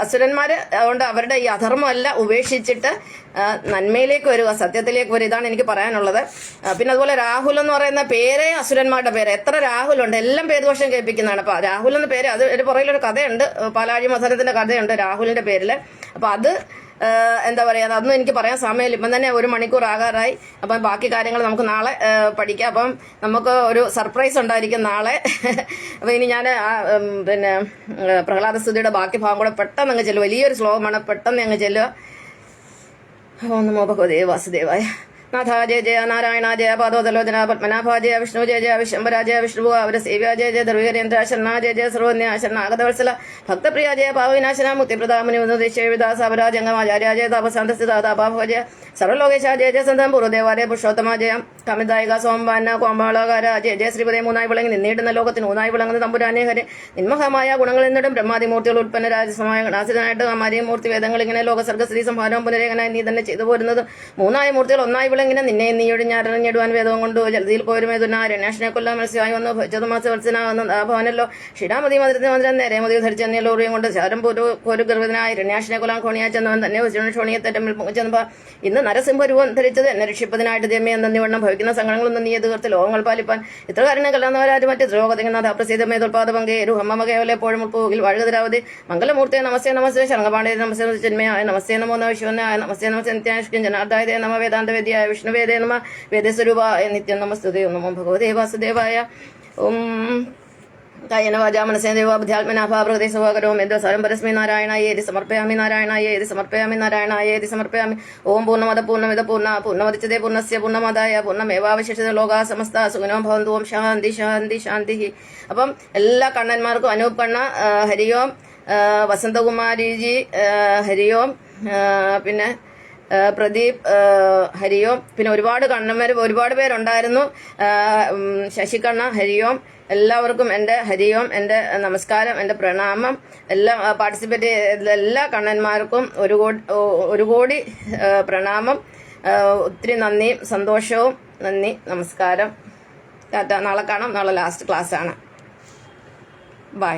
അസുരന്മാര് അതുകൊണ്ട് അവരുടെ ഈ അധർമ്മമല്ല ഉപേക്ഷിച്ചിട്ട് നന്മയിലേക്ക് വരിക, സത്യത്തിലേക്ക് വരിക. ഇതാണ് എനിക്ക് പറയാനുള്ളത്. പിന്നെ അതുപോലെ രാഹുൽ എന്ന് പറയുന്ന പേരേ അസുരന്മാരുടെ പേര്. എത്ര രാഹുലുണ്ട്, എല്ലാം പേരുദോഷം കേൾപ്പിക്കുന്നതാണ്. അപ്പൊ രാഹുൽ എന്ന പേര്, അത് ഒരു പുറകിലൊരു കഥയുണ്ട്, പാലാഴി മത്സരത്തിന്റെ കഥയുണ്ട് രാഹുലിന്റെ പേരില്. അപ്പൊ അത് എന്താ പറയുക, അതൊന്നും എനിക്ക് പറയാൻ സമയമില്ല. ഇപ്പം തന്നെ 1 മണിക്കൂർ ആകാറായി. അപ്പം ബാക്കി കാര്യങ്ങൾ നമുക്ക് നാളെ പഠിക്കാം. അപ്പം നമുക്ക് ഒരു സർപ്രൈസ് ഉണ്ടായിരിക്കും നാളെ. അപ്പം ഇനി ഞാൻ പിന്നെ പ്രഹ്ലാദസ്തുതിയുടെ ബാക്കി ഭാഗം കൂടെ പെട്ടെന്ന് അങ്ങ് ചെല്ലുക. വലിയൊരു ശ്ലോകമാണ്, പെട്ടെന്ന് അങ്ങ് ചെല്ലുക. ഓം നമോ ഭഗവതേ വാസുദേവായ. നാഥ ജയ ജയ നാരായണ ജയ പാദോദലോചന പത്മനാഭ ജയ വിഷ്ണു ജയ ജയ വിശ്വംഭര ജയ വിഷ്ണു അവര സേവ്യ ജയ ജയ ധർവീരേന്ദ്ര ശരണ ജയ ജയ സർവന്യ ശരണാഗതവത്സല ഭക്തപ്രിയ ജയ പാവവിനാശന മുക്തിപ്രദാമുനി മുനിദേശേവിദാസവരാജംഗമാചാര്യ ജയ താപസാന്തസ്ഥിതാ താപാഭ ജയ സർവലോകേശ ജയ ജയ സന്തം പൂർവ്വദേവാലയ പുരുഷോത്തമ ജയ കമിതായിക സോമ്പാന കോമ്പാളകാര ജയ ശ്രീപതേ മൂന്നായി വിളങ്ങി നിന്നീടുന്ന ലോകത്തിന് ഊന്നായി വിളങ്ങുന്ന തമ്പുരാനെ ഹരെ നിന്മഹമായ ഗുണങ്ങളിൽ നിന്നിടും ബ്രഹ്മാതിമൂർത്തികൾ ഉൽപ്പന്ന രാജസമായ ഗണാസിതനായിട്ട് അമാരിമൂർത്തി വേദങ്ങൾ ഇങ്ങനെ ലോകസർഗശ്രീ സംഹാരവും പുനരേകനായി നീ തന്നെ ചെയ്തു പോരുന്നത് മൂന്നായ മൂർത്തികൾ ഒന്നായി വിളങ്ങിനെ നിന്നെ നീയൊഴി ഞാരഞ്ഞിടുവാൻ വേദവും കൊണ്ട് ജലതിയിൽ പോരുമേതുന്ന രണ്യാഷിനെ കൊല്ലാൻ മത്സ്യമായി വന്നു ഭജതമാസവത്സനാകുന്ന ഭവനല്ലോ ഷിടാമതി മധുരത്തിന് മധുരം നേരെ മതി ധരിച്ചെന്ന ലോറിയും കൊണ്ട് ശാരം പോരു ഗർഭനായി രണ്യാഷിനെ കൊല്ലാൻ ഖോണിയാ ചെന്നവൻ തന്നെ ക്ഷോണിയെ തെറ്റമ്പിൽ പൊങ്ങിച്ചെന്നപ്പ ഇന്ന് നരസിംഹരൂപം ധരിച്ചത് എന്നെ രക്ഷിപ്പതിനായിട്ട് ദൈവമേ എന്നീ വണ്ണം ഭവിക്കുന്ന സങ്കടങ്ങളൊന്നും നീ തീർത്ത് ലോകങ്ങൾ പാലിപ്പാൻ ഇത്ര കാരണ കല്ലാന്നവരാരും മറ്റ് ദ്രോഗതിങ്ങുന്ന പ്രസിദ്ധമേ തുൽപാദ പങ്കേ രുഹമ്മകേവലെ എപ്പോഴും ഉൾപ്പോകിൽ വഴുകതിരാവതി മംഗലമൂർത്തിയെ നമസ്തേ നമസ്തേ ശരണപാണ്ഡേ നമസ്തേ ജന്മയായ നമസ്തേ നമോ നമ വിശ്വനായ നമസ്തേ നമസ്തേ നിത്യാഷ്കിൻ ജനാർദ്ദായ നമ വേദാന്തവേദ്യായ വിഷ്ണുവേദേ നമ വേദസ്വരൂപായ നിത്യം നമസ്തുതേ നമോ ഭഗവതേ വാസുദേവായ ഓം കായന വാചാ മനസേ ദേവാബുദ്ധ്യാത്മനാഭാപ്രകൃതി സ്വകരോ മേദ്വസാരം പരസ്മൈ നാരായണായേതി സമർപ്പയാമി നാരായണായേതി സമർപ്പയാമി നാരായണായേതി സമർപ്പയാമി ഓം പൂർണ്ണമദ പൂർണ്ണമിദ പൂർണ്ണമദിച്ചതേ പൂർണ്ണസ്യ പൂർണ്ണമാദായ പൂർണ്ണമേവാവശിഷ്ട ലോകാ സമസ്ത സുഖിനോ ഭവന്തു ഓം ശാന്തി ശാന്തി ശാന്തി. അപ്പം എല്ലാ കണ്ണന്മാർക്കും അനൂപ് കണ്ണ ഹരിയോം, വസന്തകുമാരിജി ഹരിയോം, പിന്നെ പ്രദീപ് ഹരിയോം, പിന്നെ ഒരുപാട് പേരുണ്ടായിരുന്നു. ശശികണ്ണ ഹരിയോം. എല്ലാവർക്കും എൻ്റെ ഹരിയോം, എൻ്റെ നമസ്കാരം, എൻ്റെ പ്രണാമം. എല്ലാം പാർട്ടിസിപ്പേറ്റ് ചെയ്ത എല്ലാ കണ്ണന്മാർക്കും ഒരു കോടി പ്രണാമം. ഒത്തിരി നന്ദി, സന്തോഷവും നന്ദി, നമസ്കാരം. നാളെ കാണാം. നാളെ ലാസ്റ്റ് ക്ലാസ്സാണ്. ബൈ.